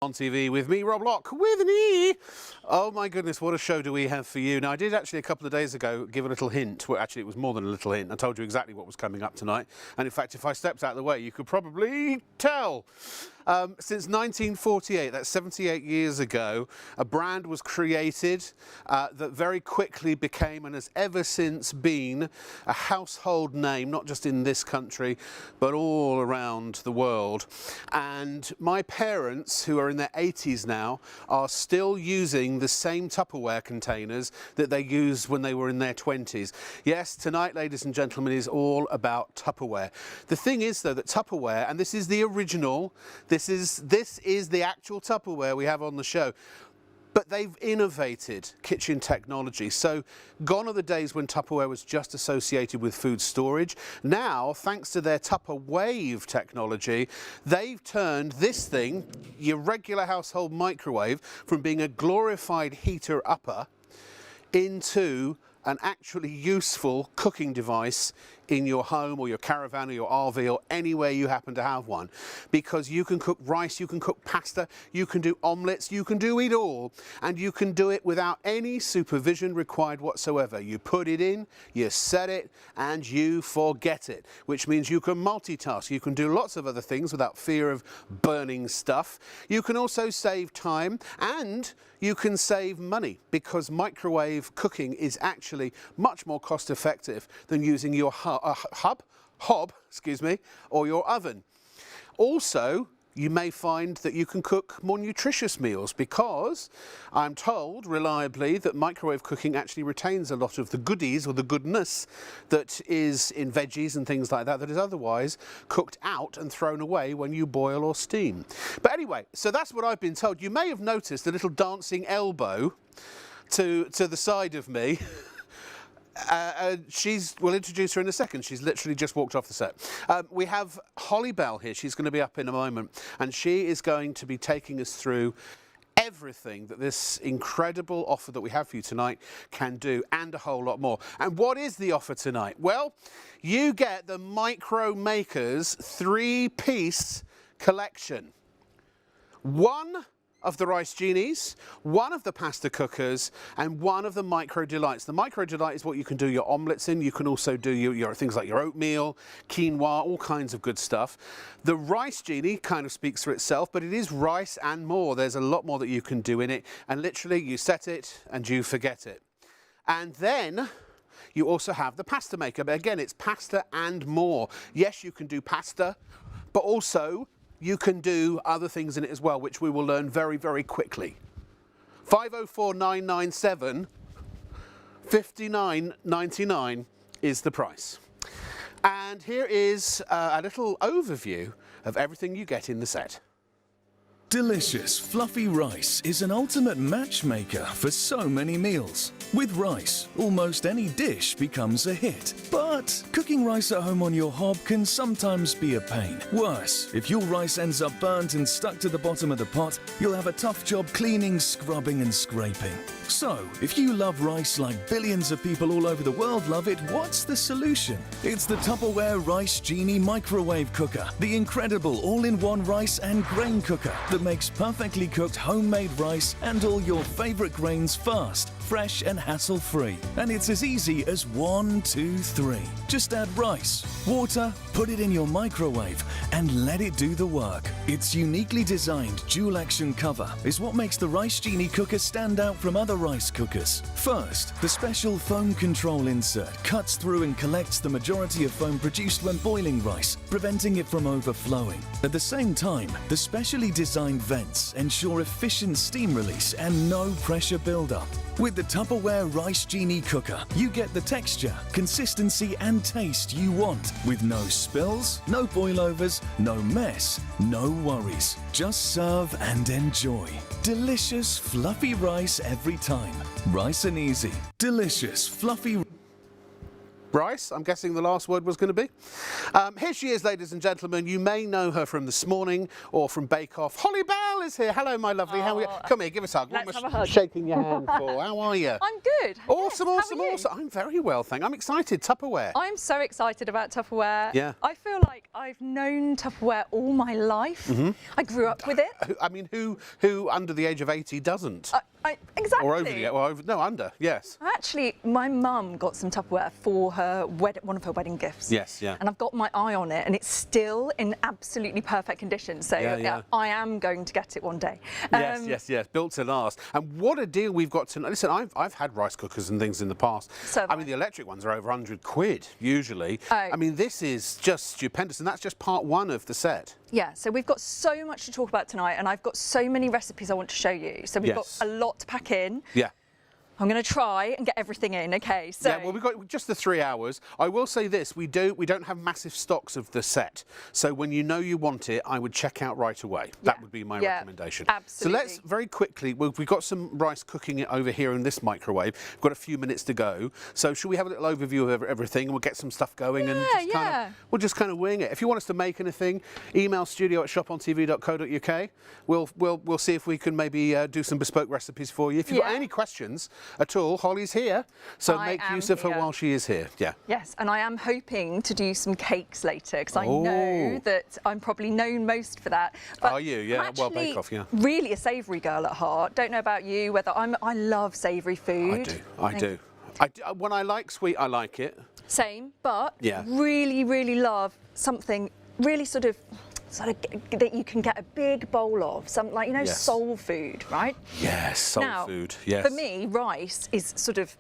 On TV with me, Rob Lock, with an E. Oh my goodness, what a show do we have for you. Now, I did actually a couple of days ago give a little hint. Well, actually, it was more than a little hint. I told you exactly what was coming up tonight. And in fact, if I stepped out of the way, you could probably tell. Since 1948, that's 78 years ago, a brand was created that very quickly became and has ever since been a household name, not just in this country, but all around the world. And my parents, who are in their 80s now, are still using the same Tupperware containers that they used when they were in their 20s. Yes, tonight, ladies and gentlemen, is all about Tupperware. The thing is, though, that Tupperware, and this is the original, this is the actual Tupperware we have on the show. But they've innovated kitchen technology. So gone are the days when Tupperware was just associated with food storage. Now, thanks to their Tupperwave technology, they've turned this thing, your regular household microwave, from being a glorified heater upper into an actually useful cooking device in your home or your caravan or your RV or anywhere you happen to have one, because you can cook rice, you can cook pasta, you can do omelettes, you can do it all, and you can do it without any supervision required whatsoever. You put it in, you set it, and you forget it, which means you can multitask. You can do lots of other things without fear of burning stuff. You can also save time, and you can save money, because microwave cooking is actually much more cost effective than using your hob, or your oven. Also, you may find that you can cook more nutritious meals, because I'm told reliably that microwave cooking actually retains a lot of the goodies or the goodness that is in veggies and things like that, that is otherwise cooked out and thrown away when you boil or steam. But anyway, so that's what I've been told. You may have noticed a little dancing elbow to the side of me. We'll introduce her in a second. She's literally just walked off the set. We have Holly Bell here. She's going to be up in a moment, and she is going to be taking us through everything that this incredible offer that we have for you tonight can do, and a whole lot more. And what is the offer tonight? Well, you get the Micro Makers 3-piece collection. One of the rice genies, one of the pasta cookers, and one of the Micro Delights. The Micro Delight is what you can do your omelettes in. You can also do your things like your oatmeal, quinoa, all kinds of good stuff. The rice genie kind of speaks for itself, but it is rice and more. There's a lot more that you can do in it, and literally you set it and you forget it. And then you also have the pasta maker, but again, it's pasta and more. Yes, you can do pasta, but also you can do other things in it as well, which we will learn very, very quickly. 504-997 59.99 is the price. And here is a little overview of everything you get in the set. Delicious, fluffy rice is an ultimate matchmaker for so many meals. With rice, almost any dish becomes a hit. But cooking rice at home on your hob can sometimes be a pain. Worse, if your rice ends up burnt and stuck to the bottom of the pot, you'll have a tough job cleaning, scrubbing and scraping. So, if you love rice like billions of people all over the world love it, what's the solution? It's the Tupperware Rice Genie Microwave Cooker, the incredible all-in-one rice and grain cooker that makes perfectly cooked homemade rice and all your favorite grains fast, fresh and hassle-free. And it's as easy as 1, 2, 3. Just add rice, water, put it in your microwave and let it do the work. Its uniquely designed dual-action cover is what makes the Rice Genie cooker stand out from other rice cookers. First, the special foam control insert cuts through and collects the majority of foam produced when boiling rice, preventing it from overflowing. At the same time, the specially designed vents ensure efficient steam release and no pressure buildup. With the Tupperware Rice Genie cooker, you get the texture, consistency and taste you want, with no spills, no boilovers, no mess, no worries. Just serve and enjoy. Delicious, fluffy rice every time. Rice and easy. Delicious, fluffy. Rice, I'm guessing the last word was going to be. Here she is, ladies and gentlemen. You may know her from This Morning or from Bake Off. Holly Bell is here. Hello, my lovely. How are you? Come here, give us a hug. Let's What have am a I hug. shaking your hand for? How are you? I'm good. Awesome, Yes, awesome, how are you? awesome. I'm very well, thank you. I'm excited. Tupperware. I'm so excited about Tupperware. Yeah. I feel like I've known Tupperware all my life. I grew up with it. I mean, who under the age of 80 doesn't? Exactly. Or over the no, under, yes. Actually, my mum got some Tupperware for her one of her wedding gifts. Yes, yeah. And I've got my eye on it, and it's still in absolutely perfect condition. So Yeah. I am going to get it one day. Yes. Built to last. And what a deal we've got tonight. Listen, I've had rice cookers and things in the past. So have I mean, the electric ones are over 100 quid usually. Oh. I mean, this is just stupendous, and that's just part one of the set. Yeah, so we've got so much to talk about tonight, and I've got so many recipes I want to show you. So we've Yes. got a lot to pack in. Yeah. I'm going to try and get everything in, okay? So Yeah, well, we've got just the 3 hours. I will say this, we don't have massive stocks of the set. So when you know you want it, I would check out right away. That would be my recommendation. Absolutely. So let's very quickly, we've got some rice cooking it over here in this microwave. We've got a few minutes to go. So should we have a little overview of everything and we'll get some stuff going and we'll just kind of wing it. If you want us to make anything, email studio@shopontv.co.uk. We'll see if we can maybe do some bespoke recipes for you. If you've got any questions at all, Holly's here, so make use of her while she is here. Yeah. Yes, and I am hoping to do some cakes later because I know that I'm probably known most for that. But are you? Yeah. I'm Well, Bake Off. Yeah. Really a savoury girl at heart. Don't know about you. I love savoury food. I do. When I like sweet, I like it. Same, but really, really love something really sort of that you can get a big bowl of, something like, soul food, right? Yes, soul food, yes. For me, rice is sort of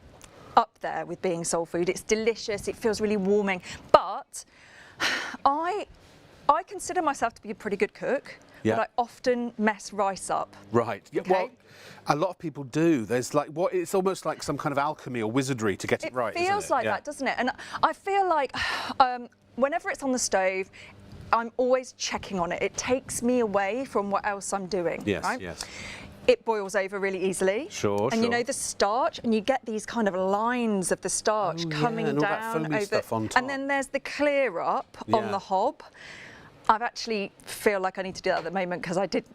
up there with being soul food. It's delicious, it feels really warming, but I consider myself to be a pretty good cook, but I often mess rice up. Right, Okay? well, a lot of people do. There's like, it's almost like some kind of alchemy or wizardry to get it right, isn't it? It feels like that, doesn't it? And I feel like whenever it's on the stove, I'm always checking on it. It takes me away from what else I'm doing. Yes, right? yes. It boils over really easily. Sure, and you know the starch, and you get these kind of lines of the starch coming and all that down foamy over. stuff on top. And then there's the clear up on the hob. I've actually feel like I need to do that at the moment because I did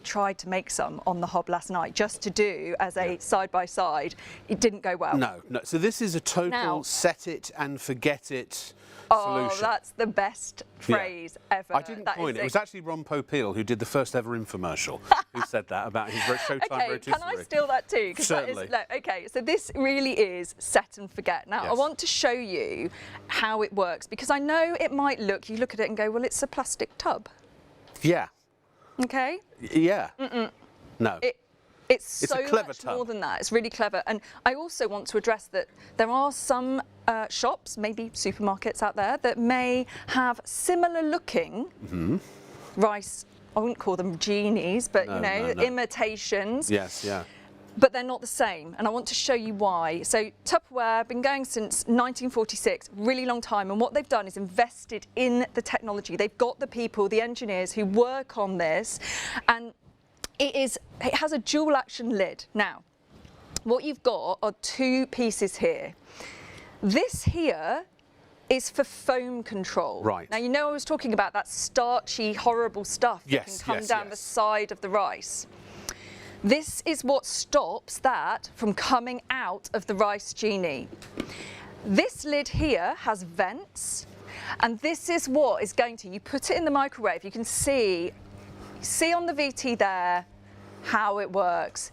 try to make some on the hob last night just to do as a side by side. It didn't go well. No. So this is a total set it and forget it Oh, solution. that's the best phrase ever. I didn't coin it. It was actually Ron Popeil who did the first ever infomercial who said that about his Showtime rotisserie. Can I steal that too? Certainly. Okay, so this really is set and forget. Now, I want to show you how it works because I know it might you look at it and go, well, it's a plastic tub. Yeah. Okay? Yeah. No. It's so a clever much tub. more than that. It's really clever. And I also want to address that there are some shops, maybe supermarkets out there, that may have similar looking rice, I wouldn't call them genies, but imitations. Yes, yeah. But they're not the same, and I want to show you why. So Tupperware, been going since 1946, really long time, and what they've done is invested in the technology. They've got the people, the engineers who work on this, and it has a dual action lid. Now, what you've got are two pieces here. This here is for foam control. Right. Now, I was talking about that starchy, horrible stuff that can come down the side of the rice. This is what stops that from coming out of the rice genie. This lid here has vents, and this is what is going to, you put it in the microwave, you can see on the VT there how it works.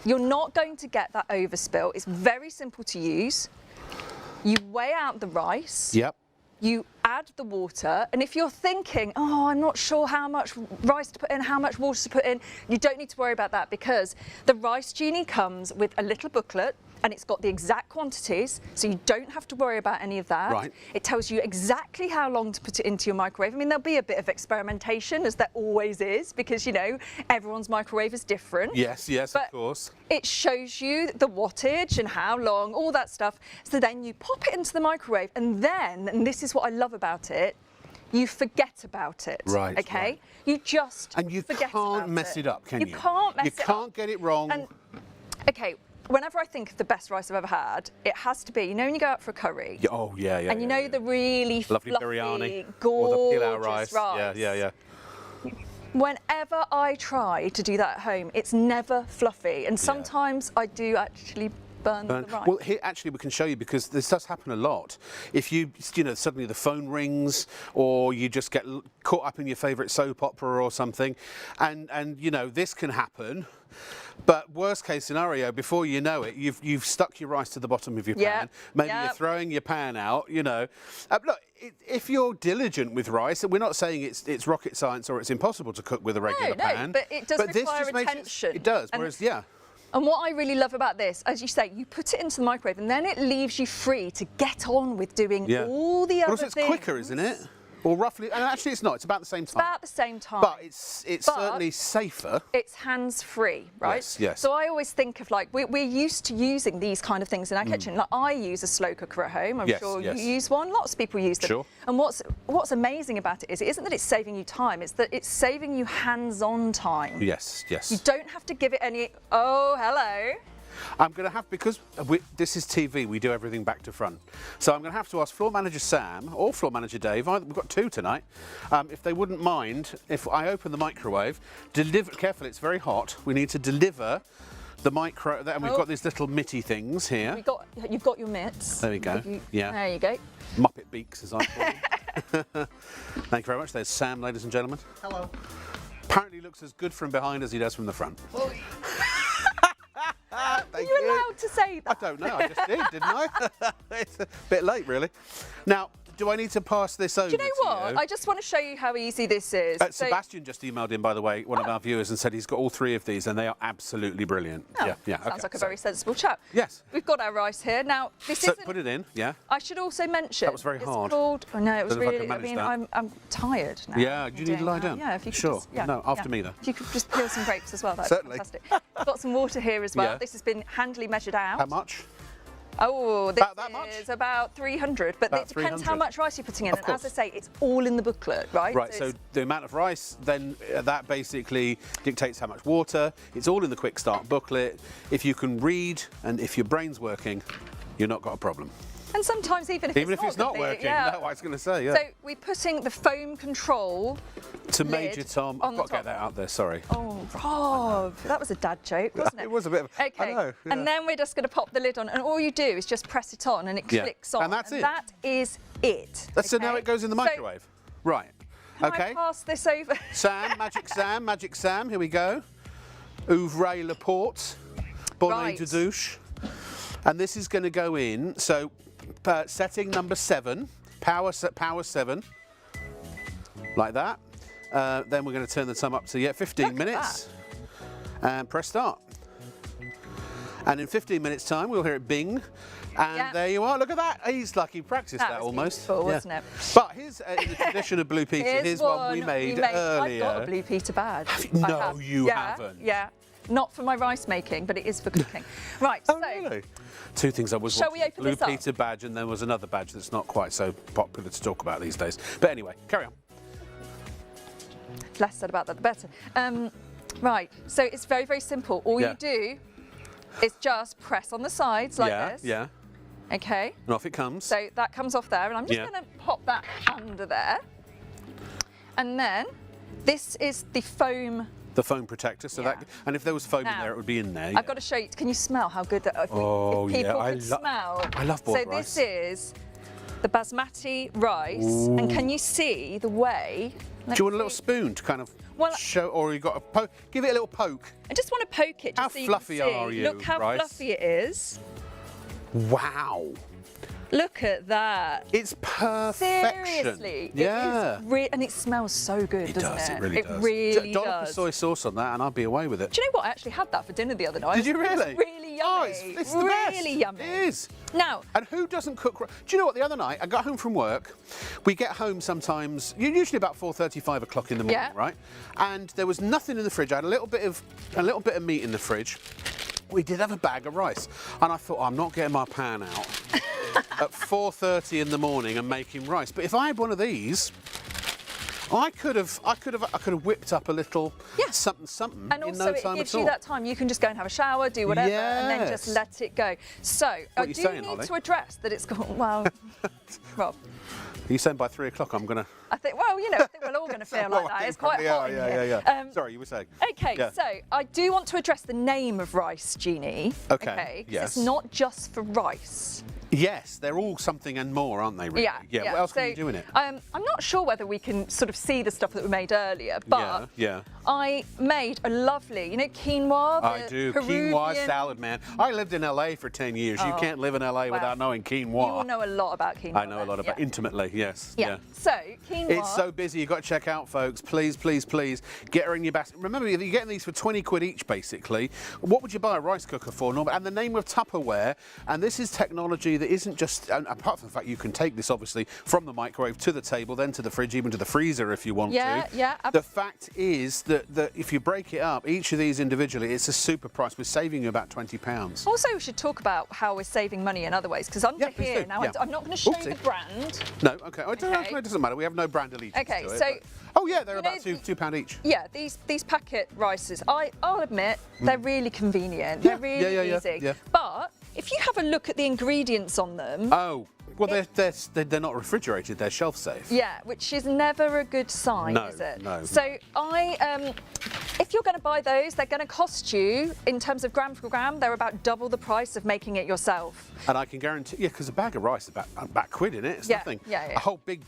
You're not going to get that overspill. It's very simple to use. You weigh out the rice. Yep. You add the water, and if you're thinking, oh, I'm not sure how much rice to put in, how much water to put in, you don't need to worry about that because the rice genie comes with a little booklet and it's got the exact quantities, so you don't have to worry about any of that. Right. It tells you exactly how long to put it into your microwave. I mean, there'll be a bit of experimentation, as there always is, because, everyone's microwave is different. Yes, But of course. It shows you the wattage and how long, all that stuff. So then you pop it into the microwave, and then, and this is what I love about it, you forget about it. Right. Okay? Right. You just And you forget can't about mess it up, can you? You can't mess it up. You can't get it wrong. And, okay, whenever I think of the best rice I've ever had, it has to be, you know, when you go out for a curry. Yeah, oh yeah, yeah. And you know the really lovely fluffy, biryani, gorgeous or the pilau rice. rice. Yeah. Whenever I try to do that at home, it's never fluffy, and sometimes I do actually burn the rice. Well, here actually we can show you, because this does happen a lot. If you know, suddenly the phone rings, or you just get caught up in your favourite soap opera or something, and you know, this can happen. But worst case scenario, before you know it, you've stuck your rice to the bottom of your pan. Maybe you're throwing your pan out. You know, look, if you're diligent with rice, and we're not saying it's rocket science or it's impossible to cook with a regular pan. But it does require attention. It does. Whereas, And what I really love about this, as you say, you put it into the microwave and then it leaves you free to get on with doing all the other things. It's quicker, isn't it? Or roughly, and actually it's not, it's about the same time. About the same time. But it's certainly safer. It's hands-free, right? Yes. So I always think of, like, we're used to using these kind of things in our kitchen. Like, I use a slow cooker at home. I'm sure you use one. Lots of people use them. Sure. And what's amazing about it isn't that it's saving you time, it's that it's saving you hands-on time. Yes. You don't have to give it any, oh, hello. I'm going to have, because this is TV, we do everything back to front. So I'm going to have to ask Floor Manager Sam or Floor Manager Dave, we've got two tonight, if they wouldn't mind if I open the microwave, careful, it's very hot, we need to deliver the and we've got these little mitty things here. You've got your mitts. There we go. There you go. Muppet beaks, as I call them. Thank you very much. There's Sam, ladies and gentlemen. Hello. Apparently looks as good from behind as he does from the front. Are you allowed to say that? I don't know, I just did, didn't I? It's a bit late, really. Now, do I need to pass this over? Do you know what? I just want to show you how easy this is. Sebastian just emailed in, by the way, one of our viewers, and said he's got all three of these and they are absolutely brilliant. Oh, sounds like a very sensible chap. Yes. We've got our rice here. Now, this isn't... put it in, I should also mention... That was very hard. It's called... Oh, no, it was really... I mean, I'm tired now. Yeah, do you need to lie down? Yeah, if you could Sure. just... No, after me, though. If you could just peel some grapes as well, that'd Certainly. be fantastic. We've got some water here as well. Yeah. This has been handily measured out. How much? Oh, this about that much? is about 300, but it depends how much rice you're putting in. Of and course. as I say, it's all in the booklet, right? Right, so the amount of rice, then that basically dictates how much water. It's all in the quick start booklet. If you can read and if your brain's working, you've not got a problem. And sometimes even if it's not working, no, I was going to say, So we're putting the foam control to Major Tom. I've got to get that out there, sorry. Oh, Rob, that was a dad joke, wasn't it? It was a bit of Okay, I know, yeah. And then we're just going to pop the lid on, and all you do is just press it on and it clicks on. And that's it. That is it. So now it goes in the microwave. Right. Can I pass this over? Sam, Magic Sam, here we go. Ouvrez la porte. Bonnet de douche. And this is going to go in, so setting number 7, power 7, like that. Then we're going to turn the time up to 15 minutes and press start. And in 15 minutes time we'll hear it bing, and there you are. Look at that. He's lucky. He practiced that almost. Beautiful, wasn't it? But here's in the tradition of Blue Peter. Here's one we made earlier. I've got a Blue Peter badge. No, you haven't. Yeah. Not for my rice making, but it is for cooking. Right, oh, really? Two things I was Shall we open Blue this up? Peter badge, and there was another badge that's not quite so popular to talk about these days. But anyway, carry on. Less said about that, the better. Right, so it's very, very simple. All you do is just press on the sides like this. Yeah. Okay. And off it comes. So that comes off there, and I'm just going to pop that under there. And then this is the foam. The foam protector, so that, and if there was foam in there, it would be in there. I've got to show you. Can you smell how good that? If people could smell. I love boiled rice. So this is the basmati rice, and can you see the way? Do you want a little spoon to kind of show, or you got a poke? Give it a little poke. I just want to poke it. Just How fluffy you can see. are you? Look how fluffy it is. Wow. Look at that. It's perfection. Seriously. Yeah. It is and it smells so good, doesn't it? It really does. It really does. Dollop of soy sauce on that and I'll be away with it. Do you know what? I actually had that for dinner the other night. Did you really? It's really yummy. Oh, it's the best. Really yummy. It is. Now. And who doesn't cook? Do you know what? The other night, I got home from work. We get home sometimes, usually about 4:30, 5 o'clock in the morning, right? And there was nothing in the fridge. I had a little bit of meat in the fridge. We did have a bag of rice. And I thought, I'm not getting my pan out at 4:30 in the morning and making rice. But if I had one of these, I could have whipped up a little something and in also no time at all. it gives you that time. You can just go and have a shower, do whatever, and then just let it go. So I do need to address that it's gone. Well, Rob. Are you saying by 3 o'clock I'm gonna? I think. Well, you know, I think we're all going to feel like that. It's quite hot in here. Yeah. Sorry, you were saying. Okay, so I do want to address the name of Rice Genie. Okay. 'Cause it's not just for rice. Yes, they're all something and more, aren't they? Really? Yeah. What else can you do in it? I'm not sure whether we can sort of see the stuff that we made earlier, but I made a lovely, quinoa. I do. Peruvian... Quinoa salad, man. I lived in LA for 10 years. You can't live in LA without knowing quinoa. You will know a lot about quinoa. I know a lot about intimately, yes. Yeah. So, quinoa. It's so busy, you've got to check out, folks. Please, please, please, get her in your basket. Remember, you're getting these for 20 quid each, basically. What would you buy a rice cooker for, Norm? And the name of Tupperware, and this is technology that isn't just, apart from the fact you can take this, obviously, from the microwave to the table, then to the fridge, even to the freezer if you want to. Yeah. The fact is that if you break it up, each of these individually, it's a super price. We're saving you about £20. Also, we should talk about how we're saving money in other ways, because under here, now I'm not going to show you the brand. No, okay. It doesn't matter. We have no brand allegiance to it. Okay, so... Oh, yeah, they're about £2 each. Yeah, these packet rices, I'll admit, they're really convenient. They're really easy. Yeah. But if you have a look at the ingredients on them... Oh, well, they're not refrigerated, they're shelf safe. Yeah, which is never a good sign, is it? No. So if you're going to buy those, they're going to cost you, in terms of gram for gram, they're about double the price of making it yourself. And I can guarantee, because a bag of rice is about £1 in it. It's nothing. Yeah. A whole big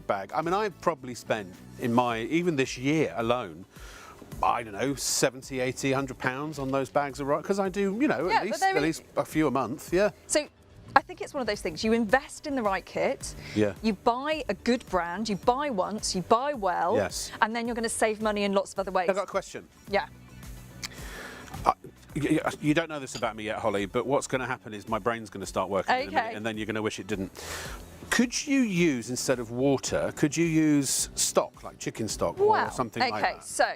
bag. I mean, I've probably spent even this year alone, I don't know, 70, 80, 100 pounds on those bags of rice, because I do, at least a few a month. Yeah. So I think it's one of those things. You invest in the right kit. Yeah. You buy a good brand. You buy once. You buy well. Yes. And then you're going to save money in lots of other ways. I've got a question. Yeah. You don't know this about me yet, Holly, but what's going to happen is my brain's going to start working in a minute, and then you're going to wish it didn't. Could you use, instead of water, could you use stock, like chicken stock or something like that? Okay, so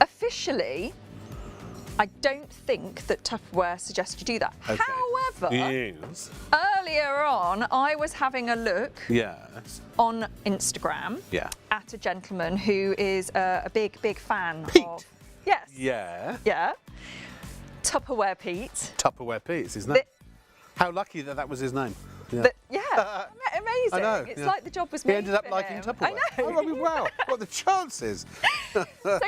officially, I don't think that Tupperware suggests you do that. Okay. However, earlier on, I was having a look on Instagram at a gentleman who is a big fan of... Yes. Yeah. Tupperware Pete. Tupperware Pete is his name. How lucky that was his name. Amazing. I know. It's like the job was made. He ended up liking Tupperware. I know. I mean, wow. What are the chances? So,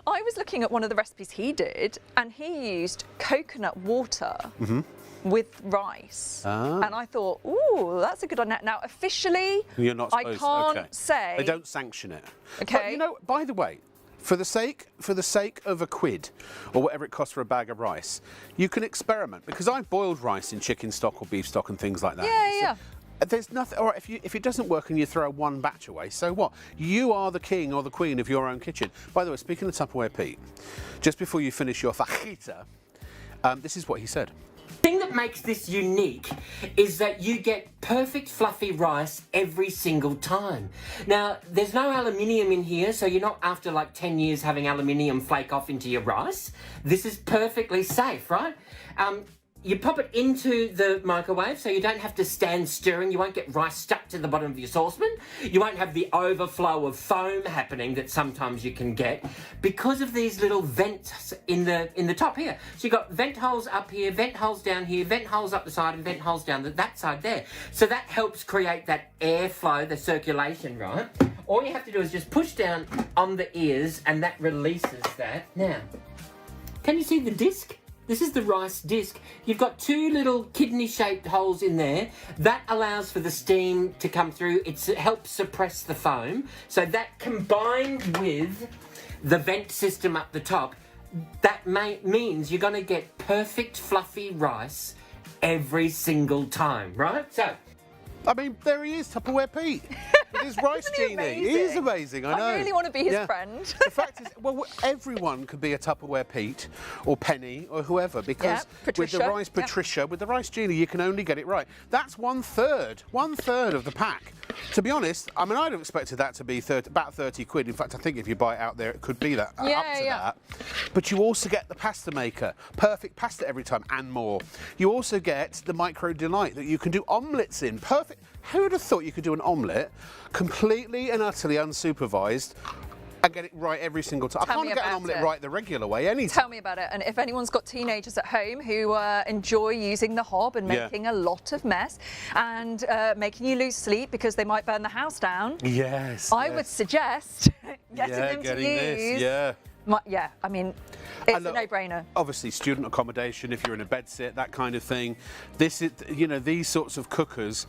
I was looking at one of the recipes he did, and he used coconut water with rice. And I thought, ooh, that's a good idea. Now, officially, you're not supposed, I can't say. They don't sanction it. Okay. But, by the way, for the sake of £1 or whatever it costs for a bag of rice, you can experiment, because I've boiled rice in chicken stock or beef stock and things like that. Yeah. There's nothing. All right, if it doesn't work and you throw one batch away, so what? You are the king or the queen of your own kitchen. By the way, speaking of Tupperware Pete, just before you finish your fajita, this is what he said. The thing that makes this unique is that you get perfect fluffy rice every single time. Now, there's no aluminium in here, so you're not after like 10 years having aluminium flake off into your rice. This is perfectly safe, right? You pop it into the microwave, so you don't have to stand stirring. You won't get rice stuck to the bottom of your saucepan. You won't have the overflow of foam happening that sometimes you can get because of these little vents in the top here. So you've got vent holes up here, vent holes down here, vent holes up the side, and vent holes down that side there. So that helps create that airflow, the circulation, right? All you have to do is just push down on the ears, and that releases that. Now, can you see the disc? This is the rice disc. You've got two little kidney-shaped holes in there. That allows for the steam to come through. It helps suppress the foam. So that combined with the vent system up the top, that means you're going to get perfect fluffy rice every single time, right? So, I mean, there he is, Tupperware Pete. With his rice genie. He is amazing, I know. I really want to be his friend. The fact is, well, everyone could be a Tupperware Pete or Penny or whoever, because with the rice Patricia, with the rice genie, you can only get it right. That's one third of the pack. To be honest, I mean, I'd have expected that to be about 30 quid. In fact, I think if you buy it out there, it could be that up to that. But you also get the pasta maker, perfect pasta every time, and more. You also get the micro delight that you can do omelettes in. Perfect. who would have thought you could do an omelette completely and utterly unsupervised and get it right every single time? I can't get an omelette right the regular way any time. Tell me about it. And if anyone's got teenagers at home who enjoy using the hob and making a lot of mess and making you lose sleep because they might burn the house down, I would suggest getting them to use. This, I mean, it's a no-brainer. Obviously, student accommodation, if you're in a bed sit, that kind of thing. This is, you know, these sorts of cookers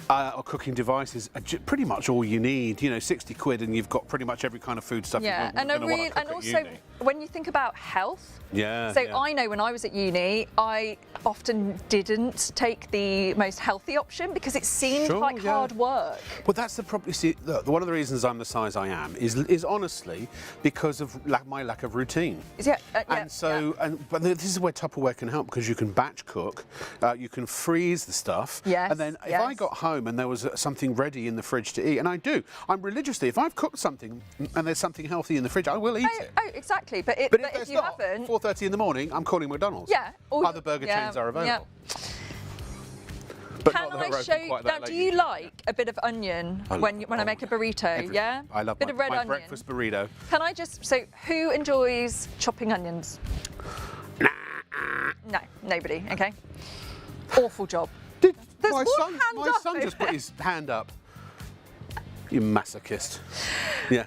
or cooking devices are pretty much all you need. You know, 60 quid and you've got pretty much every kind of food stuff you want. And also when you think about health. I know when I was at uni, I often didn't take the most healthy option because it seemed like hard work. Well, that's the problem. You see, look, one of the reasons I'm the size I am is honestly because of my lack of routine. But this is where Tupperware can help because you can batch cook, you can freeze the stuff, and then if I got home and there was something ready in the fridge to eat, and I do, I'm religiously, if I've cooked something and there's something healthy in the fridge, I will eat it. Oh, exactly. But if you haven't, 4:30 in the morning, I'm calling McDonald's. Other burger chains are available. But can I show you? Now, do you like a bit of onion when I make a burrito? Everything. I love bit of red onion. Breakfast burrito. Can I just who enjoys chopping onions? No, nobody. Okay. Awful job. My son just put his hand up. You masochist. Yeah.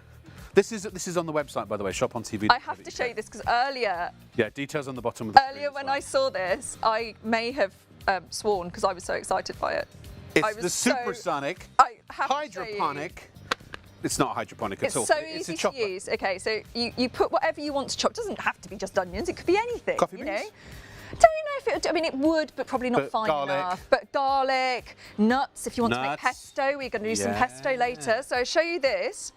This is on the website, by the way, ShopOnTV. I have to show you this because earlier. Yeah, details on the bottom of the screen. Earlier when I saw this, I may have sworn because I was so excited by it. It's the supersonic, hydroponic. It's not hydroponic at all. It's so easy to use. Okay, so you put whatever you want to chop. It doesn't have to be just onions. It could be anything. Coffee beans? Don't know if it would. I mean, it would, but probably not fine enough. But garlic, nuts. If you want to make pesto, we're going to do some pesto later. So I'll show you this.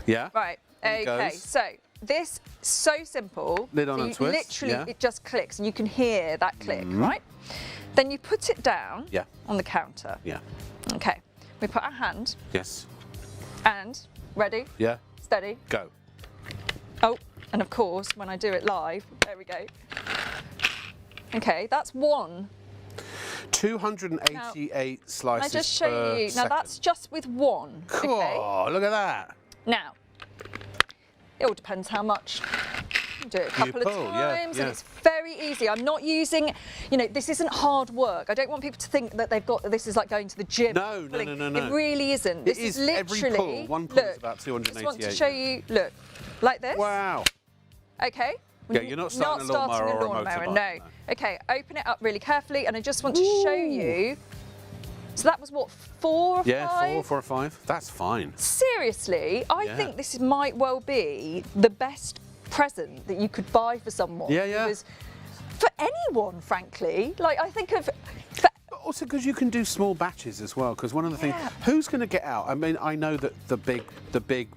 Yeah. Right. Okay. So this so simple. Lid on and twist. Literally, it just clicks, and you can hear that click, right? Then you put it down on the counter. Yeah. Okay. We put our hand. Yes. And ready. Yeah. Steady. Go. Oh, and of course, when I do it live, there we go. Okay, that's one. 288 slices. Can I just show you? Now that's just with one. Cool. Okay? Look at that. Now, it all depends how much. Do it a couple of times, and it's very easy. I'm not using, this isn't hard work. I don't want people to think that this is like going to the gym. No. It really isn't. This is literally. Every pull. One pull is about 288. I just want to show you. Look, like this. Wow. Okay. Yeah, you're not starting a lawnmower or a motorbike. No. Okay, open it up really carefully, and I just want to show you. So that was what, 4 or 5? Yeah, 4 or 5. That's fine. Seriously, I think this might well be the best present that you could buy for someone. Yeah. Because for anyone, frankly. Like, I think of. Also, because you can do small batches as well. Because one of the things, who's going to get out? I mean, I know that the big,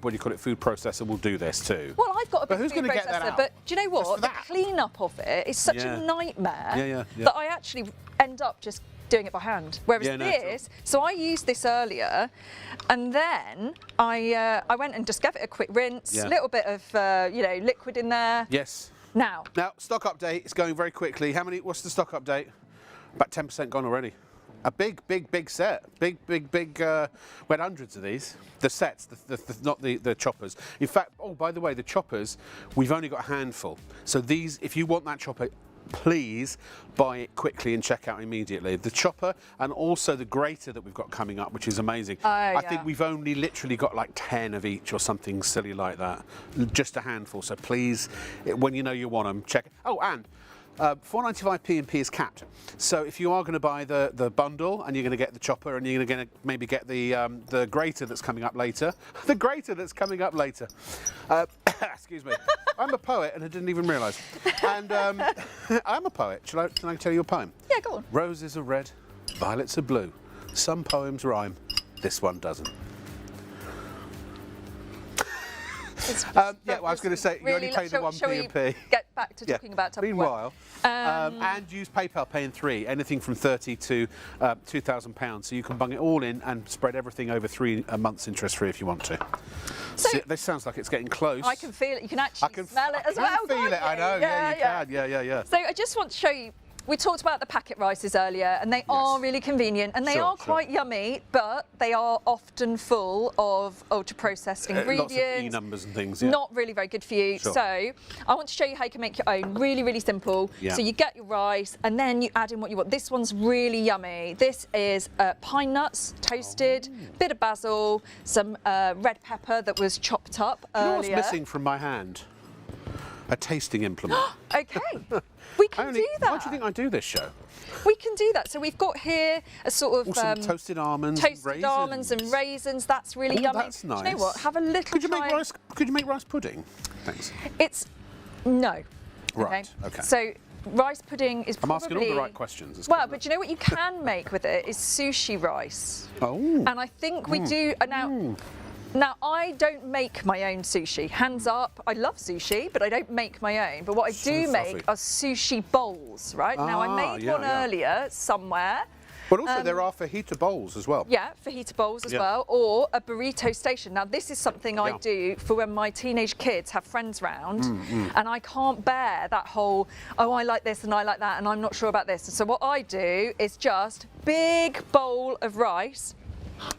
what do you call it, food processor will do this too. Well, I've got a big food processor, get that out? But do you know what? The clean-up of it is such a nightmare that I actually end up just doing it by hand. Whereas so I used this earlier, and then I went and just gave it a quick rinse, a little bit of liquid in there. Yes. Now, stock update. It's going very quickly. What's the stock update? About 10% gone already. A big set. Big. We had hundreds of these. The sets, not the choppers. In fact, by the way, the choppers, we've only got a handful. So these, if you want that chopper, please buy it quickly and check out immediately. The chopper and also the grater that we've got coming up, which is amazing. I think we've only literally got like 10 of each or something silly like that. Just a handful. So please, when you know you want them, check it. Oh, and 4.95 P&P is capped. So if you are going to buy the bundle and you're going to get the chopper and you're going to maybe get the grater that's coming up later. The grater that's coming up later. Excuse me. I'm a poet and I didn't even realise. And I'm a poet. Can I tell you a poem? Yeah, go on. Roses are red, violets are blue. Some poems rhyme, this one doesn't. I was going to say, you only pay the 1 P&P. Get back to talking about Tupperware. Meanwhile, and use PayPal paying 3, anything from £30 to £2,000. So you can bung it all in and spread everything over 3 months interest free if you want to. So this sounds like it's getting close. I can feel it. You can actually smell it as well. I can feel it. I know. Yeah, you can. Yeah. So I just want to show you we talked about the packet rices earlier, and they are really convenient, and they are quite yummy, but they are often full of ultra-processed ingredients. Lots of E numbers and things, Not really very good for you. Sure. So I want to show you how you can make your own. Really, really simple. So you get your rice, and then you add in what you want. This one's really yummy. This is pine nuts, toasted, bit of basil, some red pepper that was chopped up earlier. You know what's missing from my hand? A tasting implement. Okay, we can do that. Why do you think I do this show? We can do that. So we've got here a sort of some toasted almonds, almonds and raisins. That's really yummy. That's nice. Do you know what? Have a little. Could you make rice pudding? Thanks. It's no. Right. Okay. So rice pudding is I'm probably. asking all the right questions. Well, but you know what you can make with it is sushi rice. Oh. And I think we do now. Now, I don't make my own sushi. Hands up, I love sushi, but I don't make my own. But what I do make are sushi bowls, right? Now, I made one earlier somewhere. But also there are fajita bowls as well. Yeah, fajita bowls as well, or a burrito station. Now, this is something I do for when my teenage kids have friends round, and I can't bear that whole, oh, I like this and I like that, and I'm not sure about this. So what I do is just big bowl of rice,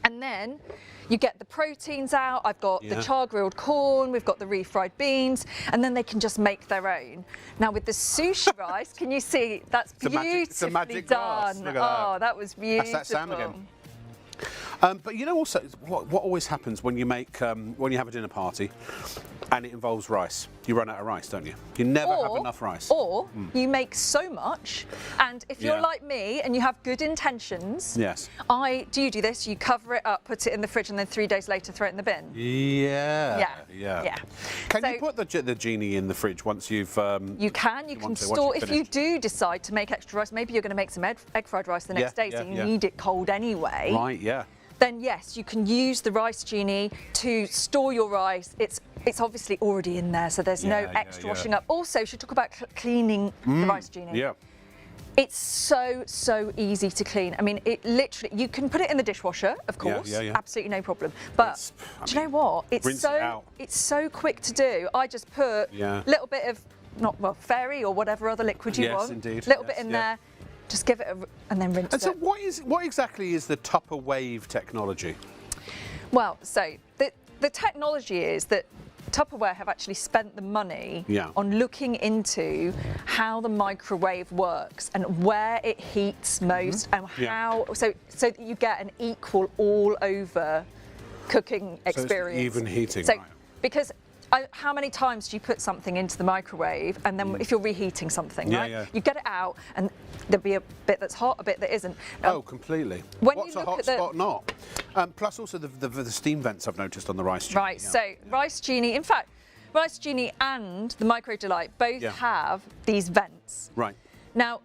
and then you get the proteins out. I've got the char-grilled corn, we've got the refried beans, and then they can just make their own. Now with the sushi rice, can you see that's beautifully done? Oh, that was beautiful. That's that Sam again. But you know also what always happens when you make when you have a dinner party and it involves rice. You run out of rice, don't you? You never have enough rice. Or you make so much, and if you're like me and you have good intentions, do you do this? You cover it up, put it in the fridge, and then 3 days later throw it in the bin. Yeah. Can So you put the genie in the fridge once you've? You can store. If you do decide to make extra rice, maybe you're going to make some egg fried rice the next day, so you need it cold anyway. Right. Yeah. Then yes, you can use the rice genie to store your rice. It's obviously already in there, so there's no extra washing up. Also, should talk about cleaning the rice genie. Yeah. It's so easy to clean. I mean, it literally, you can put it in the dishwasher, of course, absolutely no problem. But do you know what? It's so quick to do. I just put a little bit of fairy or whatever other liquid you want. Indeed. Little bit in there. Just give it and then rinse it. And so what exactly is the Tupperwave technology? Well, so the technology is that Tupperware have actually spent the money on looking into how the microwave works and where it heats most and how so that you get an equal all over cooking experience. So it's even heating, so, right. Because how many times do you put something into the microwave and then if you're reheating something, right? You get it out and there'll be a bit that's hot, a bit that isn't. Now, Completely. What's a hot spot not? Plus also the steam vents I've noticed on the rice genie. Right, so Rice Genie, in fact, Rice Genie and the Micro Delight both have these vents. Right. Now,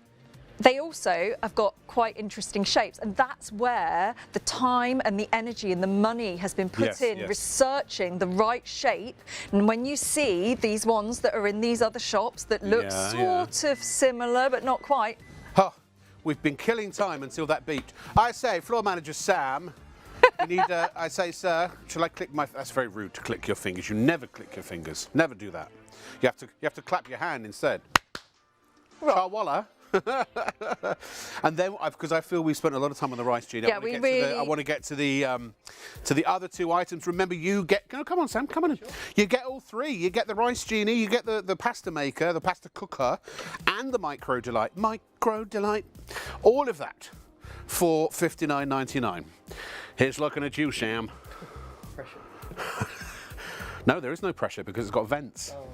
they also have got quite interesting shapes, and that's where the time and the energy and the money has been put in researching the right shape. And when you see these ones that are in these other shops that look sort of similar but not quite. Oh, we've been killing time until that beeped. I say, floor manager Sam, you need, I say, sir, shall I click my... That's very rude to click your fingers. You never click your fingers. Never do that. You have to clap your hand instead. Right. Charwalla. And then, because I feel we've spent a lot of time on the rice genie, I want to get to the other two items. Remember, you get come on, Sam, come on in. Sure. You get all three. You get the rice genie, you get the pasta maker, the pasta cooker, and the Micro Delight. Micro Delight, all of that for $59.99. Here's looking at you, Sam. Pressure. No, there is no pressure because it's got vents. Oh.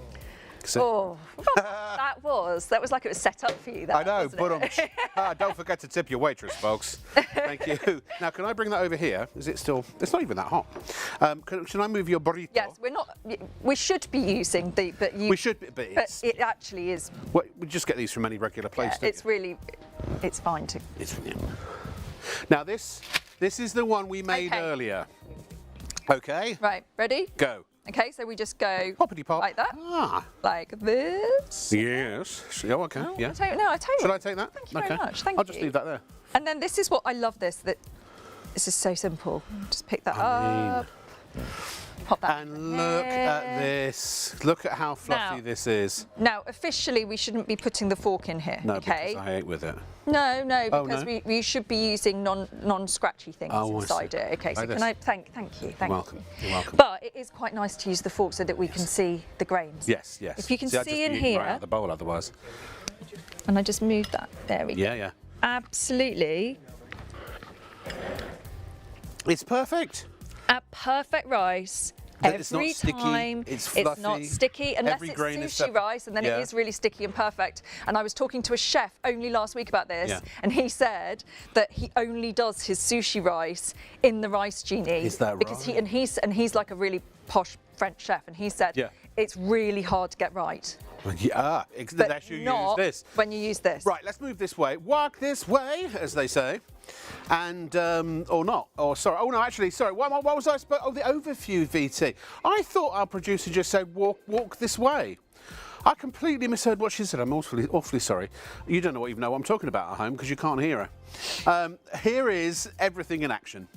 So. that was like it was set up for you. That, I know, but don't forget to tip your waitress, folks. Thank you. Now, can I bring that over here? Is it still? It's not even that hot. Should I move your burrito? Yes, we're not. We should be using the, but you. We should, but it actually is. Well, we just get these from any regular place. Yeah, it's really, it's fine to. Now this is the one we made earlier. Okay. Right. Ready? Go. Okay, so we just go poppity pop like that, like this. Yes. Oh, okay. Oh, yeah. I tell you. Should I take that? Thank you very much. Thank you. I'll just leave that there. And then this is what I love. This is so simple. Just pick that up. Pop that. And look at this. Look at how fluffy this is. Now, officially, we shouldn't be putting the fork in here. No, okay? because I ate with it. No, because no? we should be using non-scratchy things inside it. Okay, so can I thank you. You're welcome. You're welcome. But it is quite nice to use the fork so that we can see the grains. Yes, yes. If you can I'd see just in be here, right out of the bowl otherwise. and I just moved that. There we go. Yeah. Absolutely. It's perfect. A perfect rice. It's not Every sticky, time it's fluffy. it's not sticky unless Every it's grain is sushi rice, and then yeah. it is really sticky and perfect. And I was talking to a chef only last week about this, Yeah. and he said that he only does his sushi rice in the rice genie. Is that because right? he's like a really posh French chef, and he said it's really hard to get right. Yeah, But unless you not use this. when you use this. Right, let's move this way. Walk this way, as they say. And, or not. Or, sorry. Oh, no, actually, sorry. What was I supposed... Oh, the overview VT. I thought our producer just said, walk this way. I completely misheard what she said. I'm awfully sorry. You don't even know what I'm talking about at home because you can't hear her. Here is everything in action.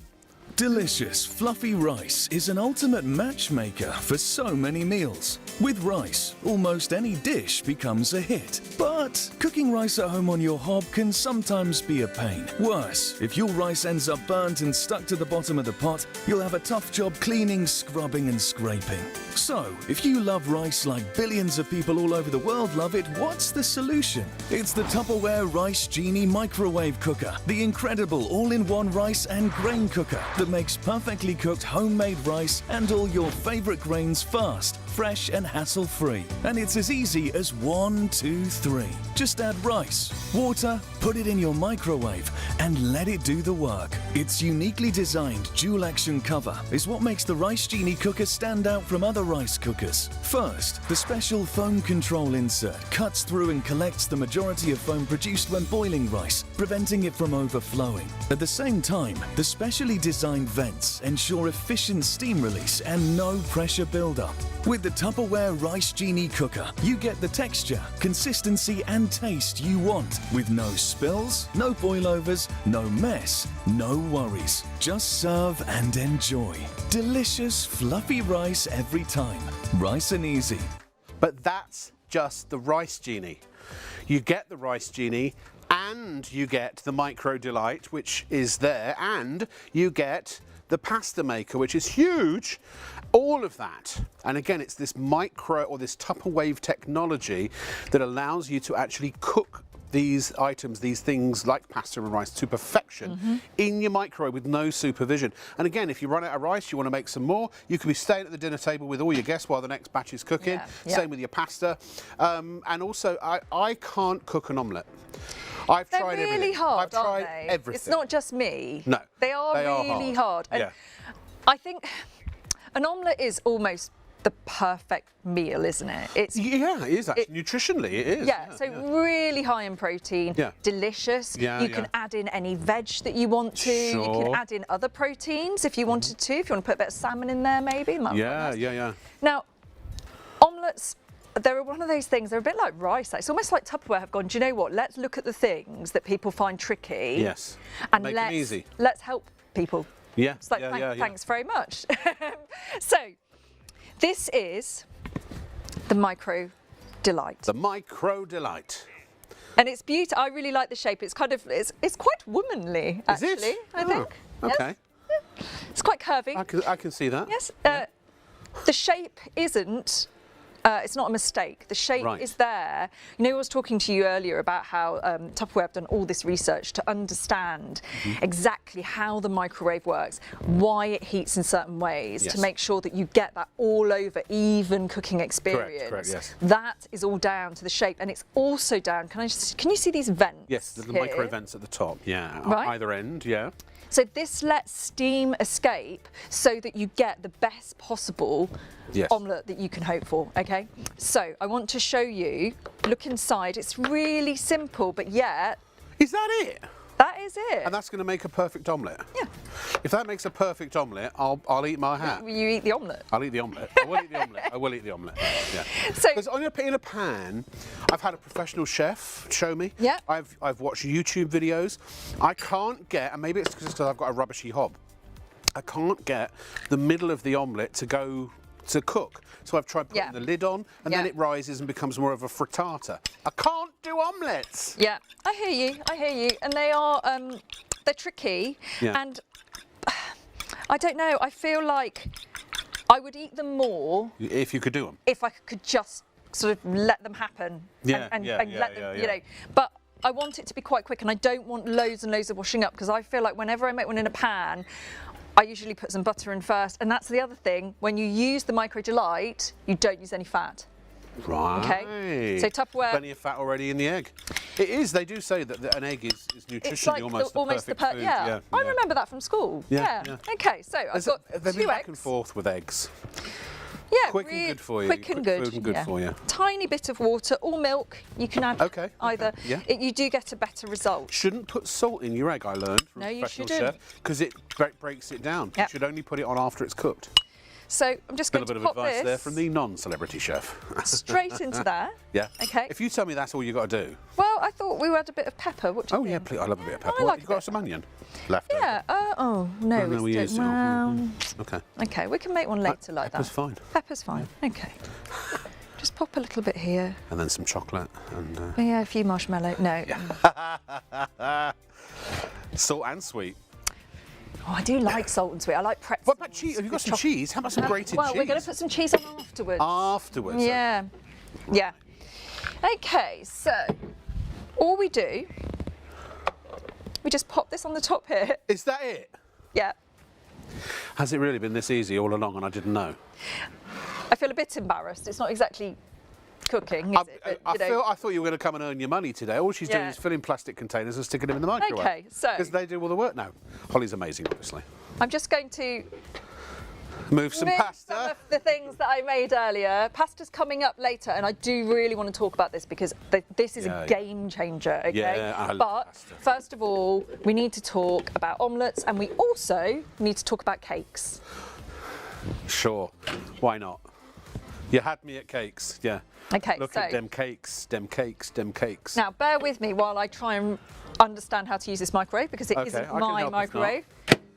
Delicious, fluffy rice is an ultimate matchmaker for so many meals. With rice, almost any dish becomes a hit. But cooking rice at home on your hob can sometimes be a pain. Worse, if your rice ends up burnt and stuck to the bottom of the pot, you'll have a tough job cleaning, scrubbing and scraping. So, if you love rice like billions of people all over the world love it, what's the solution? It's the Tupperware Rice Genie Microwave Cooker, the incredible all-in-one rice and grain cooker that makes perfectly cooked homemade rice and all your favorite grains fast, fresh and hassle-free. And it's as easy as 1, 2, 3. Just add rice, water, put it in your microwave and let it do the work. Its uniquely designed dual-action cover is what makes the Rice Genie cooker stand out from other rice cookers. First, the special foam control insert cuts through and collects the majority of foam produced when boiling rice, preventing it from overflowing. At the same time, the specially designed vents ensure efficient steam release and no pressure buildup. With the Tupperware Rice Genie cooker, you get the texture, consistency and taste you want, with no spills, no boilovers, no mess, no worries. Just serve and enjoy. Delicious, fluffy rice every time. Rice and easy. But that's just the Rice Genie. You get the Rice Genie and you get the Micro Delight, which is there, and you get the pasta maker, which is huge. All of that. And again, it's this micro or this Tupperwave technology that allows you to actually cook these items, these things like pasta and rice to perfection in your microwave with no supervision. And again, if you run out of rice, you want to make some more, you could be staying at the dinner table with all your guests while the next batch is cooking. Same with your pasta. And also, I can't cook an omelette. I've tried everything. They're really hard, I've tried aren't they? everything. It's not just me. No. They are really hard. And I think an omelette is almost the perfect meal, isn't it? It's it is actually. Nutritionally, it is. So really high in protein, delicious. You can add in any veg that you want to. You can add in other proteins if you wanted to. If you want to put a bit of salmon in there, maybe. Nice. Now, omelettes, they're one of those things, they're a bit like rice. It's almost like Tupperware have gone, do you know what, let's look at the things that people find tricky. Yes. And make them easy. Let's help people. Yeah. It's like, thanks very much. So, this is the Micro Delight. The Micro Delight. And it's beautiful. I really like the shape. It's kind of, it's quite womanly, actually, Is it? I think. Okay. Yes. It's quite curvy. I can see that. Yes. The shape isn't, it's not a mistake. The shape is there. You know, I was talking to you earlier about how Tupperware have done all this research to understand exactly how the microwave works, why it heats in certain ways, to make sure that you get that all over even cooking experience. Correct, yes. That is all down to the shape, and it's also down. Can you see these vents? Yes, the here? micro vents at the top. Yeah, either end. Yeah. So this lets steam escape so that you get the best possible omelette that you can hope for, okay? So I want to show you, look inside, it's really simple, but yet... Is that it? That is it. And that's going to make a perfect omelette? Yeah. If that makes a perfect omelette, I'll eat my hat. You eat the omelette? I'll eat the omelette. I will eat the omelette. I will eat the omelette. Yeah. So, because in a pan, I've had a professional chef show me. Yeah. I've watched YouTube videos. I can't get, and maybe it's just because I've got a rubbishy hob. I can't get the middle of the omelette to go to cook. So I've tried putting the lid on, and then it rises and becomes more of a frittata. I can't do omelettes. Yeah, I hear you. And they are, they're tricky. Yeah. And I don't know, I feel like I would eat them more. If you could do them. If I could just sort of let them happen. And let them, you know. But I want it to be quite quick, and I don't want loads and loads of washing up, because I feel like whenever I make one in a pan, I usually put some butter in first, and that's the other thing. When you use the Micro Delight, you don't use any fat. Right. Okay. So Tupperware. Plenty of fat already in the egg. It is. They do say that an egg is nutritionally like almost the perfect food. Yeah. I remember that from school. Yeah. Okay. So I've got they've been 2 back and eggs. forth with eggs. Yeah, quick and good for you. Quick and good. Food and good for you. Tiny bit of water or milk. You can add either. Yeah. You do get a better result. Shouldn't put salt in your egg, I learned from a professional chef, because it breaks it down. You should only put it on after it's cooked. So I'm just going to pop advice this there from the non-celebrity chef. straight into there. Yeah. Okay. If you tell me that's all you got to do. Well, I thought we had a bit of pepper. What do you think? Yeah, please. I love a bit of pepper. I like You've got some onion left. Yeah. Oh no. No, we used it. Okay. Okay, we can make one later like that. Pepper's fine. Pepper's fine. Okay. Just pop a little bit here. And then some chocolate and. Yeah, a few marshmallow. No. Salt and sweet. Oh, I do like salt and sweet. I like pretzels. What about cheese? Have you got some cheese? How about some grated cheese? Well, we're going to put some cheese on afterwards. Afterwards? Yeah. Yeah. Okay, so all we do, we just pop this on the top here. Is that it? Yeah. Has it really been this easy all along and I didn't know? I feel a bit embarrassed. It's not exactly cooking, is it? But, I thought you were going to come and earn your money today. All she's doing is filling plastic containers and sticking them in the microwave. Okay, so... Because they do all the work now. Holly's amazing, obviously. I'm just going to... Move some pasta. Some of the things that I made earlier. Pasta's coming up later, and I do really want to talk about this because this is a game changer, okay? Yeah, I love but pasta. First of all, we need to talk about omelettes, and we also need to talk about cakes. Sure. Why not? You had me at cakes, yeah. Okay, Look at them cakes, them cakes, them cakes. Now, bear with me while I try and understand how to use this microwave, because it isn't my microwave.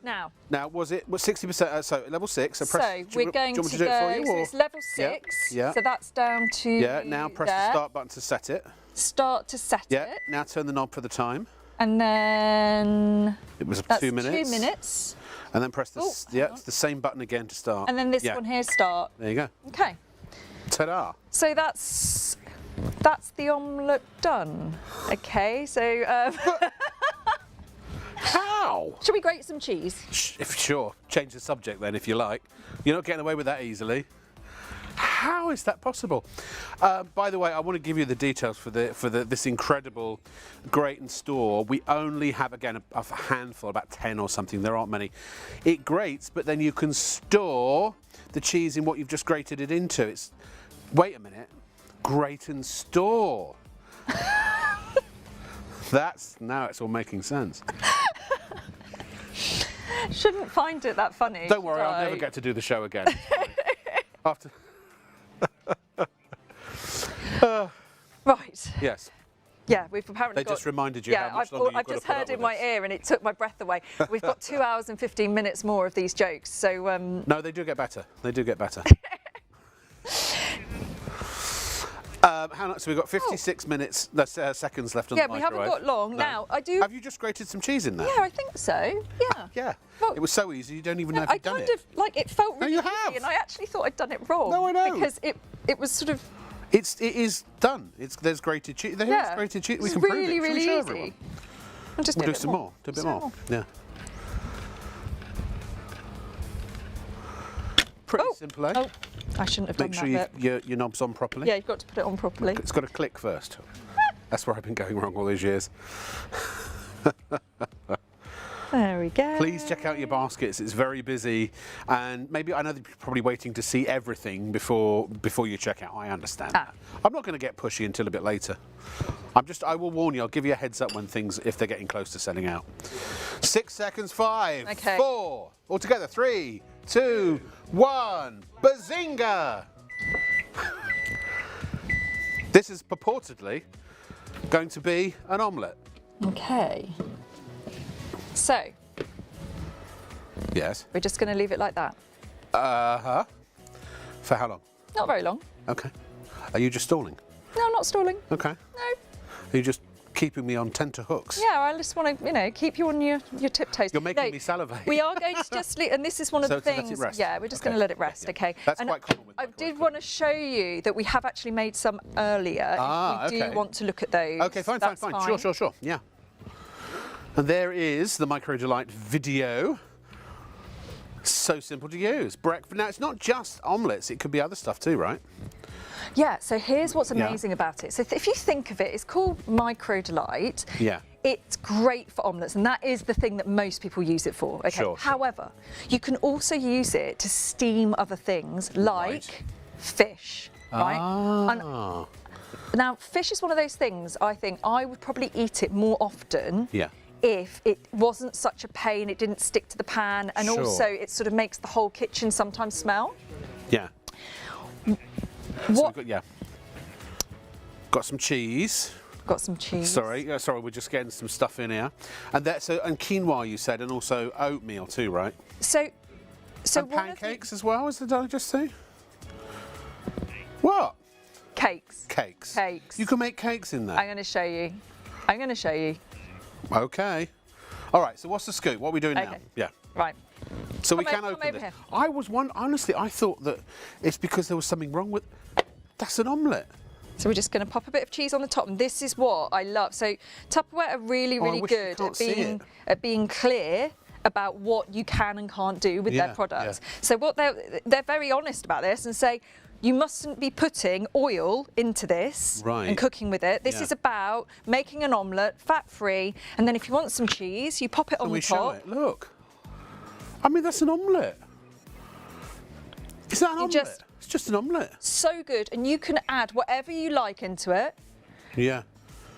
Now, was it 60%? So level 6. So press. So we're going to go. So it's level 6. Yeah. So that's down to. Yeah. Now press the start button to set it. Start to set it. Yeah. Now turn the knob for the time. And then. It was that's 2 minutes. 2 minutes. And then press this. It's the same button again to start. And then this one here, start. There you go. Okay. Ta-da. So that's the omelette done. Okay. So. How? Shall we grate some cheese? Sure. Change the subject then, if you like. You're not getting away with that easily. How is that possible? By the way, I want to give you the details for this incredible grate and store. We only have, again, a handful, about 10 or something. There aren't many. It grates, but then you can store the cheese in what you've just grated it into. It's wait a minute, grate and store. Now it's all making sense. Shouldn't find it that funny. Don't worry, I'll never get to do the show again. After. Right. Yes. Yeah, we've apparently They just reminded you how much longer you've got to I've just put heard up in with my us. ear and it took my breath away. We've got 2 hours and 15 minutes more of these jokes, so... No, they do get better. They do get better. How much? So we've got 56 minutes, seconds left on the microwave. Yeah, we haven't got long. No. Now, I do... Have you just grated some cheese in there? Yeah, I think so. Yeah. Yeah. Well, it was so easy, you don't even know if you've done it. It felt really you easy, have. and I actually thought I'd done it wrong. No, I know. Because it was sort of... It is done. There's grated cheese. There's grated cheese. We can prove it. Really, Shall we show really everyone? easy. I'll just We'll do do some more. Do a bit more. Yeah. Pretty simple, eh? Oh, I shouldn't have done Make that sure bit. your knob's on properly. Yeah, you've got to put it on properly. It's got to click first. That's where I've been going wrong all these years. There we go. Please check out your baskets. It's very busy, and maybe I know that you're probably waiting to see everything before you check out. I understand that. I'm not going to get pushy until a bit later. I will warn you. I'll give you a heads up when if they're getting close to selling out. 6 seconds. 5, Okay. 4, all together. 3, 2, 1. Bazinga! This is purportedly going to be an omelette. Okay. So, Yes. We're just going to leave it like that. Uh-huh. For how long? Not very long. Okay. Are you just stalling? No, I'm not stalling. Okay. No. Are you just keeping me on tenterhooks? Yeah, I just want to, you know, keep you on your tiptoes. You're making me salivate. We are going to just leave, and this is one of the So to let things. it rest. Yeah, we're just going to let it rest, okay? That's and quite common with I microwave did want to show you that we have actually made some earlier. Ah, if you do okay. want to look at those. Okay, fine. Sure. Yeah. And there is the Micro Delight video. So simple to use. Breakfast. Now, it's not just omelettes. It could be other stuff too, right? Yeah, so here's what's amazing about it. So if you think of it, it's called Micro Delight. Yeah. It's great for omelettes, and that is the thing that most people use it for. Okay. Sure. However, you can also use it to steam other things like fish, right? Ah. Now, fish is one of those things I think I would probably eat it more often. Yeah. If it wasn't such a pain, it didn't stick to the pan, and Sure. also it sort of makes the whole kitchen sometimes smell. Yeah. What? So got some cheese. Got some cheese. Sorry, we're just getting some stuff in here, and and quinoa you said, and also oatmeal too, right? So and one of the- pancakes as well. Did I just say? What? Cakes. Cakes. Cakes. You can make cakes in there. I'm going to show you. I'm going to show you. Okay. All right. So what's the scoop? What are we doing now? Okay. Yeah. Right. So we Come can over open this. here. Honestly, I thought that it's because there was something wrong with. That's an omelette. So we're just going to pop a bit of cheese on the top, and this is what I love. So Tupperware are really, I really wish you good can't see it. at being clear about what you can and can't do with Yeah, their products. yeah. So what they're very honest about this and say you mustn't be putting oil into this Right. and cooking with it. This Yeah. is about making an omelette fat-free, and then if you want some cheese, you pop it on Can we the show top. it? Look. I mean, that's an omelette. Is that an omelette? It's just an omelette. So good, and you can add whatever you like into it. Yeah.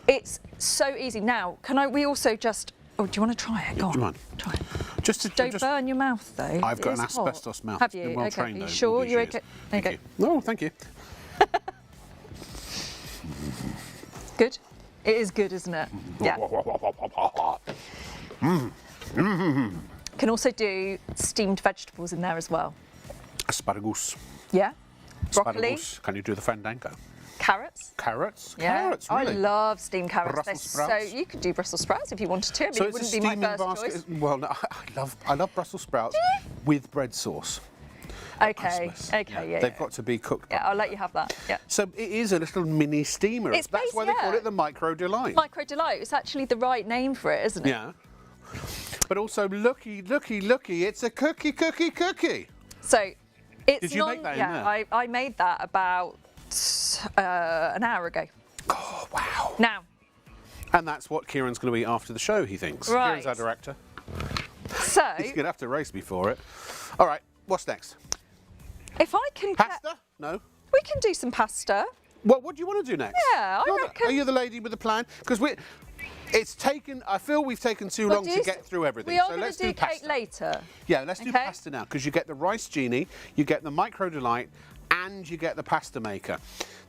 It's so easy. Now, we also just... Oh, do you want to try it? Go on. Do you mind? Try it. Don't Burn your mouth, though. I've got It an is hot. asbestos mouth. Have It's been you? well Okay. trained Are you over sure? all these You're years. okay? There you go. Thank you. No, thank you. Good? It is good, isn't it? Yeah. Can also do steamed vegetables in there as well. Asparagus. Yeah. Broccoli, Asparagus. Can you do the fandango? carrots. Carrots? Yeah. Carrots, really? I love steamed carrots. Brussels They're sprouts? So you could do Brussels sprouts if you wanted to. I mean, So it it's a wouldn't be my steaming first basket. choice. Well, no, I love Brussels sprouts with bread sauce. Okay. Christmas. Okay. Yeah. They've got to be cooked. Yeah, I'll let you have that. Yeah. So it is a little mini steamer. It's That's why they call yeah. it the Micro Delight. Micro Delight. It's actually the right name for it, isn't it? Yeah. But also, looky, it's a cookie. So it's Did you make that in there? Yeah, I made that about an hour ago. Oh, wow. Now, And that's what Kieran's going to eat after the show, he thinks. Right. Kieran's our director. so He's going to have to race me for it. All right, what's next? if I can Pasta? No. we can do some pasta. What do you want to do next? Yeah, I reckon- Are you the lady with the plan? Because I feel we've taken too long to get through everything. We are So going let's to do pasta. cake later. Yeah, let's do Okay. pasta now, because you get the rice genie, you get the Micro Delight, and you get the pasta maker.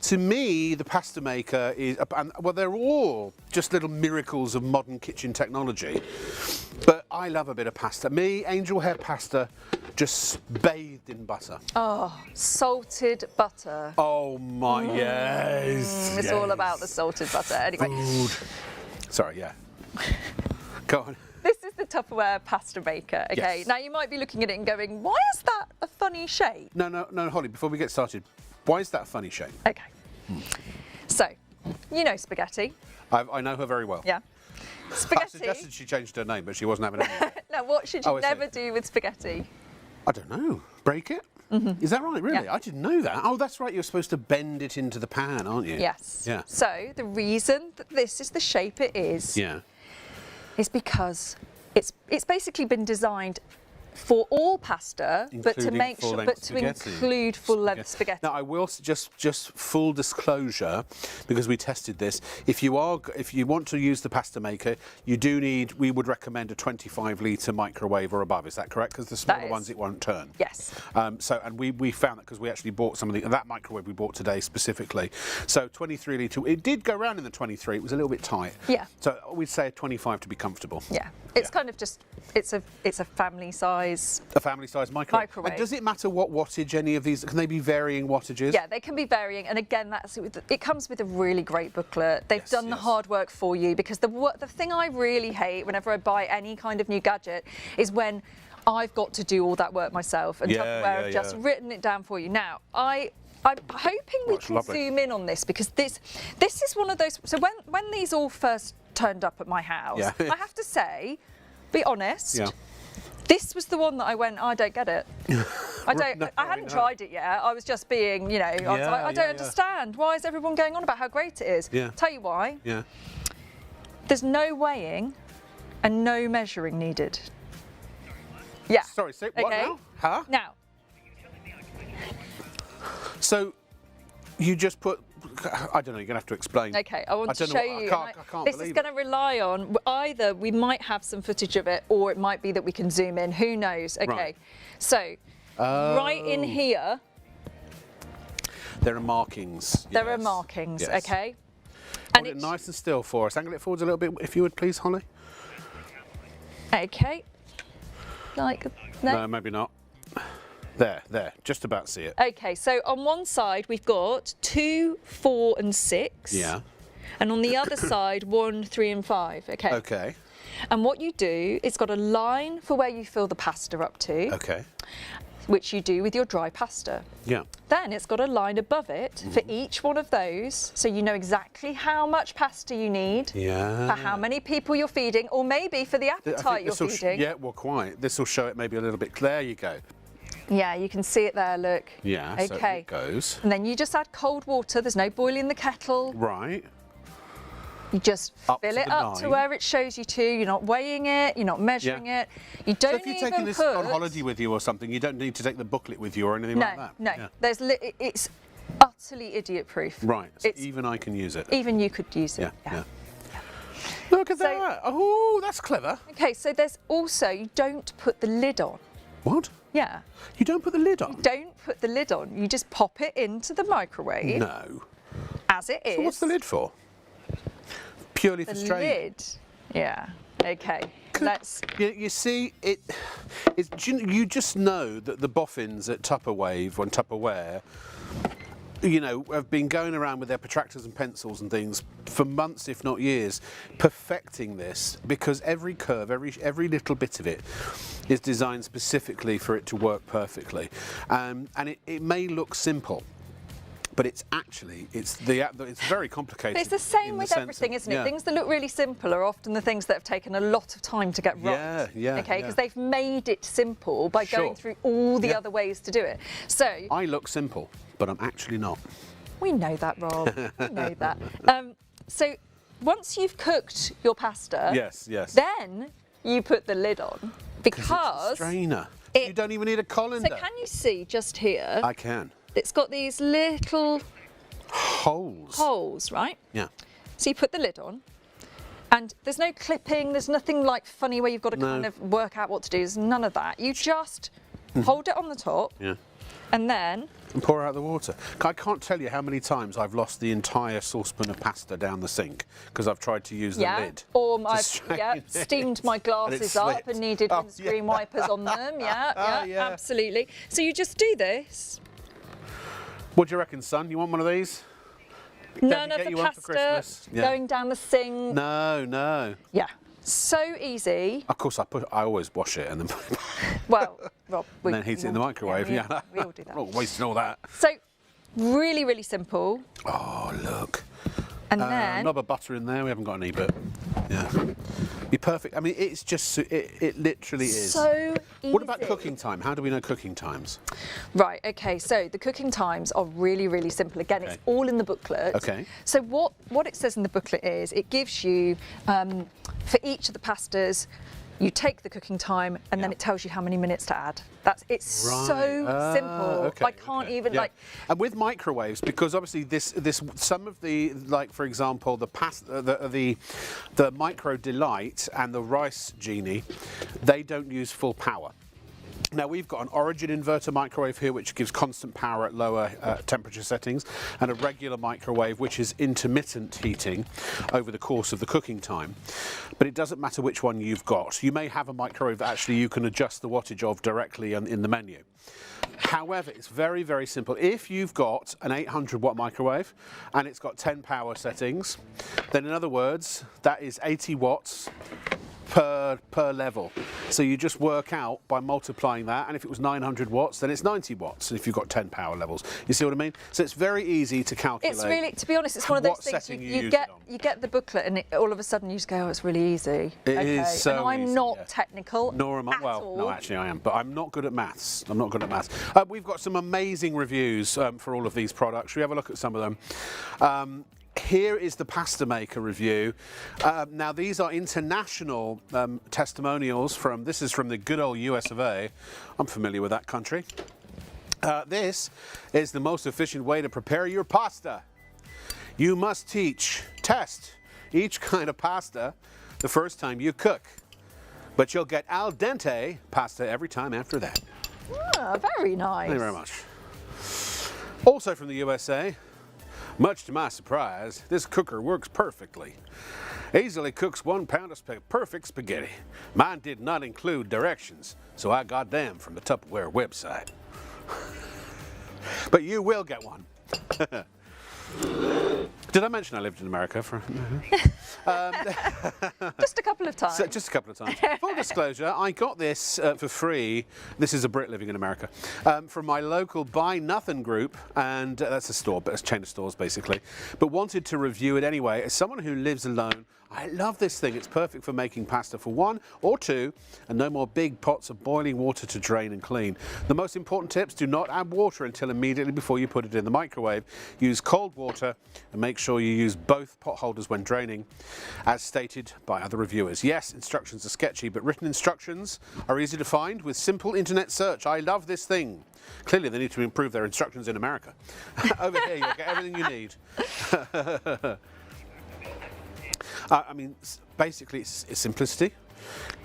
To me, the pasta maker is, well, they're all just little miracles of modern kitchen technology. But I love a bit of pasta. Me, angel hair pasta, just bathed in butter. Oh, salted butter. Oh my, yes. It's all about the salted butter. Anyway, Food. Sorry, yeah. Go on. this is the Tupperware pasta maker. Okay. Yes. Now you might be looking at it and going, "Why is that a funny shape?" No, Holly, before we get started, why is that a funny shape? Okay. So, you know spaghetti. I know her very well. Yeah. I Spaghetti. suggested she changed her name, but she wasn't having any. Now, what should you Oh, I see. never do with spaghetti? I don't know. Break it? Is that right, really? Mm-hmm. Yeah. I didn't know that. Oh, that's right. You're supposed to bend it into the pan, aren't you? Yes. Yeah. So the reason that this is the shape it is because it's basically been designed for all pasta, but to Including make sure, full-length but to spaghetti. include full-length spaghetti. Now, I will just full disclosure, because we tested this. If you want to use the pasta maker, we would recommend a 25-litre microwave or above. Is that correct? Because the smaller is. ones, it won't turn. Yes. And we found that because we actually bought that microwave we bought today specifically. So 23 litre. It did go around in the 23. It was a little bit tight. Yeah. So we'd say a 25 to be comfortable. Yeah. It's kind of just it's a family size. size. A family size microwave. Microwave. And does it matter what wattage any of these? Can they be varying wattages? Yeah, they can be varying, and again, it comes with a really great booklet. They've done the hard work for you, because the thing I really hate whenever I buy any kind of new gadget is when I've got to do all that work myself, and Tupperware have just written it down for you. Now, I'm hoping we can zoom in on this, because this is one of those. So when these all first turned up at my house, I have to say, be honest. Yeah. This was the one that I went, I don't get it. I hadn't tried it yet. I was just being, I was like, I don't understand. Why is everyone going on about how great it is? Yeah. Tell you why. Yeah. There's no weighing and no measuring needed. Yeah. Sorry, so what now? Huh? Now. So you just put, I don't know, you're going to have to explain. Okay, I want to show you. I can't this is going to rely on, either we might have some footage of it, or it might be that we can zoom in. Who knows? Okay, right. So right in here. There are markings. There are markings, okay? Hold it nice and still for us. Angle it forwards a little bit, if you would, please, Holly. Okay. No, maybe not. There, just about see it. Okay, so on one side we've got 2, 4 and 6. Yeah. And on the other side, 1, 3 and 5, okay? Okay. And what you do, it's got a line for where you fill the pasta up to. Okay. Which you do with your dry pasta. Yeah. Then it's got a line above it for each one of those, so you know exactly how much pasta you need, for how many people you're feeding, or maybe for the appetite you're feeding. Yeah, well, quite. This will show it maybe a little bit. There you go. Yeah, you can see it there, look. Yeah, okay. So it goes. And then you just add cold water, there's no boiling the kettle. Right. You just fill it up to where it shows you to. You're not weighing it, you're not measuring it. You don't even So if you're taking this on holiday with you or something, you don't need to take the booklet with you or anything like that? No, it's utterly idiot-proof. Right, so even I can use it? Even you could use it, yeah. Look at that. Oh, that's clever. Okay, so there's also, you don't put the lid on. What? Yeah. You don't put the lid on? You don't put the lid on. You just pop it into the microwave. No. As it is. So what's the lid for? Purely for straining? The lid. Yeah. Okay. Let's. You see, you just know that the boffins at Tupperware, have been going around with their protractors and pencils and things for months, if not years, perfecting this, because every curve, every little bit of it is designed specifically for it to work perfectly. And it may look simple, but it's very complicated. But it's the same with everything, isn't it? Yeah. Things that look really simple are often the things that have taken a lot of time to get right. Yeah. Okay, because they've made it simple by going through all the other ways to do it. So I look simple, but I'm actually not. We know that, Rob. We know that. So once you've cooked your pasta, yes, then you put the lid on, because it's a strainer. You don't even need a colander. So can you see just here? I can. It's got these little holes, right? Yeah. So you put the lid on, and there's no clipping, there's nothing like funny where you've got to kind of work out what to do. There's none of that. You just hold it on the top, and then pour out the water. I can't tell you how many times I've lost the entire saucepan of pasta down the sink because I've tried to use the lid. Or I've steamed my glasses up and needed windscreen wipers on them. Yeah, absolutely. So you just do this. What do you reckon, son? You want one of these? None of the pasta going down the sink. No. Yeah. So easy. Of course, I always wash it and then put it back. Well, Rob, and then heat it in the microwave. We all do that. Not wasting all that. So, really, really simple. Oh, look. And then knob of butter in there. We haven't got any, but be perfect. I mean, it's just it literally is. So easy. What about cooking time? How do we know cooking times? Right. Okay. So the cooking times are really, really simple. Again, it's all in the booklet. Okay. So what it says in the booklet is it gives you for each of the pastas. You take the cooking time, and then it tells you how many minutes to add. It's so simple. I can't even like. And with microwaves, because obviously this some of the, like, for example, the Micro Delight and the Rice Genie, they don't use full power. Now we've got an Origin inverter microwave here which gives constant power at lower temperature settings, and a regular microwave which is intermittent heating over the course of the cooking time. But it doesn't matter which one you've got. You may have a microwave that actually you can adjust the wattage of directly in the menu. However, it's very, very simple. If you've got an 800 watt microwave and it's got 10 power settings, then in other words, that is 80 watts per level. So you just work out by multiplying that, and if it was 900 watts, then it's 90 watts if you've got 10 power levels. You see what I mean? So it's very easy to calculate. It's really, to be honest, it's one of those things you get the booklet and all of a sudden you just go, oh, it's really easy. It is so and I'm easy, not technical. Nor am I. Well, no, actually I am, but I'm not good at maths. I'm not good at maths. We've got some amazing reviews for all of these products. Should we have a look at some of them? Here is the pasta maker review. Now these are international testimonials this is from the good old US of A. I'm familiar with that country. This is the most efficient way to prepare your pasta. You must test each kind of pasta the first time you cook, but you'll get al dente pasta every time after that. Ah, very nice. Thank you very much. Also from the USA, much to my surprise, this cooker works perfectly. Easily cooks 1 pound of perfect spaghetti. Mine did not include directions, so I got them from the Tupperware website. But you will get one. Did I mention I lived in America for? Just a couple of times. Just a couple of times. Full disclosure, I got this for free. This is a Brit living in America. From my local Buy Nothing group, and that's a store, but it's a chain of stores basically. But wanted to review it anyway. As someone who lives alone, I love this thing. It's perfect for making pasta for 1 or 2, and no more big pots of boiling water to drain and clean. The most important tips: do not add water until immediately before you put it in the microwave. Use cold water and make sure you use both pot holders when draining, as stated by other reviewers. Yes, instructions are sketchy, but written instructions are easy to find with simple internet search. I love this thing. Clearly they need to improve their instructions in America. Over here you'll get everything you need. I mean, basically it's simplicity.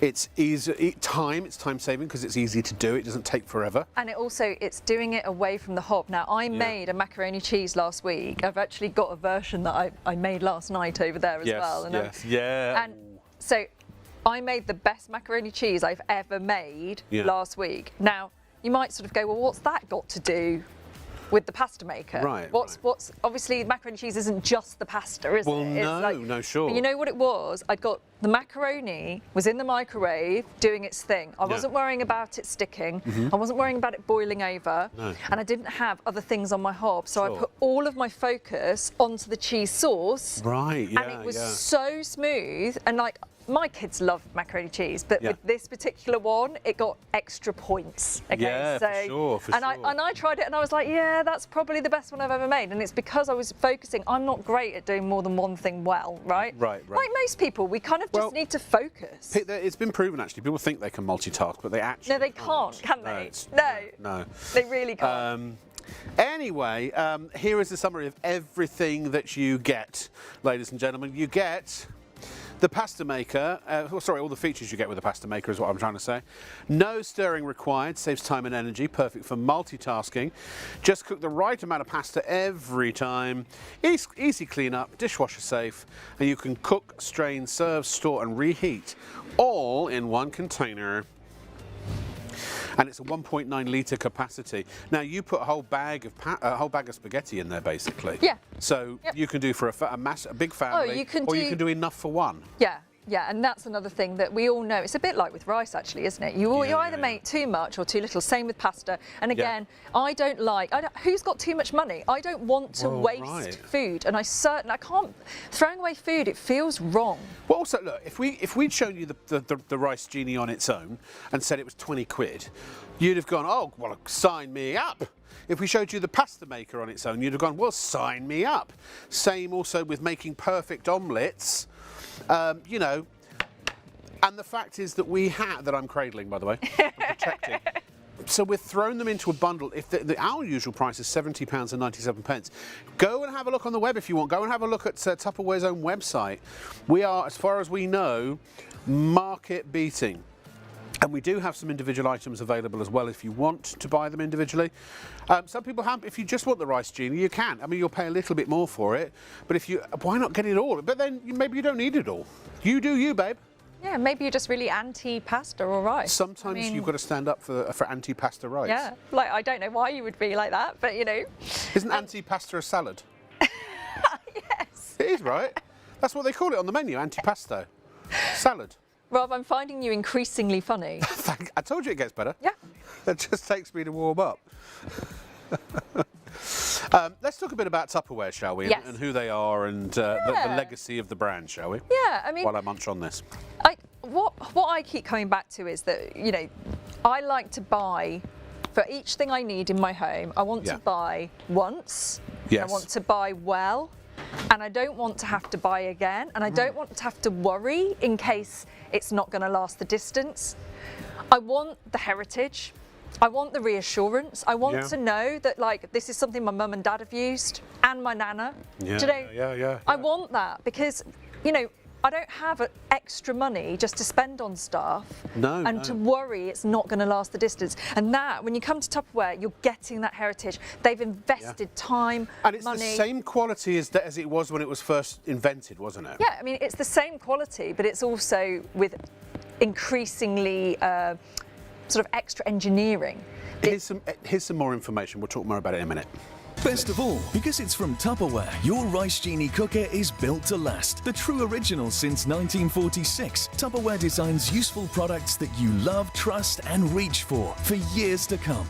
It's easy, it's time saving because it's easy to do. It doesn't take forever. And it's doing it away from the hob. Now, I made a macaroni cheese last week. I've actually got a version that I made last night over there as well. And and so I made the best macaroni cheese I've ever made last week. Now, you might sort of go, well, what's that got to do with the pasta maker? Right. What's obviously macaroni cheese isn't just the pasta, is it? Well, no, sure. But you know what it was? I'd got the macaroni was in the microwave doing its thing. I wasn't worrying about it sticking. I wasn't worrying about it boiling over. No. And I didn't have other things on my hob, so I put all of my focus onto the cheese sauce. Right. Yeah. And it was so smooth, and like, my kids love macaroni cheese, but with this particular one, it got extra points. Okay, yeah, so, for sure. I tried it and I was like, yeah, that's probably the best one I've ever made. And it's because I was focusing. I'm not great at doing more than one thing well, right? Right. Like most people, we kind of just need to focus. It's been proven actually. People think they can multitask, but they actually no, they can't, can they? No, they really can't. Anyway, here is the summary of everything that you get, ladies and gentlemen. You get the pasta maker, all the features you get with the pasta maker is what I'm trying to say. No stirring required, saves time and energy, perfect for multitasking. Just cook the right amount of pasta every time. Easy cleanup, dishwasher safe, and you can cook, strain, serve, store and reheat all in one container. And it's a 1.9 litre capacity. Now you put a whole bag of spaghetti in there, basically. Yeah. So you can do for a big family, you can do enough for one. Yeah. Yeah, and that's another thing that we all know. It's a bit like with rice, actually, isn't it? You either make too much or too little. Same with pasta. And again, I don't like. Who's got too much money? I don't want to waste food, and I can't. Throwing away food, it feels wrong. Well, also look, if we'd shown you the rice genie on its own and said it was 20 quid, you'd have gone, oh well, sign me up. If we showed you the pasta maker on its own, you'd have gone, well, sign me up. Same also with making perfect omelettes. You know, and the fact is that that I'm cradling, by the way, I'm protecting. So we've thrown them into a bundle. If our usual price is £70.97. Go and have a look on the web if you want. Go and have a look at Tupperware's own website. We are, as far as we know, market beating. And we do have some individual items available as well if you want to buy them individually. Some people have, if you just want the rice genie, you can. I mean, you'll pay a little bit more for it, but why not get it all? But then maybe you don't need it all. You do you, babe. Yeah, maybe you're just really anti-pasta or rice. Sometimes you've got to stand up for anti-pasta rice. Yeah, like I don't know why you would be like that, but you know. Isn't anti-pasta a salad? Yes. It is, right? That's what they call it on the menu, anti-pasta. Salad. Rob, I'm finding you increasingly funny. I told you it gets better. Yeah. It just takes me to warm up. Let's talk a bit about Tupperware, shall we? Yes. And who they are and the legacy of the brand, shall we? Yeah, I mean, while I munch on this. What I keep coming back to is that, you know, I like to buy for each thing I need in my home. I want to buy once. Yes. I want to buy well. And I don't want to have to buy again. And I don't want to have to worry in case it's not going to last the distance. I want the heritage. I want the reassurance. I want to know that, like, this is something my mum and dad have used and my nana. Yeah, Do you know? I want that because, you know, I don't have extra money just to spend on stuff and to worry it's not going to last the distance. And that, when you come to Tupperware, you're getting that heritage. They've invested time, and it's money. the same quality as it was when it was first invented, wasn't it? Yeah, I mean, it's the same quality, but it's also with increasingly sort of extra engineering. Here's some more information. We'll talk more about it in a minute. Best of all, because it's from Tupperware, your Rice Genie cooker is built to last. The true original since 1946, Tupperware designs useful products that you love, trust and reach for years to come.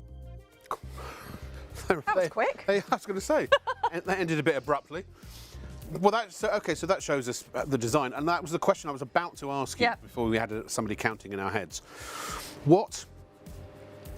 That was quick. I was going to say, that ended a bit abruptly. Well, so that shows us the design, and that was the question I was about to ask you before we had somebody counting in our heads. What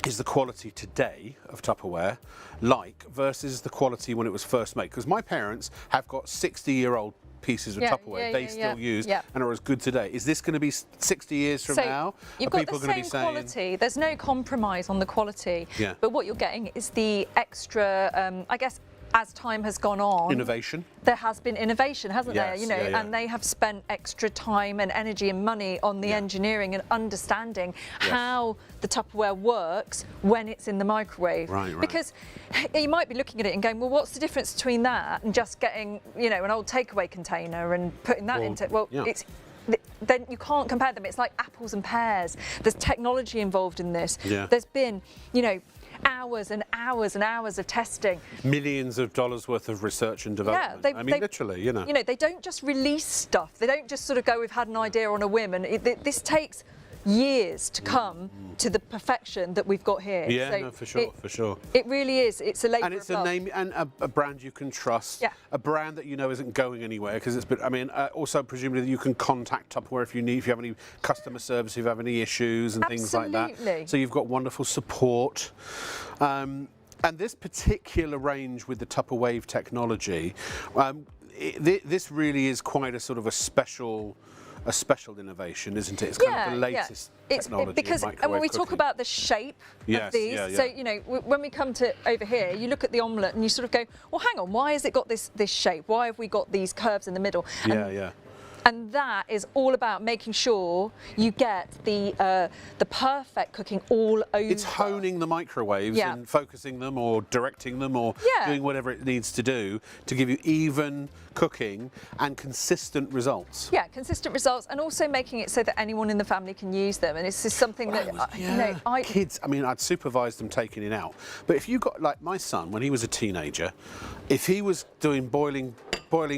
is the quality today of Tupperware like versus the quality when it was first made? Because my parents have got 60-year-old pieces of Tupperware they still use and are as good today. Is this going to be 60 years from now? You've got the same quality. There's no compromise on the quality. Yeah. But what you're getting is the extra, I guess, as time has gone on, innovation. There has been innovation, hasn't there? Yes, You know, and they have spent extra time and energy and money on the engineering and understanding how the Tupperware works when it's in the microwave. Right. Because you might be looking at it and going, well, what's the difference between that and just getting, you know, an old takeaway container and putting that into it? Well, then you can't compare them. It's like apples and pears. There's technology involved in this. Yeah. There's been, you know, hours and hours and hours of testing. Millions of dollars worth of research and development. Yeah, I mean, literally, you know. You know, they don't just release stuff. They don't just sort of go, we've had an idea on a whim. And this takes years to come to the perfection that we've got here. Yeah, so no, for sure. It really is. It's a labour and it's of a love. name and a brand you can trust. Yeah. A brand that you know isn't going anywhere because it's been. I mean, also presumably that you can contact Tupperware if you have any customer service, if you have any issues and things like that. Absolutely. So you've got wonderful support. And this particular range with the Tupperwave technology, this really is quite a sort of a special innovation, isn't it? It's kind of the latest technology. Because and when we talk about the shape of these, so you know, when we come to over here, you look at the omelette and you sort of go, well, hang on, why has it got this shape? Why have we got these curves in the middle? And that is all about making sure you get the perfect cooking all over. It's honing the microwaves and focusing them or directing them or doing whatever it needs to do to give you even cooking and consistent results. Yeah, consistent results, and also making it so that anyone in the family can use them. And this is something that, you know, kids, I mean, I'd supervise them taking it out. But if you got, like my son, when he was a teenager, if he was doing boiling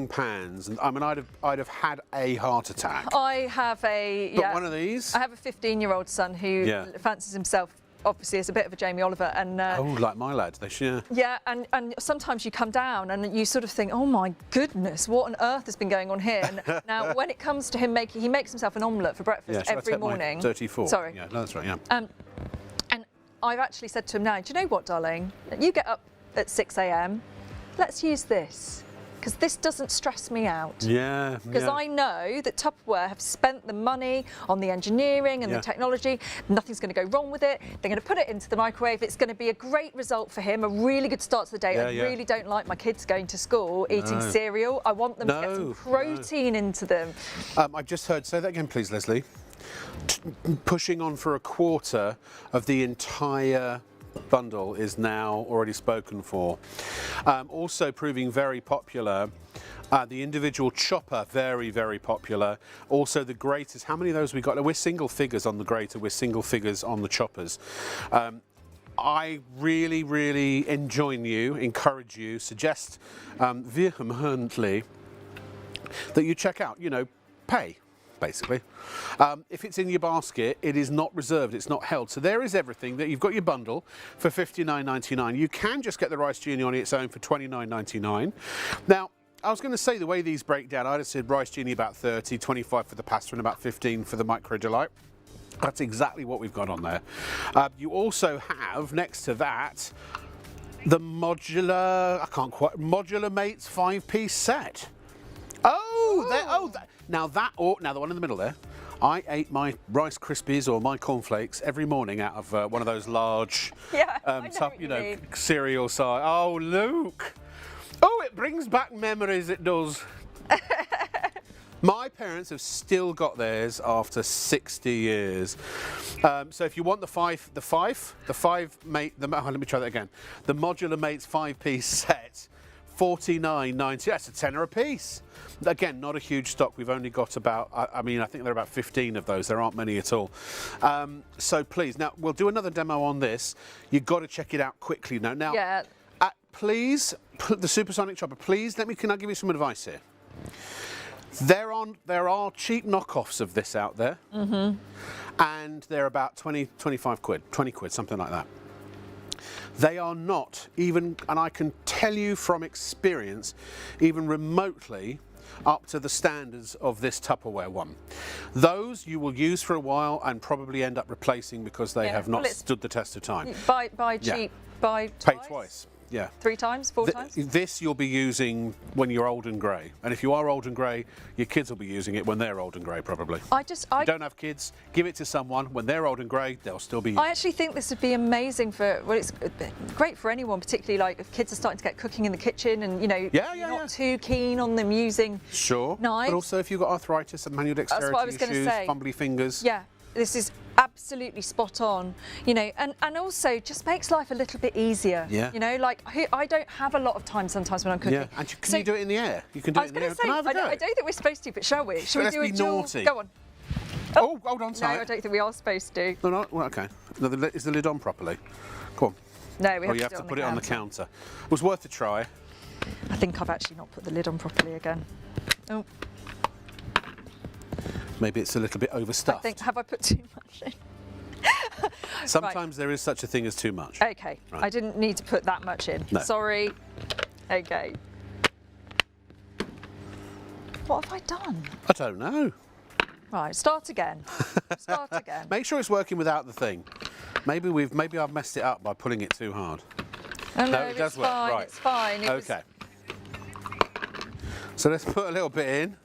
pans, and I mean, I'd have had a heart attack. I have one of these. I have a 15-year-old son who fancies himself, obviously, as a bit of a Jamie Oliver, and like my lad, they share. Yeah, and sometimes you come down and you sort of think, oh my goodness, what on earth has been going on here? And now, when it comes to him he makes himself an omelette for breakfast every morning. 34. Sorry. Yeah, no, that's right. Yeah. And I've actually said to him now, do you know what, darling? You get up at 6 a.m. Let's use this. Because this doesn't stress me out. Yeah. Because I know that Tupperware have spent the money on the engineering and the technology. Nothing's going to go wrong with it. They're going to put it into the microwave. It's going to be a great result for him, a really good start to the day. I really don't like my kids going to school eating cereal. I want them to get some protein into them. I just heard, say that again, please, Leslie. pushing on for a quarter of the entire bundle is now already spoken for. Also proving very popular. The individual chopper, very, very popular. Also the graters, how many of those we got? We're single figures on the grater, we're single figures on the choppers. I really, really encourage you, suggest vehemently that you check out, you know, pay, basically. If it's in your basket, it is not reserved, it's not held. So there is everything. That you've got your bundle for $59.99. You can just get the Rice Genie on its own for $29.99. Now, I was going to say the way these break down, I'd have said Rice Genie about 30, 25 for the pasta and about 15 for the Micro Delight. That's exactly what we've got on there. You also have, next to that, the modular, modular Mates 5-piece set. Now the one in the middle there. I ate my Rice Krispies or my cornflakes every morning out of one of those large, cereal size. Oh, Luke! Oh, it brings back memories. It does. My parents have still got theirs after 60 years. So if you want let me try that again. The Modular Mates 5-piece set, $49.90. That's a tenner a piece. Again, not a huge stock. We've only got about, I think there are about 15 of those. There aren't many at all. So please, now we'll do another demo on this. You've got to check it out quickly now. Yeah. Please, the Supersonic Chopper, can I give you some advice here? There are cheap knockoffs of this out there, and they're about 25 quid, 20 quid, something like that. They are not even, and I can tell you from experience, even remotely up to the standards of this Tupperware one. Those you will use for a while and probably end up replacing because they have not stood the test of time. Buy cheap, buy twice? Pay twice. Yeah. 3 times, 4 times? This you'll be using when you're old and grey. And if you are old and grey, your kids will be using it when they're old and grey, probably. If you don't have kids, give it to someone. When they're old and grey, they'll still be using it. I actually think this would be amazing for, well, it's great for anyone, particularly like if kids are starting to get cooking in the kitchen and, you're not too keen on them using knives. But also if you've got arthritis and manual dexterity issues, fumbly fingers. Yeah, this is absolutely spot on, and also just makes life a little bit easier. Yeah. Like I don't have a lot of time sometimes when I'm cooking. Yeah, and can you do it in the air? You can do it in the air. I don't think we're supposed to, but shall we? Shall we do a dual? Naughty. Go on. Oh, hold on tight. No, I don't think we are supposed to. No, well, okay. No, is the lid on properly? Come on. No, we have you have to put it on the counter. It was worth a try. I think I've actually not put the lid on properly again. Oh. Maybe it's a little bit overstuffed. Have I put too much in? Sometimes there is such a thing as too much. Okay, right. I didn't need to put that much in. No. Sorry. Okay. What have I done? I don't know. Right, start again. Start again. Make sure it's working without the thing. Maybe I've messed it up by pulling it too hard. Oh, no, it does work. Fine, right. It's fine. Okay. So let's put a little bit in.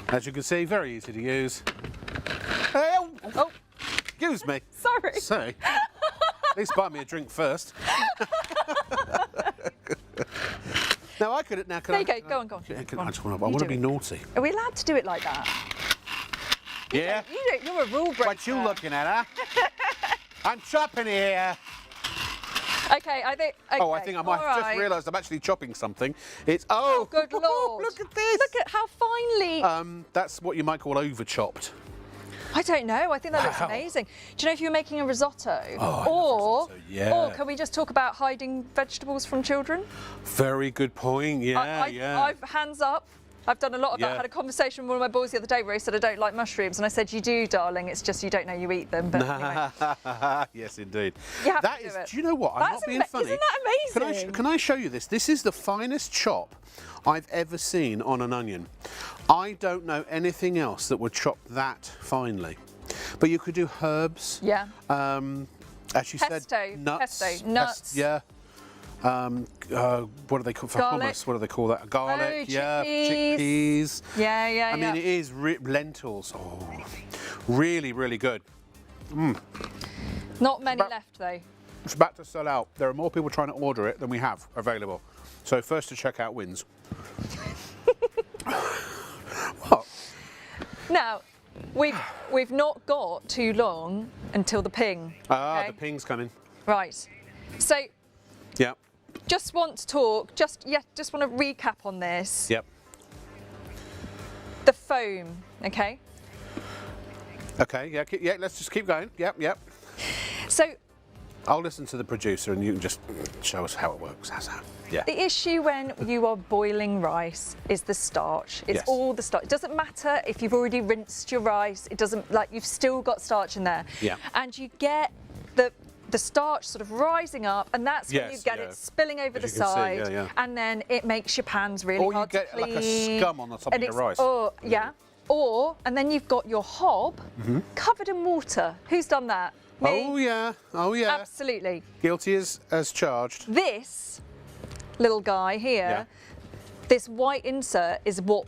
As you can see, very easy to use. Oh! Excuse me. Sorry. Say. At least buy me a drink first. Now I could. Now can there I? you go. Go on. I want to be naughty. Are we allowed to do it like that? Yeah. You're a rule breaker. What you looking at, huh? I'm chopping here. Okay, I think. Okay, I think I might have just realised I'm actually chopping something. It's good lord! Look at this! Look at how finely. That's what you might call over chopped. I don't know. I think that looks amazing. Do you know if you're making a risotto, or can we just talk about hiding vegetables from children? Very good point. Yeah, I've hands up. I've done a lot of that. I had a conversation with one of my boys the other day where he said, I don't like mushrooms. And I said, you do, darling. It's just you don't know you eat them. But anyway. Yes, indeed. You have to do it. Do you know what? I'm not being funny. Isn't that amazing? Can I show you this? This is the finest chop I've ever seen on an onion. I don't know anything else that would chop that finely. But you could do herbs. Yeah. As you said, nuts. Pesto. Nuts. Yeah. What do they call for hummus? What do they call that? Garlic, chickpeas. Yeah. I mean, it is lentils. Oh, really, really good. Not many left though. It's about to sell out. There are more people trying to order it than we have available. So first to check out wins. What? Now, we've not got too long until the ping. Ah, okay? the ping's coming. Right. So Yeah. just want to talk. Just want to recap on this. Yep. The foam. Okay. Okay. Yeah. Yeah. Let's just keep going. Yep. Yep. So I'll listen to the producer, and you can just show us how it works. How's that? Yeah. the issue when you are boiling rice is the starch. It's Yes. all the starch. It doesn't matter if you've already rinsed your rice. It doesn't, like, you've still got starch in there. Yeah. And you get the starch sort of rising up, and that's when you Yes, get yeah. it spilling over the As you can see, side, yeah, yeah. and then it makes your pans really Or you hard get to like clean. a scum on the top of your rice. Oh, yeah. Or, and then you've got your hob covered in water. Who's done that? Me? Oh yeah. Oh yeah. Absolutely. Guilty as charged. This little guy here, Yeah. this white insert is what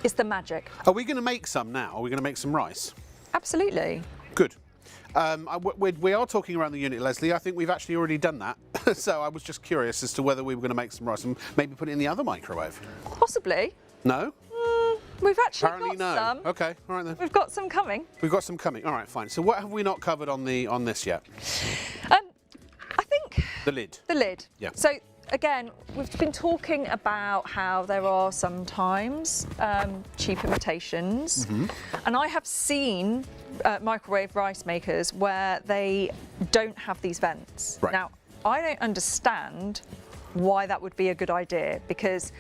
is the magic. Are we going to make some now? Are we going to make some rice? Absolutely. Good. We are talking around the unit, Leslie. I think we've actually already done that. So I was just curious as to whether we were going to make some rice and maybe put it in the other microwave. Possibly. No? We've actually Apparently got no. some. Okay, all right then. We've got some coming. We've got some coming. All right, fine. So what have we not covered on this yet? I think The lid. the lid. Yeah. So again, we've been talking about how there are sometimes cheap imitations, and I have seen microwave rice makers where they don't have these vents. Right. Now, I don't understand why that would be a good idea, because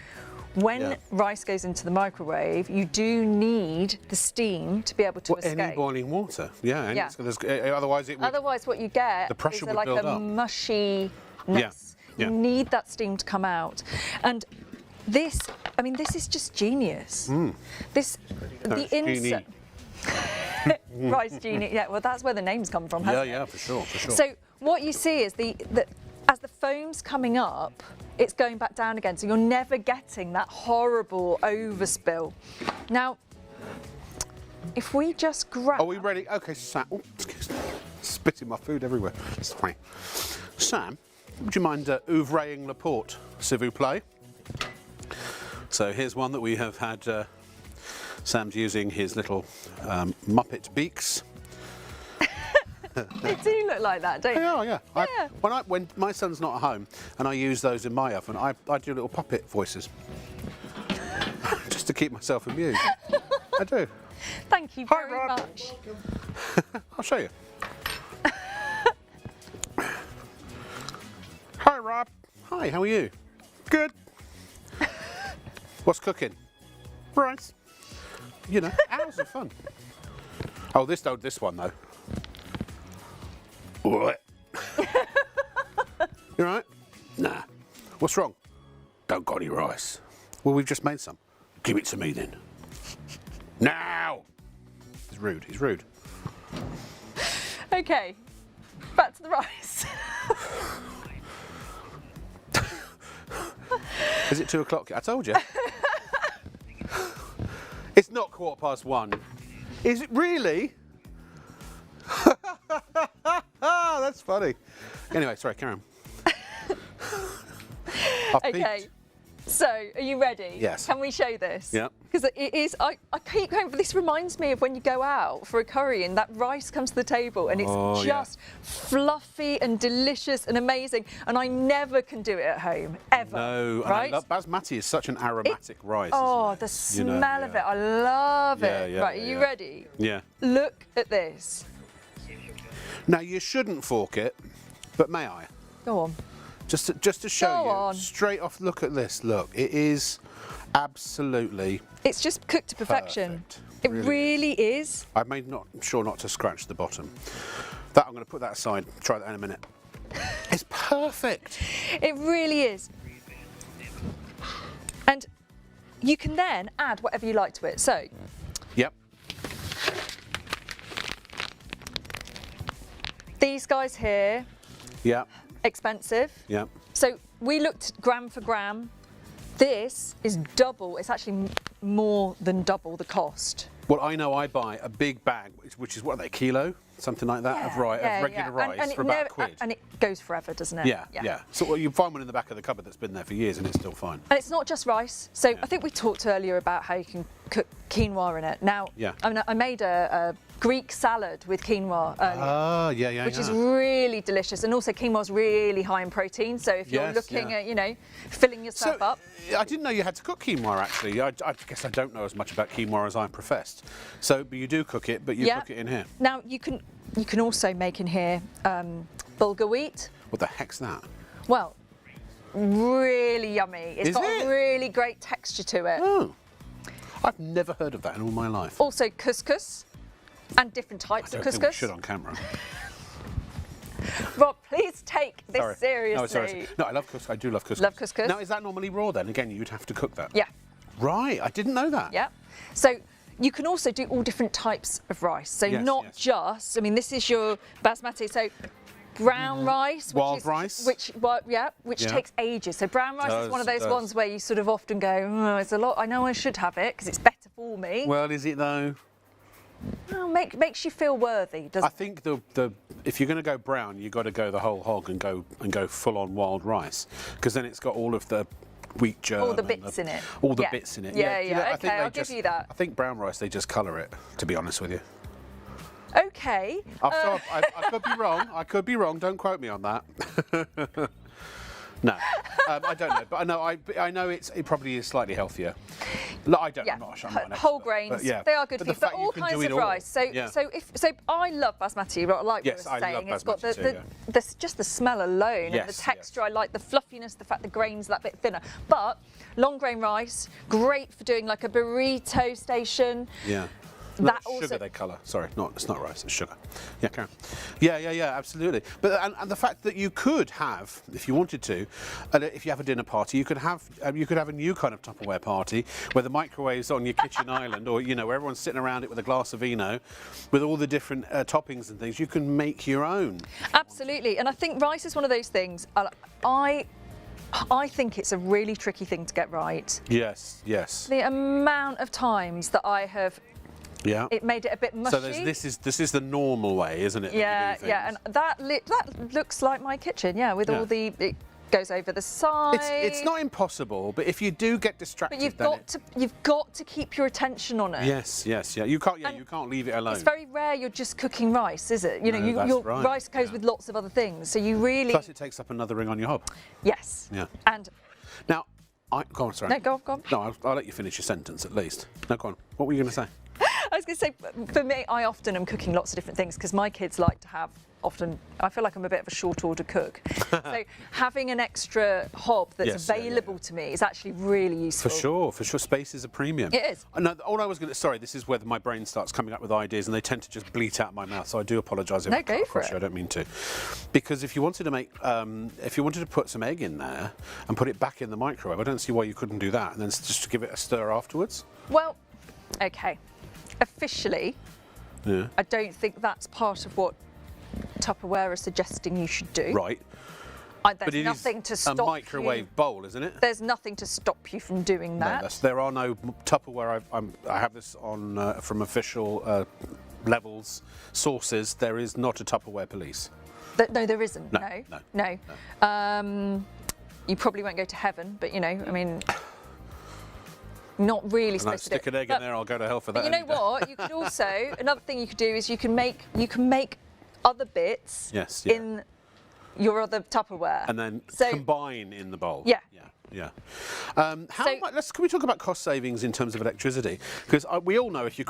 when Yeah. rice goes into the microwave, you do need the steam to be able to escape. Any boiling water. Yeah. And Yeah. otherwise it would. Otherwise, what you get The pressure is would like build a up. mushiness. Yeah. You need that steam to come out, and this, I mean, this is just genius. This, the it's genie. insert. Rice genie. Yeah, well, that's where the names come from, Yeah, hasn't it? yeah, for sure, for sure. So what you see is as the foam's coming up, it's going back down again. So you're never getting that horrible overspill. Now, if we just grab. Are we ready? Okay, Sam. Oh, excuse me. Spitting my food everywhere. Sorry. Sam, would you mind ouvraying la porte, s'il vous plaît? So here's one that we have had. Sam's using his little Muppet beaks. They do look like that, don't They you? are, yeah. Yeah. When my son's not at home and I use those in my oven, I do little puppet voices. Just to keep myself amused. I do. Thank you Hi, very Rob. much. I'll show you. Hi, Rob. Hi, how are you? Good. What's cooking? Rice. You know, hours of fun. Oh, this one though. What? You all right? Nah. What's wrong? Don't got any rice. Well, we've just made some. Give it to me then. Now. He's rude. He's rude. Okay, back to the rice. Is it 2 o'clock? I told you. It's not 1:15. Is it really? That's funny. Anyway, sorry, carry on. I've Okay, peeked. so are you ready? Yes. Can we show this? Yeah. Because it is, I keep going, but this reminds me of when you go out for a curry and that rice comes to the table and it's Oh, yeah. just fluffy and delicious and amazing, and I never can do it at home, ever. No, and right? basmati is such an aromatic rice. Oh, isn't the it? You know, smell of yeah. it, I love Yeah, it. yeah, Right, yeah, are you yeah. ready? Yeah. Look at this. Now you shouldn't fork it, but may I? Go on. Just to show Go you, on. straight off. Look at this. Look, it is absolutely. It's just cooked to perfection. Perfect. It Really really is. I've made sure not to scratch the bottom. That I'm going to put that aside. Try that in a minute. It's perfect. It really is. And you can then add whatever you like to it. So Yep. these guys here, Yep. expensive. Yep. So we looked gram for gram. This is double. It's actually more than double the cost. Well, I know I buy a big bag, which is what are they, kilo, something like that, of regular rice and for it about never, a quid. and it goes forever, doesn't it? Yeah. So you find one in the back of the cupboard that's been there for years and it's still fine. And it's not just rice. So I think we talked earlier about how you can cook quinoa in it. Now, Yeah. I mean, I made a Greek salad with quinoa earlier. Ah, yeah. Which is really delicious, and also quinoa's really high in protein. So if you're Yes, looking yeah. at, you know, filling yourself up. I didn't know you had to cook quinoa, actually. I guess I don't know as much about quinoa as I professed. So, but you do cook it, but you Yeah. cook it in here. Now you can also make in here bulgur wheat. What the heck's that? Well, really yummy. It's Is got it? a really great texture to it. Oh, I've never heard of that in all my life. Also couscous and different types I of don't think we couscous. should on camera. Rob, please take this Sorry. seriously. No, sorry. No, I love couscous. I do love couscous. Love couscous. Now, is that normally raw then? Again, you'd have to cook that. Yeah, Right, I didn't know that. yeah. So you can also do all different types of rice. So Yes, not yes. just, I mean, this is your basmati. So brown rice, Wild rice? which Yeah. takes ages. So brown rice is one of Does, those does. ones where you sort of often go, oh, it's a lot. I know I should have it because it's better for me. Well, is it though? Oh, makes you feel worthy, doesn't I think the if you're going to go brown, you've got to go the whole hog and go full on wild rice, because then it's got all of the wheat germ. All the and bits in it. All the Yeah. bits in it. Yeah, you know, yeah. I think Okay, they I'll give just- you that. I think brown rice, they just colour it, to be honest with you. it? Okay. I could be wrong. I could be wrong. Don't quote me on that. No, I don't know, but I know it probably is slightly healthier. No, I don't. Yeah, I'm not sure. I'm not an whole expert, grains. but yeah. They are good but for the you. But fact all can kinds do it of all. rice. So Yeah. so I love basmati, like Yes, we I were saying. love It's got basmati too, yeah. just the smell alone and the Yes, texture. yes. I like the fluffiness, the fact the grains are that bit thinner. But long grain rice, great for doing like a burrito station. Yeah. That Not also- sugar they colour. Sorry, it's not rice, it's sugar. Yeah, Karen. Yeah, absolutely. But and the fact that you could have, if you wanted to, if you have a dinner party, you could have a new kind of Tupperware party where the microwave's on your kitchen island, or where everyone's sitting around it with a glass of vino, with all the different toppings and things. You can make your own. Absolutely, and I think rice is one of those things. I think it's a really tricky thing to get right. Yes. The amount of times that I have Yeah. it made it a bit mushy. So this is the normal way, isn't it? that you Yeah, do yeah, things? and that looks like my kitchen, yeah, with Yeah. all the, it goes over the side. It's not impossible, but if you do get distracted, But then you've got to keep your attention on it. Yes, yeah. You can't leave it alone. It's very rare you're just cooking rice, is it? You know, No, that's your right, rice goes yeah. with lots of other things, so you really. Plus, it takes up another ring on your hob. Yes. Yeah. And Now, go on, sorry. no, go on. No, I'll let you finish your sentence at least. No, go on. What were you going to say? I was going to say, for me, I often am cooking lots of different things because my kids like to have. I feel like I'm a bit of a short order cook. So having an extra hob that's Yes, yeah, available to me is actually really useful. For sure. Space is a premium. It is. No, all I was going to. Sorry, this is where my brain starts coming up with ideas, and they tend to just bleat out of my mouth. So I do apologise if No, I go cut for across it. you. I don't mean to. Because if you wanted to make, if you wanted to put some egg in there and put it back in the microwave, I don't see why you couldn't do that, and then just give it a stir afterwards. Well, okay. Officially, Yeah. I don't think that's part of what Tupperware are suggesting you should do. Right. There's But it nothing is to stop a microwave you. bowl, isn't it? There's nothing to stop you from doing that. No, there are no Tupperware. I have this on from official levels, sources. There is not a Tupperware police. No, there isn't. No. You probably won't go to heaven, but I mean, not really And I supposed to do stick an it. egg in there, I'll go to hell for that. But you know any day. what? You could also another thing you could do is you can make other bits Yes, yeah. in your other Tupperware. And then So- combine in the bowl. Yeah. Yeah. So- Can we talk about cost savings in terms of electricity? Because we all know if you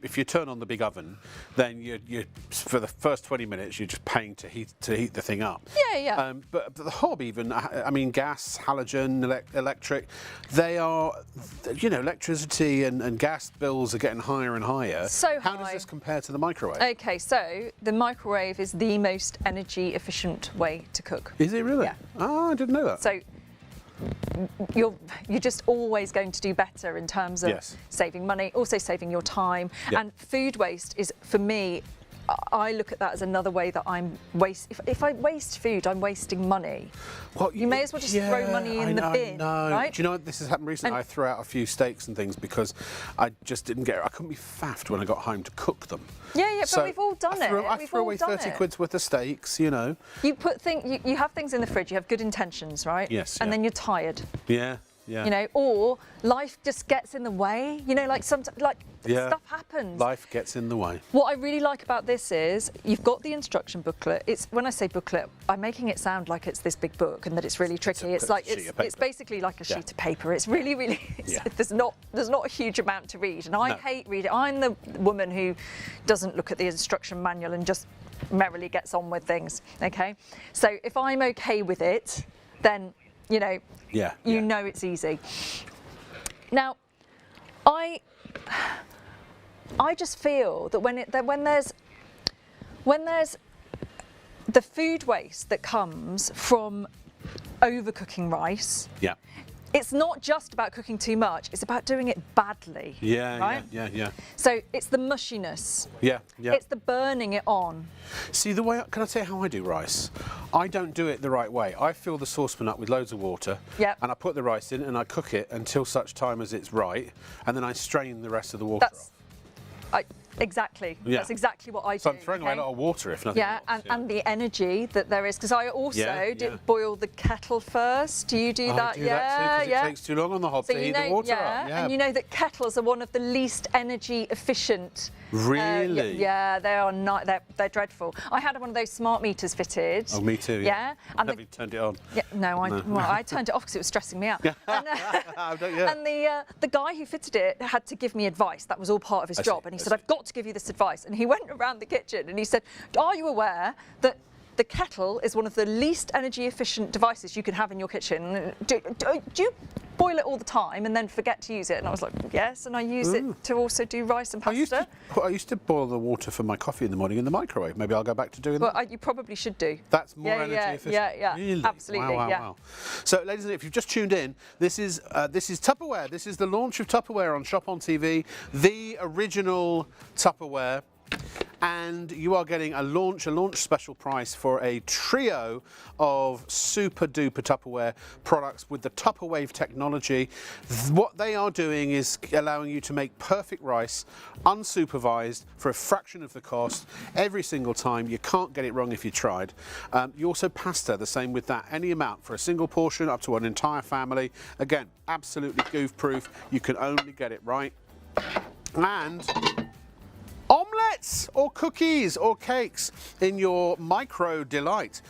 if you turn on the big oven, then you for the first 20 minutes you're just paying to heat the thing up. Yeah. But the hob even, I mean, gas, halogen, electric, they are, electricity and gas bills are getting higher and higher. So how does high. this compare to the microwave? Okay, so the microwave is the most energy efficient way to cook. Is it really? Yeah. Oh, I didn't know that. So you're just always going to do better in terms of Yes. saving money, also saving your time. Yeah. And food waste is, for me, I look at that as another way that I'm if I waste food, I'm wasting money. Well, You may as well just throw money in the bin, right? Do you know what, this has happened recently? And- I threw out a few steaks and things because I just didn't get. I couldn't be faffed when I got home to cook them. Yeah, but we've all done it. I We've threw all away done 30 it. quid's worth of steaks. You know. You put you have things in the fridge. You have good intentions, right? Yes, And yeah. then you're tired. Yeah. yeah. You know, or life just gets in the way. You know, like sometimes, like stuff happens. Life gets in the way. What I really like about this is you've got the instruction booklet. It's when I say booklet, I'm making it sound like it's this big book and that it's really tricky. It's like it's basically like a sheet of paper. It's really there's not a huge amount to read, and I hate reading. I'm the woman who doesn't look at the instruction manual and just merrily gets on with things. Okay, so if I'm okay with it, then you know, you know it's easy. Now, I just feel that when there's the food waste that comes from overcooking rice, it's not just about cooking too much, it's about doing it badly. Right? Yeah. So it's the mushiness. Yeah. It's the burning it on. See, the way, can I tell you how I do rice? I don't do it the right way. I fill the saucepan up with loads of water, and I put the rice in and I cook it until such time as it's right, and then I strain the rest of the water off. Exactly. That's exactly what I do. So I'm throwing away a lot of water, if nothing else. And the energy that there is, because I also did boil the kettle first. Do you do that? I do that too, because it takes too long on the hob to heat the water up. And you know that kettles are one of the least energy efficient. Really? Yeah, they are not. They're dreadful. I had one of those smart meters fitted. Oh, me too. Yeah. And have you turned it on? Yeah. No, I turned it off because it was stressing me out. And the guy who fitted it had to give me advice. That was all part of his job. And he said, I've got to give you this advice. And he went around the kitchen and he said, are you aware that the kettle is one of the least energy efficient devices you can have in your kitchen? Do you boil it all the time and then forget to use it? And I was like, yes, and I use it to also do rice and pasta. I used to boil the water for my coffee in the morning in the microwave. Maybe I'll go back to doing that. Well, you probably should do. That's more energy efficient. Yeah, really? Absolutely. Wow. So, ladies and gentlemen, if you've just tuned in, this is Tupperware. This is the launch of Tupperware on ShopOnTV, the original Tupperware. And you are getting a launch special price for a trio of super duper Tupperware products with the Tupperwave technology. What they are doing is allowing you to make perfect rice unsupervised for a fraction of the cost every single time. You can't get it wrong if you tried. You also pasta, the same with that. Any amount for a single portion up to an entire family. Again, absolutely goof proof. You can only get it right. And omelettes or cookies or cakes in your micro delight.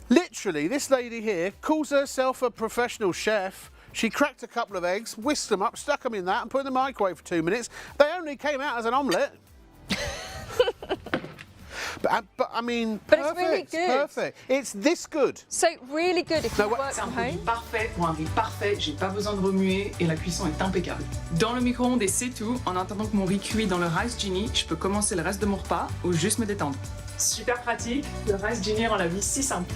Literally, this lady here calls herself a professional chef. She cracked a couple of eggs, whisked them up, stuck them in that and put them in the microwave for 2 minutes. They only came out as an omelette. But I mean, but it's really good. Perfect. It's this good. So really good if you work from home. Parfait pour un riz parfait, j'ai pas besoin de remuer et la cuisson est impeccable. Dans le micro-ondes et c'est tout. En attendant que mon riz cuit dans le Rice Genie, je peux commencer le reste de mon repas ou juste me détendre. Super pratique, le Rice Genie rend la vie si simple.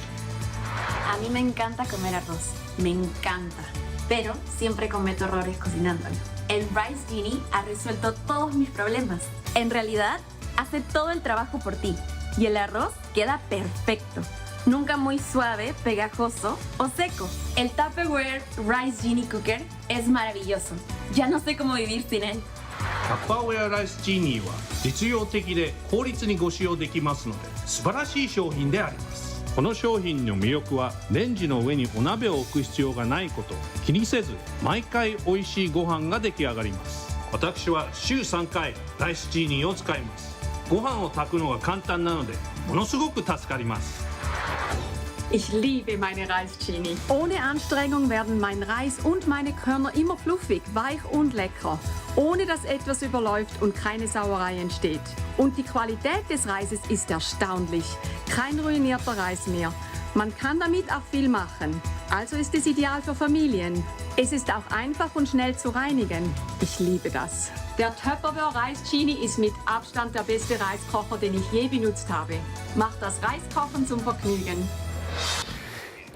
A mí me encanta comer arroz, me encanta, pero siempre cometo errores cocinándolo. El Rice Genie ha resuelto todos mis problemas. En realidad, hace todo el trabajo por ti y el arroz queda perfecto. Nunca muy suave, pegajoso o seco. El Tupperware Rice Genie Cooker es maravilloso. Ya no sé cómo vivir sin él. タッパーウェアライスジーニーは実用的で効率にご使用できますので素晴らしい商品であります。この商品の魅力はレンジの上にお鍋を置く必要がないこと。気にせず毎回美味しいご飯が出来上がります。私は週3回ライスジーニーを使います。ご飯を炊くのが簡単なのでものすごく助かります。 Ich liebe meine Rice Genie. Ohne Anstrengung werden mein Reis und meine Körner immer fluffig, weich und lecker. Ohne dass etwas überläuft und keine Sauerei entsteht. Und die Qualität des Reises ist erstaunlich. Kein ruinierter Reis mehr. Man kann damit auch viel machen. Also ist es ideal für Familien. Es ist auch einfach und schnell zu reinigen. Ich liebe das. Der Tupperware Rice Genie ist mit Abstand der beste Reiskocher, den ich je benutzt habe. Macht das Reiskochen zum Vergnügen.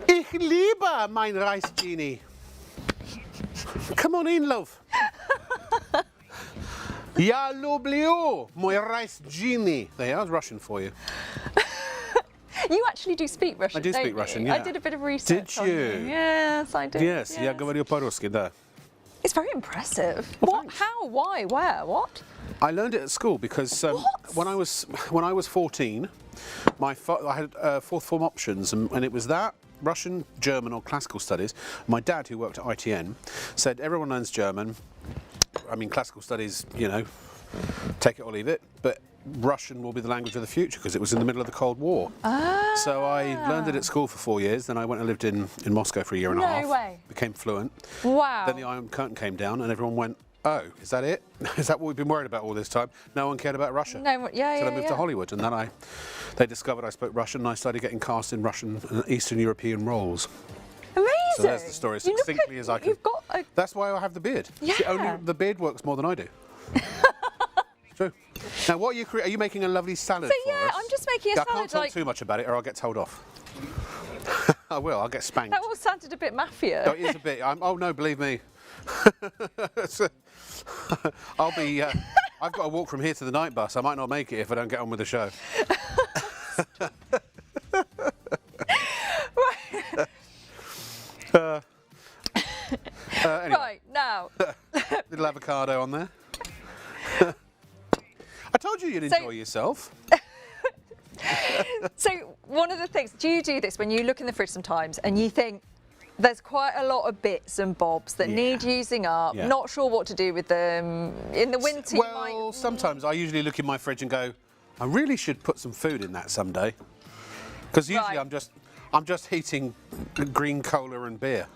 Ich liebe mein Rice Genie. Come on in, love. Я люблю мой Rice Genie. There, I was Russian for you. You actually do speak Russian, I do speak don't you? Russian, yeah. I did a bit of research. Did you? On you. Yes, I did. Yes, я говорю по-русски, да. It's very impressive. What? How? Why? Where? What? I learned it at school because when I was 14, I had fourth form options, and it was that, Russian, German or classical studies. My dad, who worked at ITN, said everyone learns German. I mean, classical studies, you know, take it or leave it, but Russian will be the language of the future because it was in the middle of the Cold War. Ah. So I learned it at school for 4 years, then I went and lived in Moscow for a year and a half. No way. Became fluent. Wow. Then the Iron Curtain came down and everyone went, oh, is that it? Is that what we've been worried about all this time? No one cared about Russia. No, yeah, So yeah, I moved to Hollywood, and then they discovered I spoke Russian, and I started getting cast in Russian and Eastern European roles. Amazing. So there's the story, as succinctly as I can. You've got a... That's why I have the beard. Yeah. See, only the beard works more than I do. True. Now, what are you making a lovely salad So for yeah, us? I'm just making a I salad. can't talk too much about it, or I'll get told off. I will. I'll get spanked. That all sounded a bit mafia. No, it is a bit. Oh no, believe me. I'll be. I've got to walk from here to the night bus. I might not make it if I don't get on with the show. Anyway. Right now. Little avocado on there. I told you you'd enjoy yourself. So one of the things, do you do this when you look in the fridge sometimes and you think there's quite a lot of bits and bobs that need using up, not sure what to do with them? In the winter, well, sometimes I usually look in my fridge and go, I really should put some food in that someday. Because usually I'm just heating green cola and beer.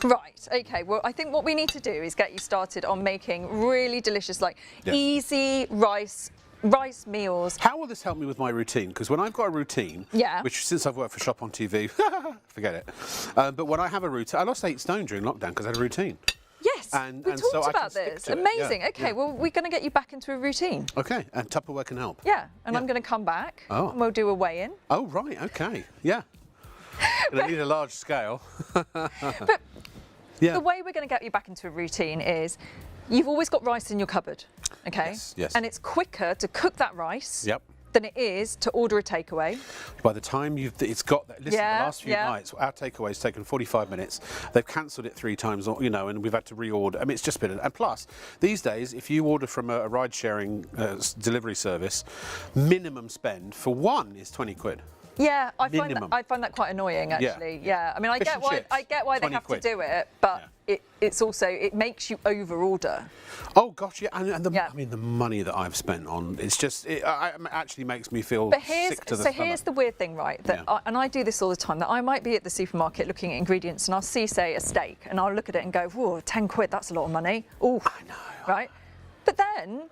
Right, okay, well I think what we need to do is get you started on making really delicious, like easy rice meals. How will this help me with my routine? Because when I've got a routine, which since I've worked for ShopOnTV, forget it. But when I have a routine, I lost 8 stone during lockdown because I had a routine. Yes, and we talked so about this. Amazing. Okay, well we're going to get you back into a routine. Okay, and Tupperware can help. Yeah, and I'm going to come back and we'll do a weigh-in. Oh right, okay, yeah. Gonna need a large scale. But the way we're going to get you back into a routine is you've always got rice in your cupboard, okay? Yes. And it's quicker to cook that rice than it is to order a takeaway. By the time it's got that, listen, the last few nights, our takeaway's taken 45 minutes. They've cancelled it 3 times, you know, and we've had to reorder. I mean, it's just been, and plus, these days, if you order from a ride-sharing delivery service, minimum spend for one is 20 quid. Yeah, I find that quite annoying actually. Yeah, I mean, I get why they have to do it, but it's also it makes you over-order. Oh gosh, yeah, and I mean the money that I've spent on it actually makes me feel sick to the stomach. Here's the weird thing, right? That and I do this all the time. That I might be at the supermarket looking at ingredients and I'll see, say, a steak, and I'll look at it and go, "Whoa, 10 quid, that's a lot of money." Oh, I know, right? But then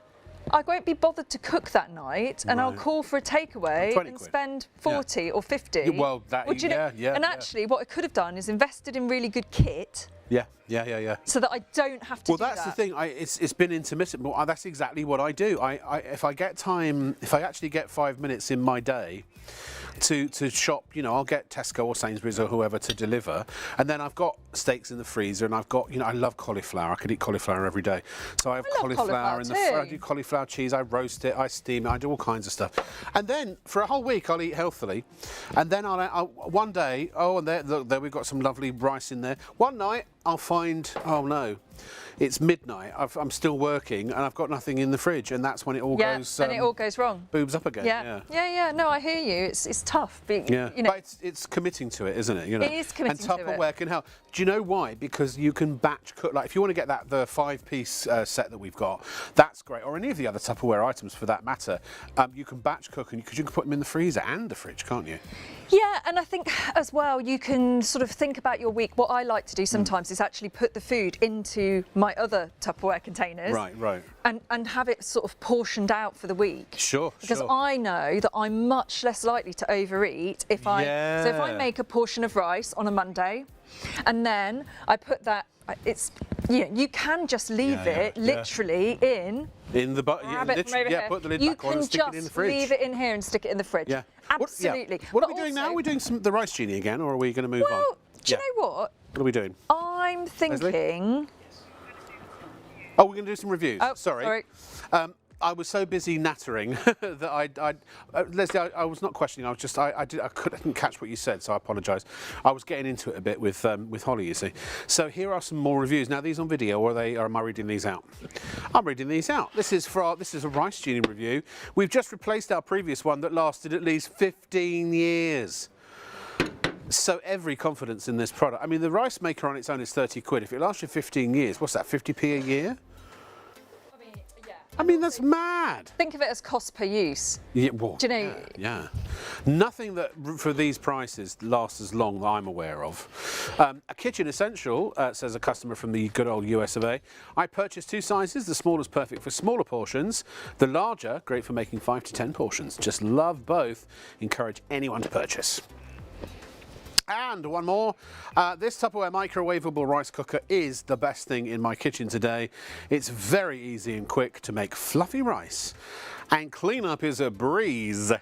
I won't be bothered to cook that night, and I'll call for a takeaway and spend 40 or 50. Well, and actually, what I could have done is invested in really good kit. Yeah. So that I don't have to. Well, that's the thing. It's been intermittent. But that's exactly what I do. If I get time, if I actually get 5 minutes in my day to shop, you know, I'll get Tesco or Sainsbury's or whoever to deliver, and then I've got steaks in the freezer, and I've got, you know, I love cauliflower. I could eat cauliflower every day. So I have cauliflower in the I do cauliflower cheese. I roast it. I steam it. I do all kinds of stuff. And then for a whole week, I'll eat healthily, and then I'll one day, and there we've got some lovely rice in there. One night I'll find, oh no, it's midnight. I'm still working and I've got nothing in the fridge, and that's when it all goes. And it all goes wrong. Boobs up again. Yeah. No, I hear you. It's tough. But, you know. But it's committing to it, isn't it? You know. It is committing to it. And Tupperware can help. Do you know why? Because you can batch cook. Like if you want to get the 5-piece set that we've got, that's great. Or any of the other Tupperware items for that matter. You can batch cook, and you can put them in the freezer and the fridge, can't you? Yeah, and I think as well you can sort of think about your week. What I like to do sometimes is actually put the food into my other Tupperware containers. Right. And have it sort of portioned out for the week. Sure. Because I know that I'm much less likely to overeat if I make a portion of rice on a Monday, and then I put that. You can just leave it literally in the put the lid back on and stick it in the fridge. You can just leave it in here and stick it in the fridge. Yeah. Absolutely. What are we doing now? Are we doing the rice genie again, or are we going to move on? Well, do you know what? What are we doing? I'm thinking. Oh, we're going to do some reviews. Oh, sorry. I was so busy nattering that Leslie, I was not questioning. I was just I couldn't catch what you said, so I apologise. I was getting into it a bit with Holly, you see. So here are some more reviews. Now, these on video, or am I reading these out? I'm reading these out. This is a rice genie review. We've just replaced our previous one that lasted at least 15 years. So every confidence in this product. I mean, the rice maker on its own is 30 quid. If it lasts you 15 years, what's that, 50p a year? I mean, that's mad. Think of it as cost per use. Yeah, well, do you know? Yeah. Nothing that for these prices lasts as long that I'm aware of. A kitchen essential, says a customer from the good old US of A. I purchased 2 sizes. The small is perfect for smaller portions. The larger, great for making 5 to 10 portions. Just love both. Encourage anyone to purchase. And one more, this Tupperware microwavable rice cooker is the best thing in my kitchen today. It's very easy and quick to make fluffy rice, and cleanup is a breeze.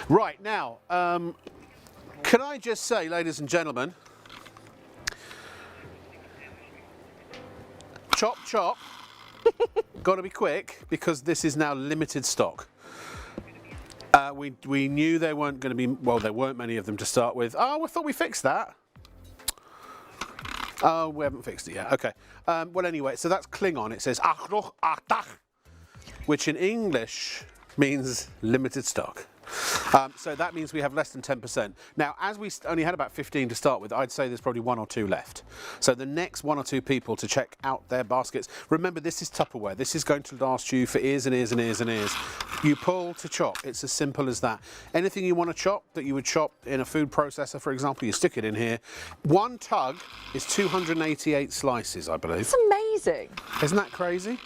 Right, now, can I just say, ladies and gentlemen, chop, chop, got to be quick because this is now limited stock. We knew there weren't going to be, well, there weren't many of them to start with. Oh, I thought we fixed that. Oh, we haven't fixed it yet. Okay. Well, anyway, so that's Klingon. It says, which in English means limited stock. So that means we have less than 10%. Now, as we only had about 15 to start with, I'd say there's probably 1 or 2 left. So the next 1 or 2 people to check out their baskets. Remember, this is Tupperware. This is going to last you for ears and ears and ears and ears. You pull to chop. It's as simple as that. Anything you want to chop that you would chop in a food processor, for example, you stick it in here. One tug is 288 slices, I believe. It's amazing. Isn't that crazy?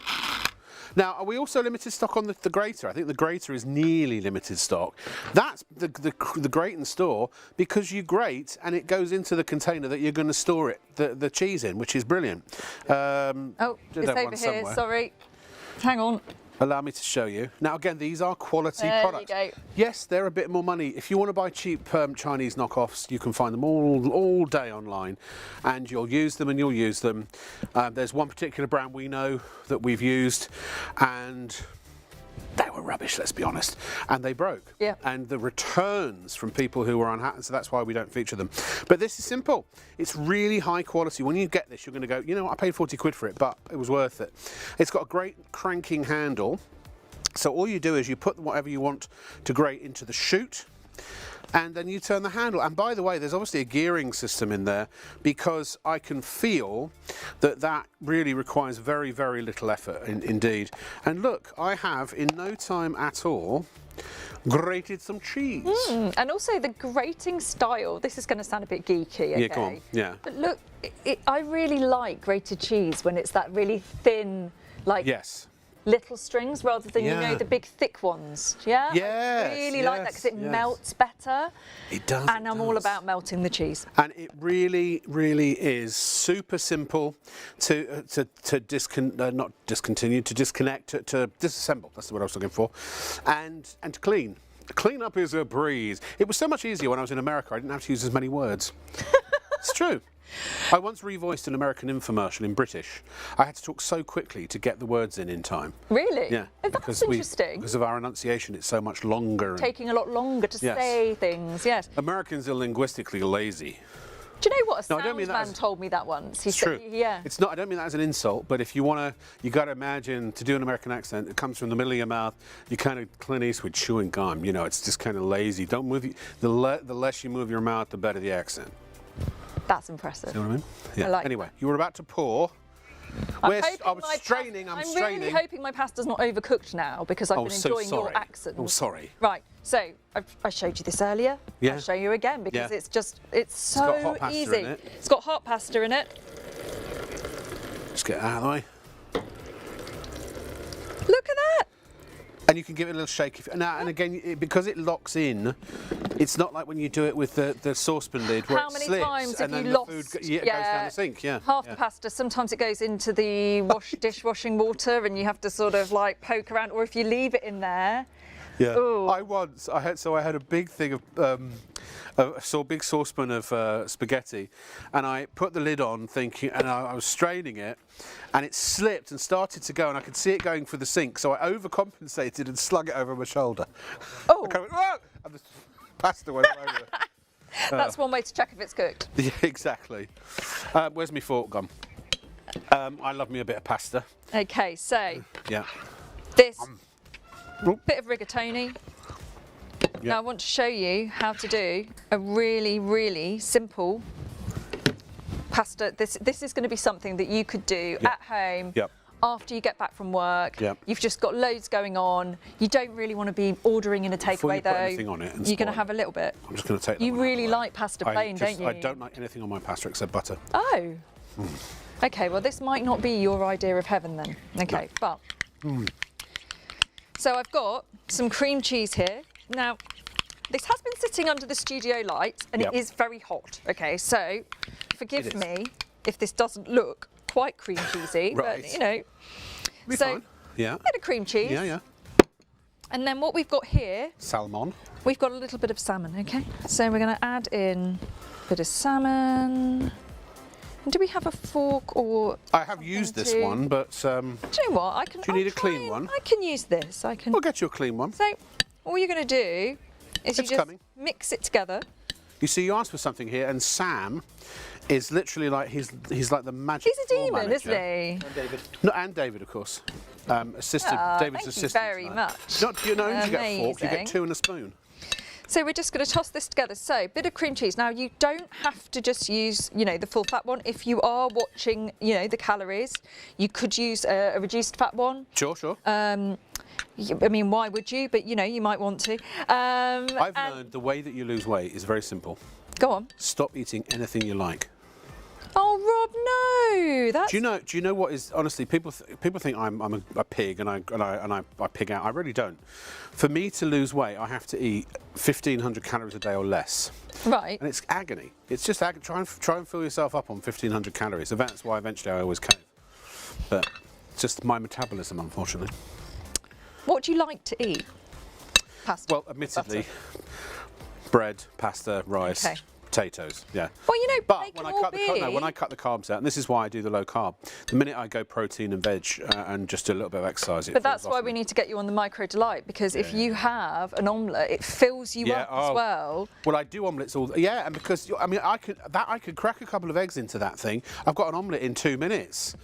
Now, are we also limited stock on the grater? I think the grater is nearly limited stock. That's the grate in store because you grate and it goes into the container that you're going to store it, the cheese in, which is brilliant. Oh, it's over here, sorry. Hang on. Allow me to show you. Now, again, these are quality products. There you go. Yes, they're a bit more money. If you want to buy cheap Chinese knockoffs, you can find them all day online, and you'll use them and you'll use them. There's one particular brand we know that we've used, and they were rubbish, let's be honest, and they broke. Yeah. And the returns from people who were unhappy, so that's why we don't feature them. But this is simple. It's really high quality. When you get this, you're going to go, you know what, I paid 40 quid for it, but it was worth it. It's got a great cranking handle. So all you do is you put whatever you want to grate into the chute, and then you turn the handle. And by the way, there's obviously a gearing system in there because I can feel that really requires very, very little effort indeed. And look, I have in no time at all grated some cheese. And also the grating style, this is going to sound a bit geeky, okay? Yeah, go on, yeah. But look, I really like grated cheese when it's that really thin, like... Yes. Little strings rather than, you know, the big thick ones. Yeah? Yes, I really like that because it melts better. It does. And I'm all about melting the cheese. And it really, really is super simple to disconnect, to disassemble. That's the word I was looking for. And to clean. Cleanup is a breeze. It was so much easier when I was in America. I didn't have to use as many words. It's true. I once revoiced an American infomercial in British. I had to talk so quickly to get the words in time. Really? Yeah. That's interesting. Because of our enunciation, it's so much longer. Taking a lot longer to say things, yes. Americans are linguistically lazy. Do you know what? A No, I don't mean that man told me that once. It's true. Yeah. It's not. I don't mean that as an insult, but if you want to, you got to imagine to do an American accent. It comes from the middle of your mouth. You kind of Clint Eastwood chewing gum. You know, it's just kind of lazy. Don't move. The less you move your mouth, the better the accent. That's impressive. See what I mean? Yeah. I like anyway, you were about to pour. I'm straining. really hoping my pasta's not overcooked now because I've been enjoying your accent. Oh, sorry. Right. So I showed you this earlier. Yeah. I'll show you again because it's so got hot pasta easy. in it. It's got hot pasta in it. Just get it out of the way. Look at that. And you can give it a little shake. And again, because it locks in, it's not like when you do it with the saucepan lid where How it many slips times and have then you the food lost? goes down the sink. Yeah. Half the pasta, sometimes it goes into the dishwashing water and you have to sort of like poke around, or if you leave it in there. Yeah. Ooh. I had a big thing of a big saucepan of spaghetti, and I put the lid on thinking, and I was straining it, and it slipped and started to go, and I could see it going for the sink, so I overcompensated and slung it over my shoulder. Oh. I went, whoa! And the pasta went all over. That's one way to check if it's cooked. Yeah, exactly. Where's my fork gone? I love me a bit of pasta. Okay, so Yeah. this bit of rigatoni. Now I want to show you how to do a really, really simple pasta. This is going to be something that you could do at home. After you get back from work, you've just got loads going on. You don't really want to be ordering in a takeaway though. Anything on it and you're going to have a little bit. I'm just going to take that. You really like pasta plain, don't you? I don't like anything on my pasta except butter. Oh. Okay, well this might not be your idea of heaven then. Okay, but. So I've got some cream cheese here. Now, this has been sitting under the studio light and it is very hot. Okay, so forgive me if this doesn't look quite cream cheesy, but you know. So, bit of cream cheese. Yeah. And then what we've got here, salmon. We've got a little bit of salmon, okay? So we're going to add in a bit of salmon. And do we have a fork or? I have used this one, but do you know what? Do you need a clean one? I can use this. We'll get you a clean one. So all you're going to do is you just mix it together. You see, you asked for something here, and Sam is literally like he's like the magic. He's a demon, isn't he? And David. No, and David, of course. David's thank assistant. You very much. Not, you get a fork. You get 2 and a spoon. So we're just going to toss this together. So, bit of cream cheese. Now, you don't have to just use, the full fat one. If you are watching, the calories, you could use a reduced fat one. Sure. I mean, why would you? But, you might want to. I've learned the way that you lose weight is very simple. Go on. Stop eating anything you like. Oh, Rob, no. That's... Do you know what is honestly? People think I'm a pig and I pig out. I really don't. For me to lose weight, I have to eat 1,500 calories a day or less. Right. And it's agony. It's just try and fill yourself up on 1,500 calories. So that's why eventually I always cave. But it's just my metabolism, unfortunately. What do you like to eat? Pasta. Well, admittedly, bread, pasta, rice. Okay. Potatoes, yeah. Well, but when I cut the carbs out, and this is why I do the low carb. The minute I go protein and veg and just do a little bit of exercise, but that's why we need to get you on the micro delight, because if you have an omelette, it fills you up as well. Well, I do omelettes and because I could crack a couple of eggs into that thing. I've got an omelette in 2 minutes.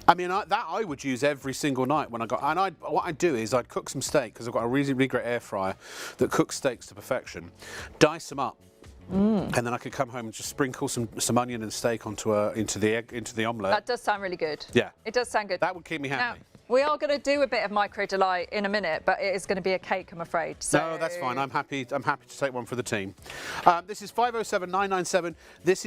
I mean, I would use every single night when I got. And what I'd do is I'd cook some steak because I've got a really great air fryer that cooks steaks to perfection. Dice them up. And then I could come home and just sprinkle some onion and steak into the omelette. That does sound really good. Yeah. It does sound good. That would keep me happy. Now, we are going to do a bit of micro delight in a minute, but it is going to be a cake, I'm afraid. So... No, that's fine. I'm happy to take one for the team. This is 507-997. This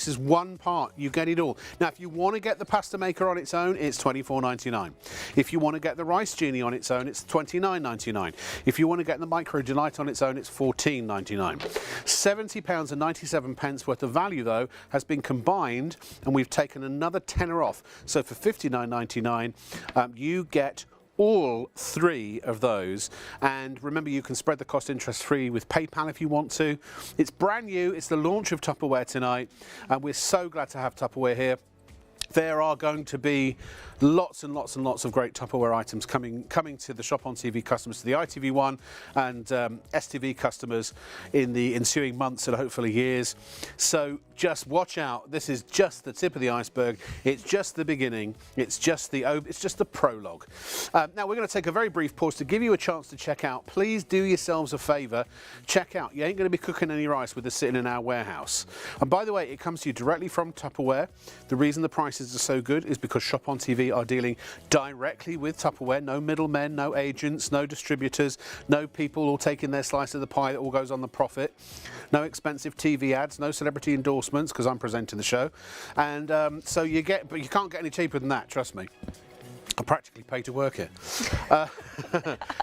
is one part. You get it all. Now, if you want to get the pasta maker on its own, it's $24.99. If you want to get the rice genie on its own, it's $29.99. If you want to get the micro delight on its own, it's $14.99. £70.97 worth of value, though, has been combined, and we've taken another tenner off. So for $59.99, you get all 3 of those, and remember, you can spread the cost interest free with PayPal if you want to. It's brand new. It's the launch of Tupperware tonight, and we're so glad to have Tupperware here. There are going to be lots and lots and lots of great Tupperware items coming to the ShopOnTV customers, to the ITV1 and STV customers in the ensuing months and hopefully years. So just watch out. This is just the tip of the iceberg. It's just the beginning. It's just the prologue. Now we're going to take a very brief pause to give you a chance to check out. Please do yourselves a favour. Check out. You ain't going to be cooking any rice with this sitting in our warehouse. And by the way, it comes to you directly from Tupperware. The reason the prices are so good is because ShopOnTV are dealing directly with Tupperware. No middlemen, no agents, no distributors, no people all taking their slice of the pie that all goes on the profit. No expensive TV ads, no celebrity endorsements because I'm presenting the show. And but you can't get any cheaper than that, trust me. I practically pay to work here.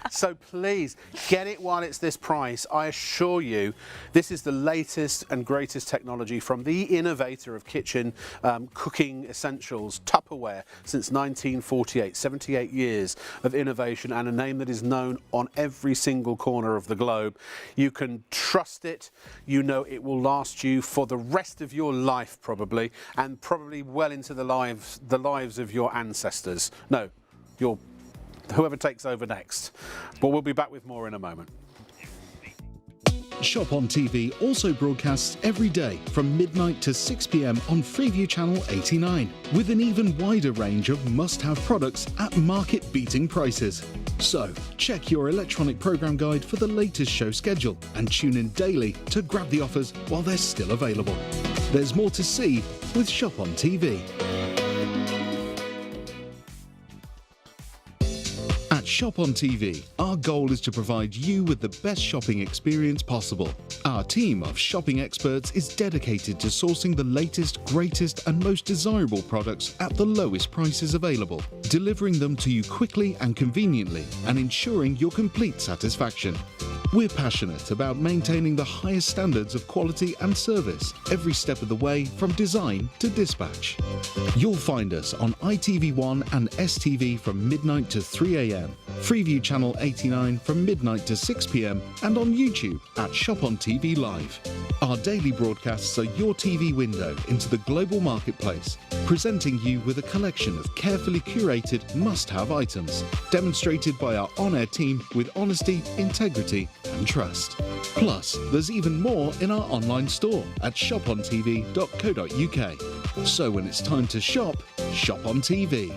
So please get it while it's this price. I assure you, this is the latest and greatest technology from the innovator of kitchen cooking essentials, Tupperware, since 1948. 78 years of innovation and a name that is known on every single corner of the globe. You can trust it. You know it will last you for the rest of your life, probably, and probably well into the lives of your ancestors. No, whoever takes over next. But we'll be back with more in a moment. Shop on TV also broadcasts every day from midnight to 6 p.m. on Freeview Channel 89, with an even wider range of must-have products at market-beating prices. So, check your electronic program guide for the latest show schedule and tune in daily to grab the offers while they're still available. There's more to see with Shop on TV. At Shop on TV, our goal is to provide you with the best shopping experience possible. Our team of shopping experts is dedicated to sourcing the latest, greatest and most desirable products at the lowest prices available, delivering them to you quickly and conveniently and ensuring your complete satisfaction. We're passionate about maintaining the highest standards of quality and service every step of the way from design to dispatch. You'll find us on ITV1 and STV from midnight to 3 a.m, Freeview Channel 89 from midnight to 6 p.m, and on YouTube at ShopOnTV Live. Our daily broadcasts are your TV window into the global marketplace, presenting you with a collection of carefully curated must-have items, demonstrated by our on-air team with honesty, integrity and trust. Plus, there's even more in our online store at shopontv.co.uk. So when it's time to shop, shop on TV.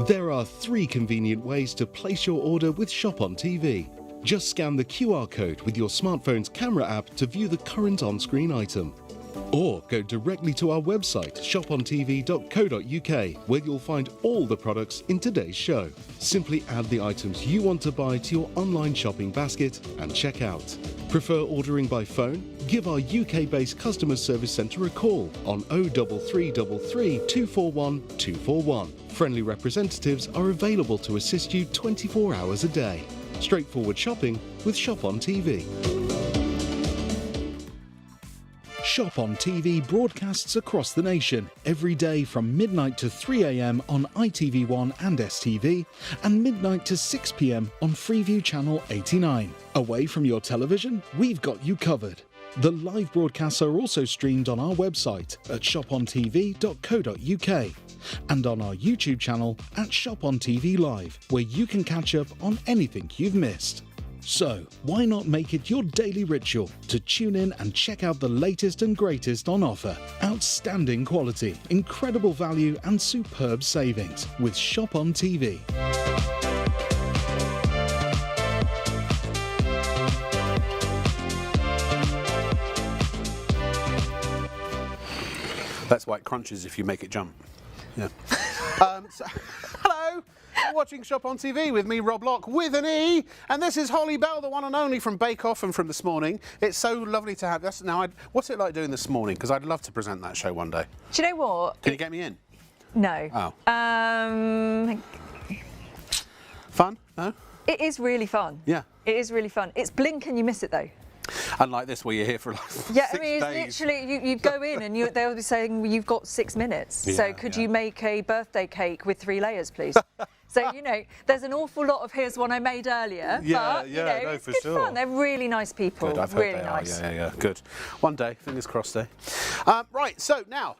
There are 3 convenient ways to place your order with Shop on TV. Just scan the QR code with your smartphone's camera app to view the current on-screen item. Or go directly to our website, shopontv.co.uk, where you'll find all the products in today's show. Simply add the items you want to buy to your online shopping basket and check out. Prefer ordering by phone? Give our UK-based customer service centre a call on 03333 241 241. Friendly representatives are available to assist you 24 hours a day. Straightforward shopping with Shop on TV. Shop on TV broadcasts across the nation every day from midnight to 3 a.m. on ITV1 and STV and midnight to 6 p.m. on Freeview Channel 89. Away from your television, we've got you covered. The live broadcasts are also streamed on our website at shopontv.co.uk and on our YouTube channel at ShopOnTV Live, where you can catch up on anything you've missed. So, why not make it your daily ritual to tune in and check out the latest and greatest on offer? Outstanding quality, incredible value and superb savings with Shop on TV. That's why it crunches if you make it jump. Yeah. Hello. You're watching Shop on TV with me, Rob Locke, with an E, and this is Holly Bell, the one and only from Bake Off and from This Morning. It's so lovely to have us. Now, what's it like doing This Morning? Because I'd love to present that show one day. Do you know what? Can you get me in? No. Oh. Fun? No? It is really fun. Yeah. It is really fun. It's blink and you miss it though. Unlike this, where you're here for like 6 days. Yeah, I mean, it's literally, you go in and they'll be saying, well, you've got 6 minutes. Yeah, so could you make a birthday cake with 3 layers, please? So, you know, there's an awful lot of here's one I made earlier. Yeah, but, you know, no, it's for good sure. fun. They're really nice people. Good, I've heard really they nice. are. Yeah, good. One day, fingers crossed, eh? Right, so now,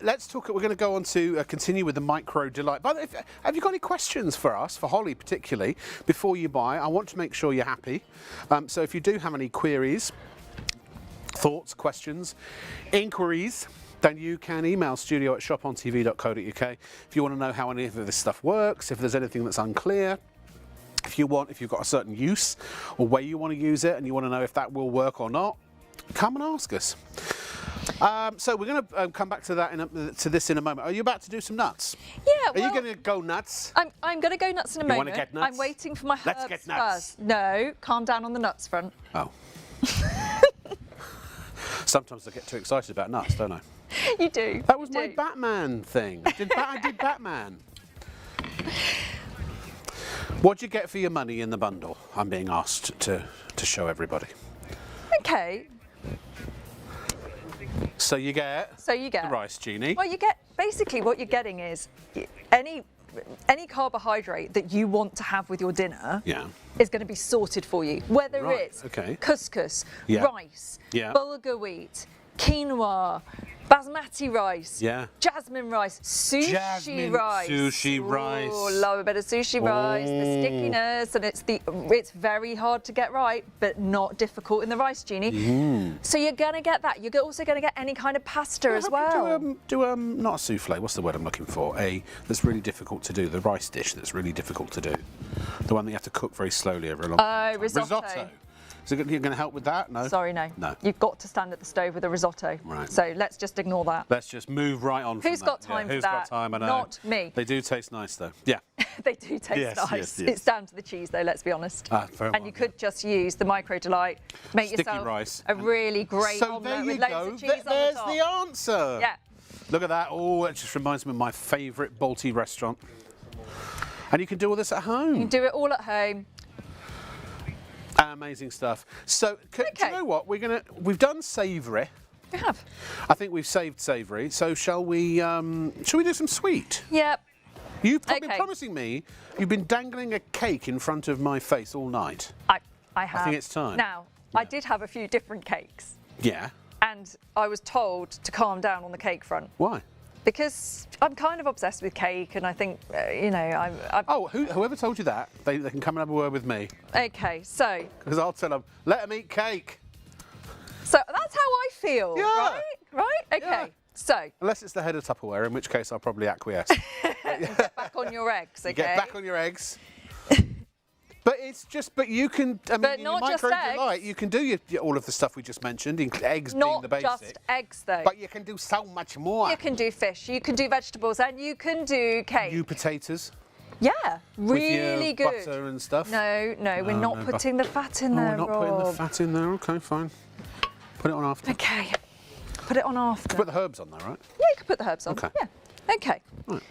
let's talk. We're going to go on to continue with the micro delight. But have you got any questions for us, for Holly particularly, before you buy? I want to make sure you're happy. So if you do have any queries, thoughts, questions, inquiries, then you can email studio@shopontv.co.uk if you want to know how any of this stuff works, if there's anything that's unclear, if you've got a certain use or way you want to use it and you want to know if that will work or not, come and ask us. So we're going to come back to that to this in a moment. Are you about to do some nuts? Yeah. Are you going to go nuts? I'm going to go nuts in a moment. You want to get nuts? I'm waiting for my herbs Let's get nuts. first. No, calm down on the nuts front. Oh. Sometimes I get too excited about nuts, don't I? You do. That was my Batman thing. I did Batman. What'd you get for your money in the bundle? I'm being asked to show everybody. Okay. So you get the rice genie. Well, you get basically what you're getting is any carbohydrate that you want to have with your dinner is going to be sorted for you. Whether it's couscous, rice, bulgur wheat, quinoa, basmati rice, jasmine rice, sushi rice. Sushi rice. Oh, love a bit of sushi rice. The stickiness, and it's very hard to get right, but not difficult in the rice genie. So you're gonna get that. You're also gonna get any kind of pasta as well. Do not a souffle. What's the word I'm looking for? That's really difficult to do. The rice dish that's really difficult to do. The one that you have to cook very slowly over a long time. Risotto. Is it going to help with that? No? Sorry, no. No. You've got to stand at the stove with a risotto. Right. So let's just ignore that. Let's just move right on from Who's got time for who's that? Got time? I know. Not me. They do taste nice, though. Yeah. They do taste nice. Yes. It's down to the cheese, though, let's be honest. And you could just use the Micro Delight, make sticky yourself rice. a really great omelette with loads of cheese on the There's top. the answer. Yeah. Look at that. Oh, it just reminds me of my favourite Balti restaurant. And you can do all this at home. You can do it all at home. Amazing stuff. So, do you know what? We've done savoury. We have. I think we've saved savoury. So shall we do some sweet? Yep. You've been promising me, you've been dangling a cake in front of my face all night. I have. I think it's time. Now, I did have a few different cakes. Yeah. And I was told to calm down on the cake front. Why? Because I'm kind of obsessed with cake, and I think, whoever told you that, they can come and have a word with me. Okay, so... Because I'll tell them, let them eat cake. So that's how I feel, yeah. right? Okay, yeah. So... Unless it's the head of Tupperware, in which case I'll probably acquiesce. Get back on your eggs, okay? You get back on your eggs. But you can, in your Micro Delight, you can do all of the stuff we just mentioned, eggs being the basic. Not just eggs, though. But you can do so much more. You can do fish, you can do vegetables, and you can do cake. You potatoes. Yeah, with really your good. Butter and stuff. No, we're not putting the fat in there, we're not putting the fat in there. Okay, fine. Put it on after. Okay, put it on after. Put the herbs on there, right? Yeah, you can put the herbs on. Okay. Yeah. Okay. Right.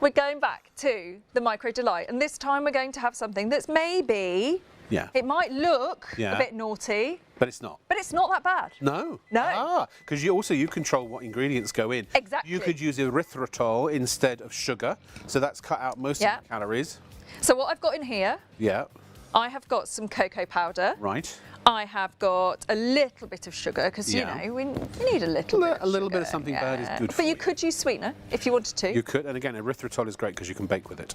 We're going back to the Micro Delight, and this time we're going to have something that's maybe, it might look a bit naughty. But it's not. But it's not that bad. No. No. Because you control what ingredients go in. Exactly. You could use erythritol instead of sugar, so that's cut out most of the calories. So what I've got in here, I have got some cocoa powder. Right. I have got a little bit of sugar, because, you know, we need a little bit of sugar. A little bit of something bad is good for you. But you could use sweetener if you wanted to. You could, and again, erythritol is great because you can bake with it.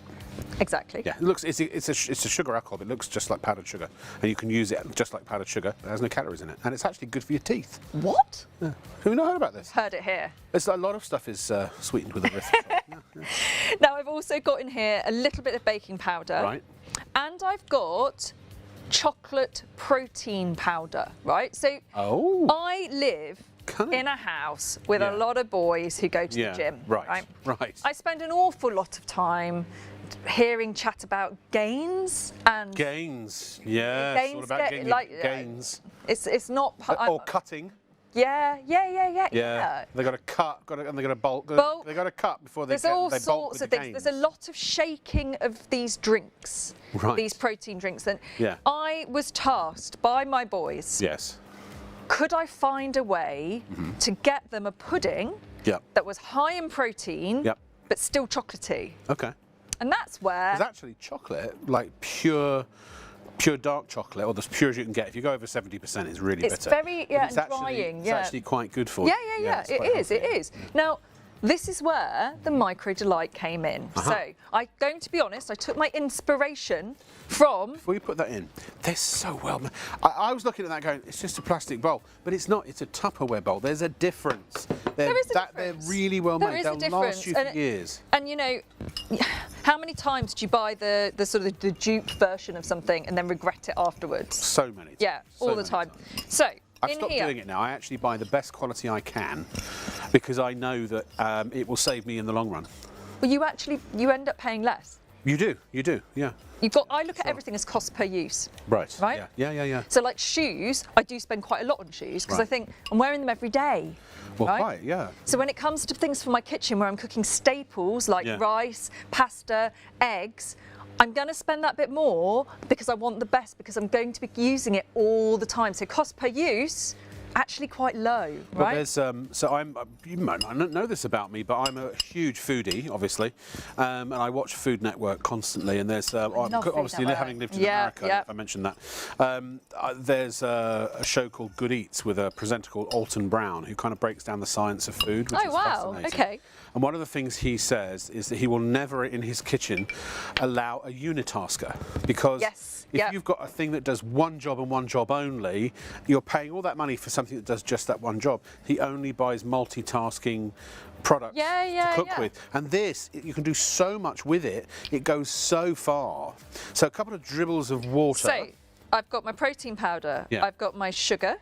Exactly. Yeah, it's a sugar alcohol. It looks just like powdered sugar, and you can use it just like powdered sugar. It has no calories in it, and it's actually good for your teeth. What? Yeah. Have you not heard about this? Heard it here. It's a lot of stuff is sweetened with erythritol. Now I've also got in here a little bit of baking powder. Right. And I've got chocolate protein powder, right? So I live in a house with a lot of boys who go to the gym. Right. I spend an awful lot of time hearing chat about gains and gains. Yeah. Gains, all about gains. It's not. Or cutting. Yeah. They got to cut, and they got to bolt. They got to cut before they. There's all sorts of things. There's a lot of shaking of these drinks, these protein drinks, and I was tasked by my boys. Yes. Could I find a way to get them a pudding that was high in protein, but still chocolatey? Okay. And that's where. There's actually chocolate, like pure dark chocolate, or as pure as you can get. If you go over 70%, it's really bitter. It's very and drying. It's actually quite good for you. Yeah. It is. Now, this is where the Micro Delight came in. So, I'm going to be honest, I took my inspiration from... Before you put that in, they're so well made. I was looking at that going, it's just a plastic bowl, but it's not, it's a Tupperware bowl. There's a difference. There is a difference. They're really well made. There is a They'll difference. last you for years. And you know, how many times do you buy the sort of the dupe version of something and then regret it afterwards? So many times. Yeah, all the time. So, I've stopped doing it now. I actually buy the best quality I can because I know that it will save me in the long run. Well, you end up paying less. You do, yeah. I look at everything as cost per use. Right. Right? Yeah. So like shoes, I do spend quite a lot on shoes because I think I'm wearing them every day. Well, right? quite, yeah. So when it comes to things for my kitchen where I'm cooking staples like rice, pasta, eggs, I'm going to spend that bit more because I want the best, because I'm going to be using it all the time. So cost per use, actually quite low, Well, right? there's so you might not know this about me, but I'm a huge foodie, obviously, and I watch Food Network constantly. And there's obviously having lived in America, if I mentioned that, there's a show called Good Eats with a presenter called Alton Brown who kind of breaks down the science of food, which is fascinating. Okay. And one of the things he says is that he will never in his kitchen allow a unitasker, because if you've got a thing that does one job and one job only, you're paying all that money for something that does just that one job. He only buys multitasking products to cook with. And this, you can do so much with it. It goes so far. So a couple of dribbles of water. So I've got my protein powder. I've got my sugar.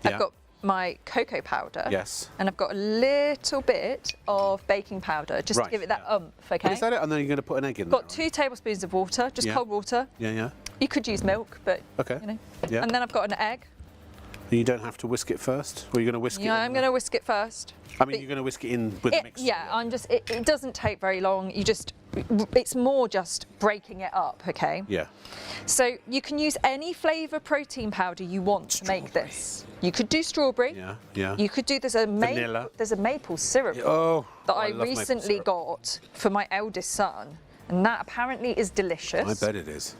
I've got my cocoa powder. Yes. And I've got a little bit of baking powder, just to give it that oomph, okay? Is that it? And then you're going to put an egg in there. Got 2 tablespoons of water, just cold water. Yeah. You could use milk, but you know. Yeah. And then I've got an egg. You don't have to whisk it first? Or are you going to whisk it in? Yeah, I'm going to whisk it first. I mean, you're going to whisk it in with the mix? Yeah, it doesn't take very long. It's more just breaking it up, okay? Yeah. So you can use any flavour protein powder you want to make this. You could do strawberry. Yeah. You could do, vanilla. There's a maple syrup that I recently got for my eldest son. And that apparently is delicious. I bet it is.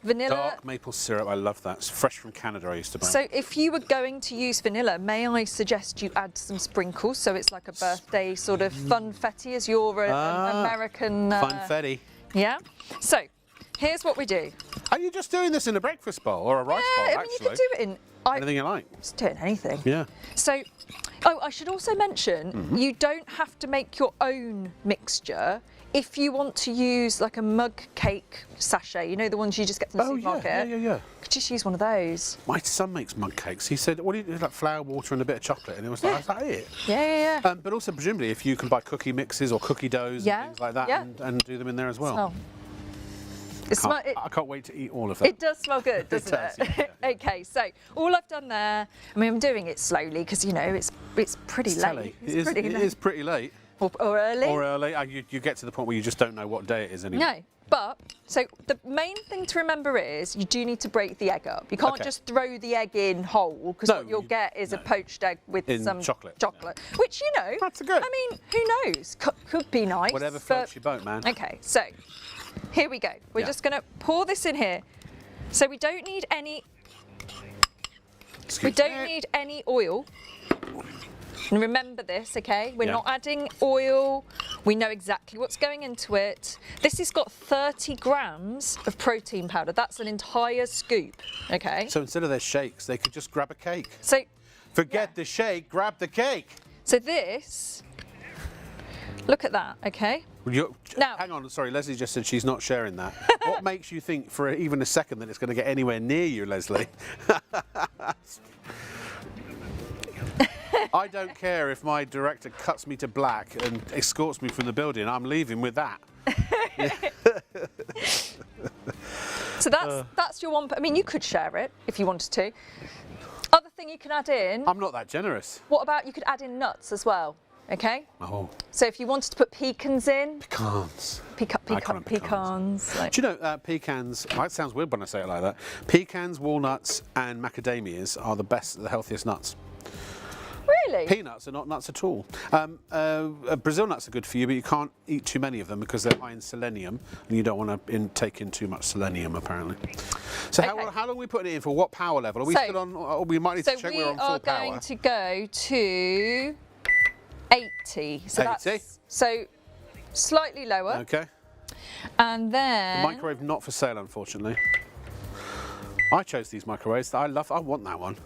Vanilla. Dark maple syrup, I love that. It's fresh from Canada, I used to buy. So if you were going to use vanilla, may I suggest you add some sprinkles so it's like a birthday sort of funfetti, as you're an American... funfetti. Yeah? So, here's what we do. Are you just doing this in a breakfast bowl or a rice bowl, I mean, you could do it in... anything you like. Just do it in anything. Yeah. So, I should also mention, you don't have to make your own mixture. If you want to use like a mug cake sachet, you know, the ones you just get from the supermarket. Yeah. You could just use one of those. My son makes mug cakes. He said, what do you do? Like flour, water and a bit of chocolate. And it was like, is that it? Yeah. But also, presumably, if you can buy cookie mixes or cookie doughs and things like that and do them in there as well. I can't wait to eat all of that. It does smell good, doesn't it? Okay, so all I've done there, I mean, I'm doing it slowly because, you know, it's pretty late. It is pretty late. Or early. Or early. You get to the point where you just don't know what day it is anymore. No, but, so the main thing to remember is you do need to break the egg up. You can't just throw the egg in whole, because what you'll get is a poached egg with some chocolate. Which, you know, that's good. I mean, who knows? Could be nice. Whatever floats your boat, man. Okay, so here we go. We're just going to pour this in here. So we don't need any... need any oil. And remember this, okay? We're not adding oil. We know exactly what's going into it. This has got 30 grams of protein powder. That's an entire scoop, okay? So instead of their shakes, they could just grab a cake. So forget the shake, grab the cake. So this, look at that, okay? Now, hang on, sorry, Leslie just said she's not sharing that. What makes you think for even a second that it's going to get anywhere near you, Leslie? I don't care if my director cuts me to black and escorts me from the building. I'm leaving with that. So that's your one. I mean, you could share it if you wanted to. Other thing you can add in. I'm not that generous. What about you could add in nuts as well? Okay. Oh. So if you wanted to put pecans in. Pecans. Pecans. Do you know pecans? It sounds weird when I say it like that. Pecans, walnuts, and macadamias are the healthiest nuts. Really? Peanuts are not nuts at all. Brazil nuts are good for you, but you can't eat too many of them because they're high in selenium, and you don't want to take in too much selenium, apparently. So how long are we putting it in for? What power level? Are we still on? Or we might need to check we're on full power. So we are going to go to 80. So 80? That's slightly lower. Okay. And then... The microwave not for sale, unfortunately. I chose these microwaves. I want that one.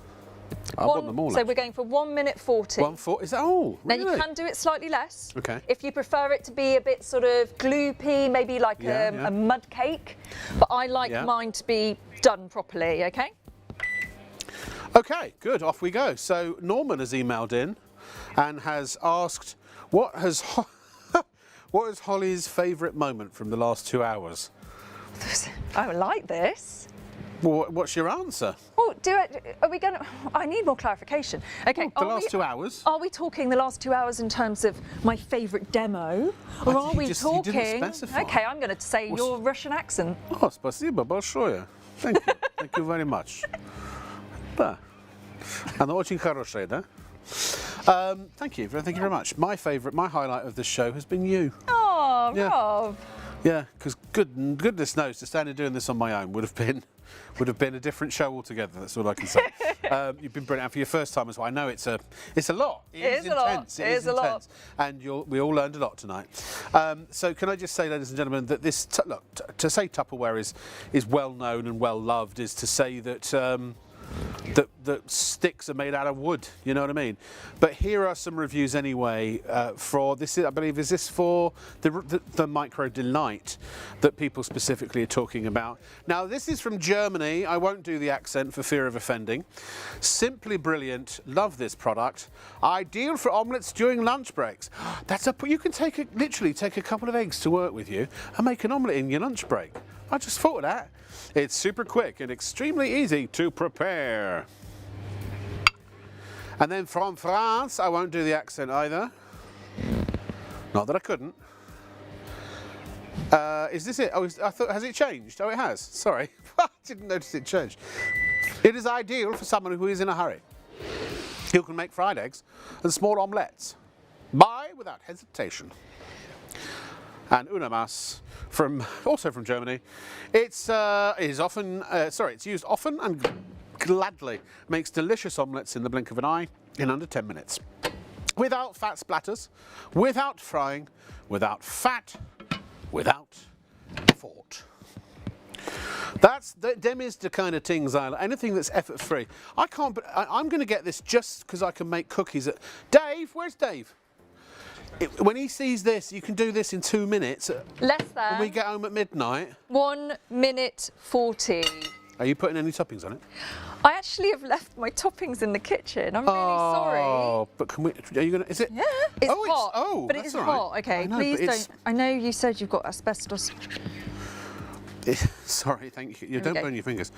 I want them all. So we're going for 1 minute 40. 1:40? Is that all? Now really? you can do it slightly less. Okay. If you prefer it to be a bit sort of gloopy, maybe like a mud cake. But I like mine to be done properly, okay? Okay, good. Off we go. So Norman has emailed in and has asked, what is Holly's favourite moment from the last 2 hours? I like this. Well, what's your answer? Oh, are we going to... I need more clarification. Okay. Well, the last 2 hours. Are we talking the last 2 hours in terms of my favourite demo? Or are we talking... You didn't specify. Okay, I'm going to say your Russian accent. Oh, спасибо большое. Thank you. Thank you very much. Она очень хорошая, да? Thank you very much. My highlight of this show has been you. Oh, Yeah. Rob. Yeah, because goodness knows, to stand and doing this on my own would have been a different show altogether. That's all I can say. You've been brilliant for your first time as well. I know it's a lot. It is intense. It is a lot. And we all learned a lot tonight. So can I just say, ladies and gentlemen, that this look, to say Tupperware is well known and well loved is to say that. That sticks are made out of wood, you know what I mean? But here are some reviews anyway for this. I believe is this for the Micro Delight that people specifically are talking about. Now this is from Germany. I won't do the accent for fear of offending. Simply brilliant. Love this product. Ideal for omelettes during lunch breaks. You can literally take a couple of eggs to work with you and make an omelette in your lunch break. I just thought of that. It's super quick and extremely easy to prepare. And then from France, I won't do the accent either. Not that I couldn't. Is this it? Oh, I thought, has it changed? Oh, it has. Sorry. I didn't notice it changed. It is ideal for someone who is in a hurry. You can make fried eggs and small omelettes. Buy without hesitation. And una mas, also from Germany. It's used often and gladly. Makes delicious omelettes in the blink of an eye in under 10 minutes. Without fat splatters, without frying, without fat, without thought. Them is the kind of things I like. Anything that's effort free. I'm going to get this just because I can make cookies. Dave, where's Dave? When he sees this, you can do this in 2 minutes. Less than. When we get home at midnight. 1 minute 40. Are you putting any toppings on it? I actually have left my toppings in the kitchen. I'm really sorry. Oh, but can we? Are you gonna? Is it? Yeah. It's hot. But it is hot. Okay, I know, please don't. I know you said you've got asbestos. Sorry, thank you. You don't burn your fingers.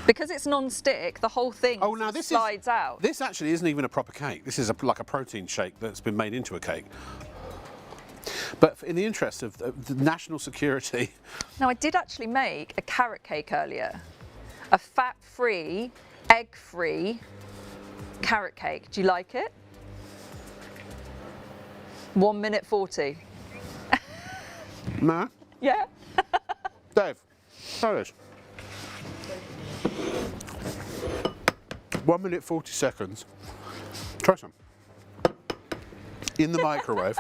Because it's non-stick, the whole thing slides out. This actually isn't even a proper cake. This is like a protein shake that's been made into a cake. But in the interest of the national security. Now, I did actually make a carrot cake earlier. A fat-free, egg-free carrot cake. Do you like it? 1 minute 40. No? Yeah. Dave, try this. 1 minute 40 seconds. Try some. In the microwave.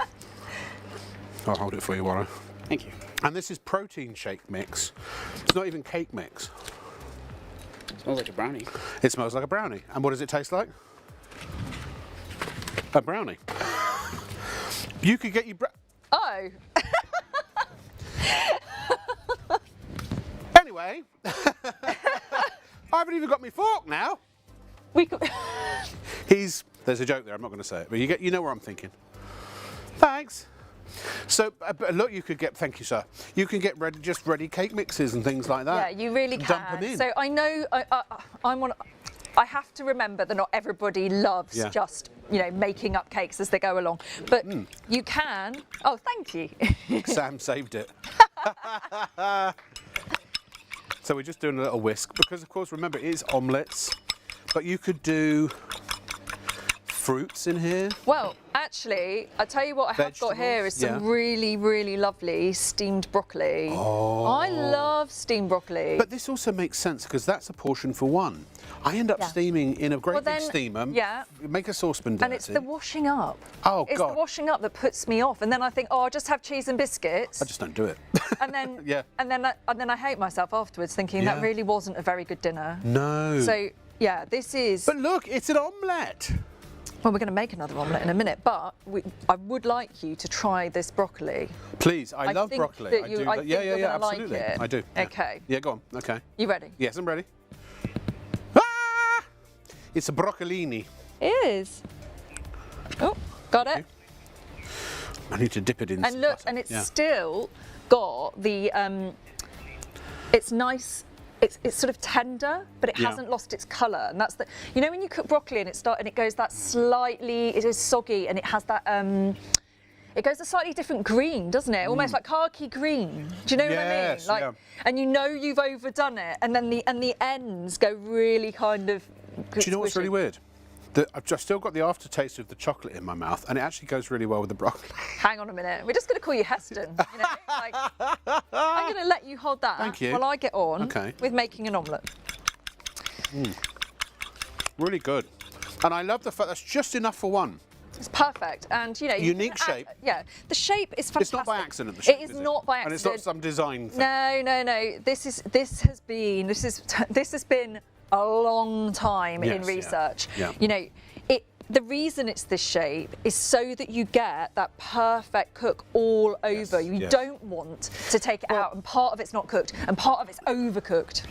I'll hold it for you, Warren. Thank you. And this is protein shake mix. It's not even cake mix. It smells like a brownie. It smells like a brownie. And what does it taste like? A brownie. You could get your Oh. Anyway, I haven't even got my fork now. We could. There's a joke there. I'm not going to say it, but you know where I'm thinking. Thanks. So look, you could get. Thank you, sir. You can get ready cake mixes and things like that. Yeah, you really can. Dump them in. So I know I have to remember that not everybody loves just making up cakes as they go along, but you can. Oh, thank you. Sam saved it. So we're just doing a little whisk because, of course, remember it is omelettes, but you could do fruits in here. Well, actually, I tell you what I have got here is some really, really lovely steamed broccoli. Oh. I love steamed broccoli. But this also makes sense because that's a portion for one. I end up steaming in a great big steamer. Yeah. Make a saucepan dirty. And it's the washing up. Oh, it's God. It's the washing up that puts me off. And then I think, oh, I'll just have cheese and biscuits. I just don't do it. And then, and then I hate myself afterwards, thinking that really wasn't a very good dinner. No. So yeah, this is. But look, it's an omelette. Well, we're going to make another omelette in a minute, but I would like you to try this broccoli. Please, I love broccoli. I think absolutely. Like it. I do. Yeah. Okay. Yeah, go on. Okay. You ready? Yes, I'm ready. Ah! It's a broccolini. It is. Oh, got it. I need to dip it in. And look, butter. and it's still got the. It's nice. It's sort of tender, but it hasn't lost its colour, and that's the. You know when you cook broccoli and it goes that slightly, it is soggy, and it has that. It goes a slightly different green, doesn't it? Almost like khaki green. Do you know what I mean? Like, and you know you've overdone it, and then the ends go really kind of. Do you know what's really weird? I've just still got the aftertaste of the chocolate in my mouth, and it actually goes really well with the broccoli. Hang on a minute. We're just going to call you Heston. You know? Like, I'm going to let you hold that Thank you. while I get on with making an omelette. Really good. And I love the fact that's just enough for one. It's perfect, and you know, unique shape. Yeah, the shape is fantastic. It's not by accident. The shape, it is not by accident. And it's not some design thing. No. This has been a long time in research. Yeah. You know, the reason it's this shape is so that you get that perfect cook all over. You don't want to take it out and part of it's not cooked and part of it's overcooked.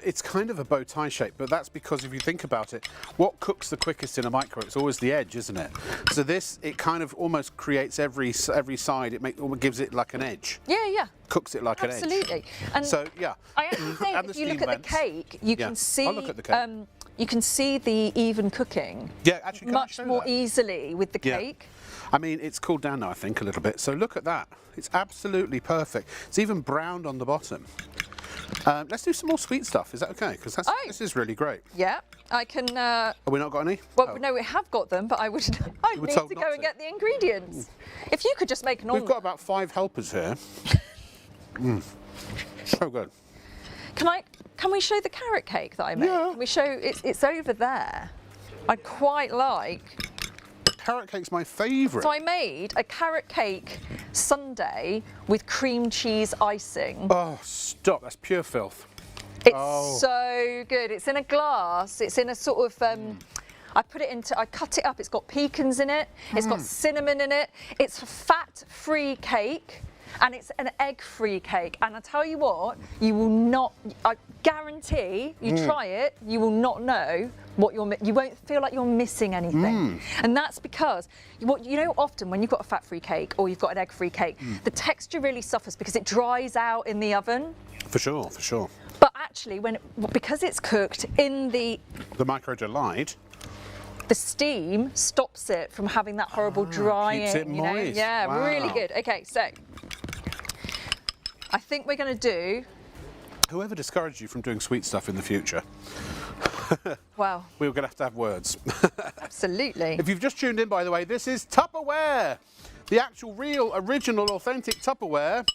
It's kind of a bow tie shape, but that's because if you think about it, what cooks the quickest in a micro? It's always the edge, isn't it? So it kind of almost creates every side. It gives it like an edge. Yeah. Cooks it like an edge. Absolutely. And so yeah. I actually think if you look at the cake, you can see. I'll look at the cake. You can see the even cooking much more easily with the cake. I mean, it's cooled down now, I think, a little bit. So look at that. It's absolutely perfect. It's even browned on the bottom. Let's do some more sweet stuff. Is that okay? Because this is really great. Yeah, I can. Have we not got any? Well, no, we have got them, but I need to go and get the ingredients. If you could just make an omelette. We've got about 5 helpers here. So good. Can we show the carrot cake that I made? Yeah. Can we show it's over there? I quite like. Carrot cake's my favourite. So I made a carrot cake sundae with cream cheese icing. Oh, stop! That's pure filth. It's so good. It's in a glass. It's in a sort of. I cut it up. It's got pecans in it. It's got cinnamon in it. It's a fat-free cake. And it's an egg-free cake. And I tell you what, you will not, I guarantee, you try it, you will not know what you won't feel like you're missing anything. And that's because, you know, often when you've got a fat-free cake or you've got an egg-free cake, the texture really suffers because it dries out in the oven. For sure, for sure. But actually, because it's cooked in the micro delight, the steam stops it from having that horrible drying. Keeps it moist. Yeah, wow. Really good. Okay, so I think we're going to do. Whoever discouraged you from doing sweet stuff in the future, well, we were going to have words. Absolutely. If you've just tuned in, by the way, this is Tupperware, the actual, real, original, authentic Tupperware.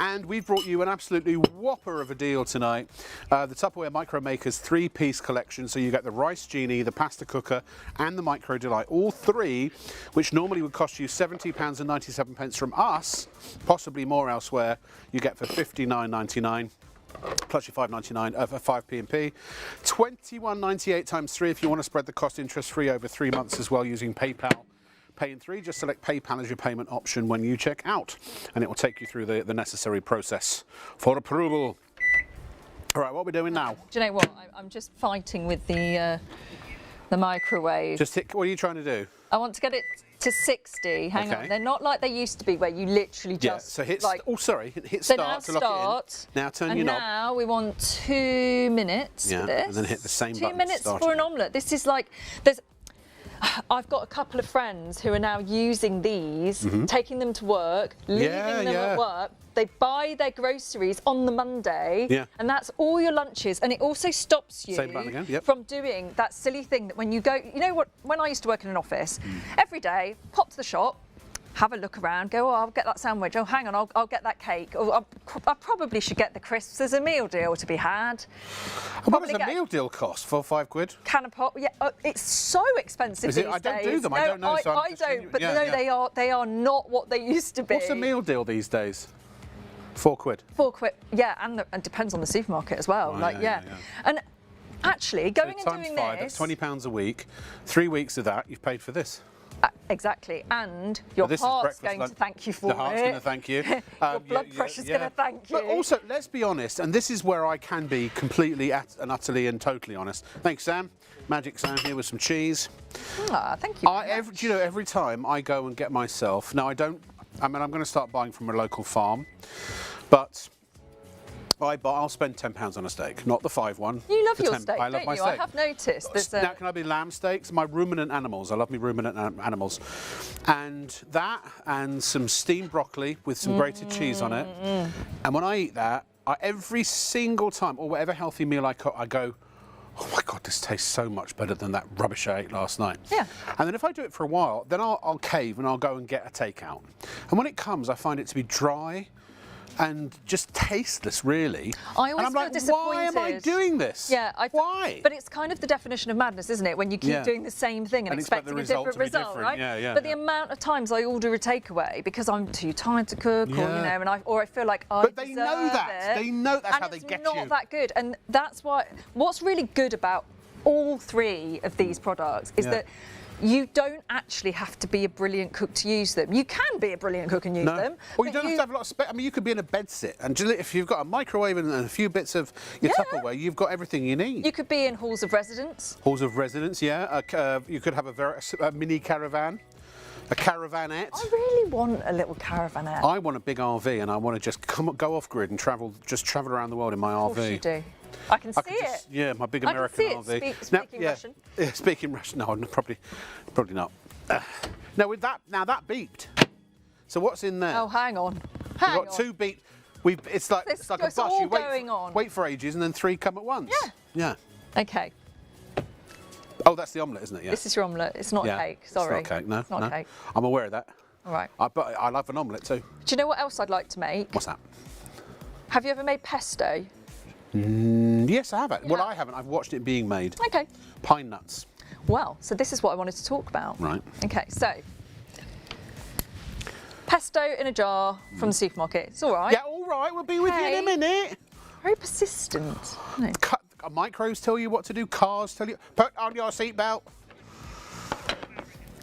And we've brought you an absolutely whopper of a deal tonight. The Tupperware Micro Makers 3-piece collection. So you get the Rice Genie, the Pasta Cooker and the Micro Delight. All 3, which normally would cost you £70.97 from us, possibly more elsewhere, you get for £59.99. Plus your £5.99 for 5 P&P. £21.98 times 3 if you want to spread the cost interest-free over 3 months as well using PayPal. Pay in 3, just select PayPal as your payment option when you check out, and it will take you through the necessary process for approval. All right, what are we doing now? Do you know what? I'm just fighting with the microwave. Just hit, what are you trying to do? I want to get it to 60. Hang on, they're not like they used to be, where you literally just. So hit. Like, hit start now to lock it in. Now turn your knob. Now we want 2 minutes for this. And then hit the same 2 button. minutes for an omelette. This is like I've got a couple of friends who are now using these, taking them to work, leaving them at work. They buy their groceries on the Monday, and that's all your lunches. And it also stops you from doing that silly thing that when you go, you know what, when I used to work in an office, every day, pop to the shop, have a look around, go, oh, I'll get that sandwich, oh, hang on, I'll get that cake, or I probably should get the crisps. There's a meal deal to be had. What does a meal deal cost? 4 or 5 quid? Can of pop, it's so expensive these days. I don't do them, I don't know. I don't, but they are not what they used to be. What's a meal deal these days? 4 quid? 4 quid, yeah, and it depends on the supermarket as well. Oh, And actually, going and doing this... That's £20 a week. 3 weeks of that, you've paid for this. Exactly, and your heart's going to thank you for it. The heart's going to thank you. Your blood pressure's going to thank you. But also, let's be honest, and this is where I can be completely and utterly and totally honest. Thanks, Sam. Magic Sam here with some cheese. Thank you. Do you know, every time I go and get myself, now I'm going to start buying from a local farm, but I'll spend £10 on a steak, not the 5 one. You love your steak, I love my steak. I have noticed. Now, can I be lamb steaks? My ruminant animals. I love me ruminant animals. And that and some steamed broccoli with some grated cheese on it. And when I eat that, every single time, or whatever healthy meal I cook, I go, oh my God, this tastes so much better than that rubbish I ate last night. Yeah. And then if I do it for a while, then I'll cave and I'll go and get a takeout. And when it comes, I find it to be dry and just tasteless, really. I always and I'm feel like, disappointed. why am I doing this? Yeah, why? But it's kind of the definition of madness, isn't it? When you keep doing the same thing and expect expecting the a result different to be result, different. right? Yeah, yeah, but the yeah. amount of times I order a takeaway because I'm too tired to cook, or Yeah. or I feel like I But they know deserve that. it, They know that's and how they get it's you. not that good, and that's why. What's really good about all three of these products is that you don't actually have to be a brilliant cook to use them. You can be a brilliant cook and use them. Well, you but don't have to have a lot of space. I mean, you could be in a bed sit, and if you've got a microwave and a few bits of your Tupperware, you've got everything you need. You could be in halls of residence. Halls of residence, yeah. You could have a mini caravan, a caravanette. I really want a little caravanette. I want a big RV, and I want to just go off grid and travel around the world in my RV. Of course you do. I can see it. Yeah, my big I can American see it. RV. Speaking Russian. Yeah, speaking Russian. No, probably not. Now with that, that beeped. So what's in there? Oh, hang on. We've Hang got on. 2 beep. It's like It's a bus. all You going on. wait for ages, and then 3 come at once. Yeah. Yeah. Okay. Oh, that's the omelette, isn't it? Yeah. This is your omelette. It's not a cake. Sorry. It's not a cake. No. It's not a cake. I'm aware of that. All right. But I love an omelette too. Do you know what else I'd like to make? What's that? Have you ever made pesto? Yes, I have. Well, have? I haven't. I've watched it being made. Okay. Pine nuts. Well, so this is what I wanted to talk about. Right. Okay, so pesto in a jar from the supermarket. It's all right. Yeah, all right. We'll be with you in a minute. Very persistent. No. Micros tell you what to do. Cars tell you. Put on your seatbelt.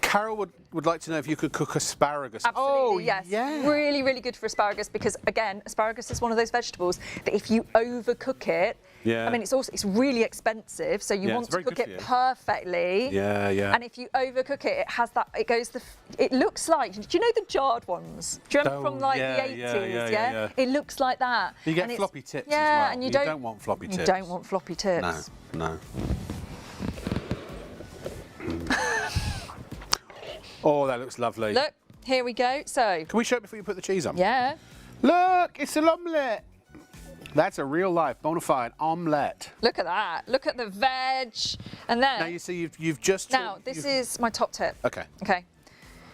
Carol would like to know if you could cook asparagus. Absolutely, yes. Yeah. Really, really good for asparagus because, again, asparagus is one of those vegetables that if you overcook it, Yeah. I mean, it's really expensive, so you Yeah, want it's to very cook good it for you. perfectly. Yeah, yeah. And if you overcook it, it has that. It looks like. Do you know the jarred ones? Do you remember from like yeah, the 80s? yeah, yeah. It looks like that. You get And it's- floppy tips Yeah, as well. and You don't want floppy tips. You don't want floppy tips. No. Oh, that looks lovely. Look, here we go. So. Can we show it before you put the cheese on? Yeah. Look, it's an omelette. That's a real life, bona fide omelette. Look at that. Look at the veg. And then. Now you see you've just. Now, this is my top tip. Okay. Okay.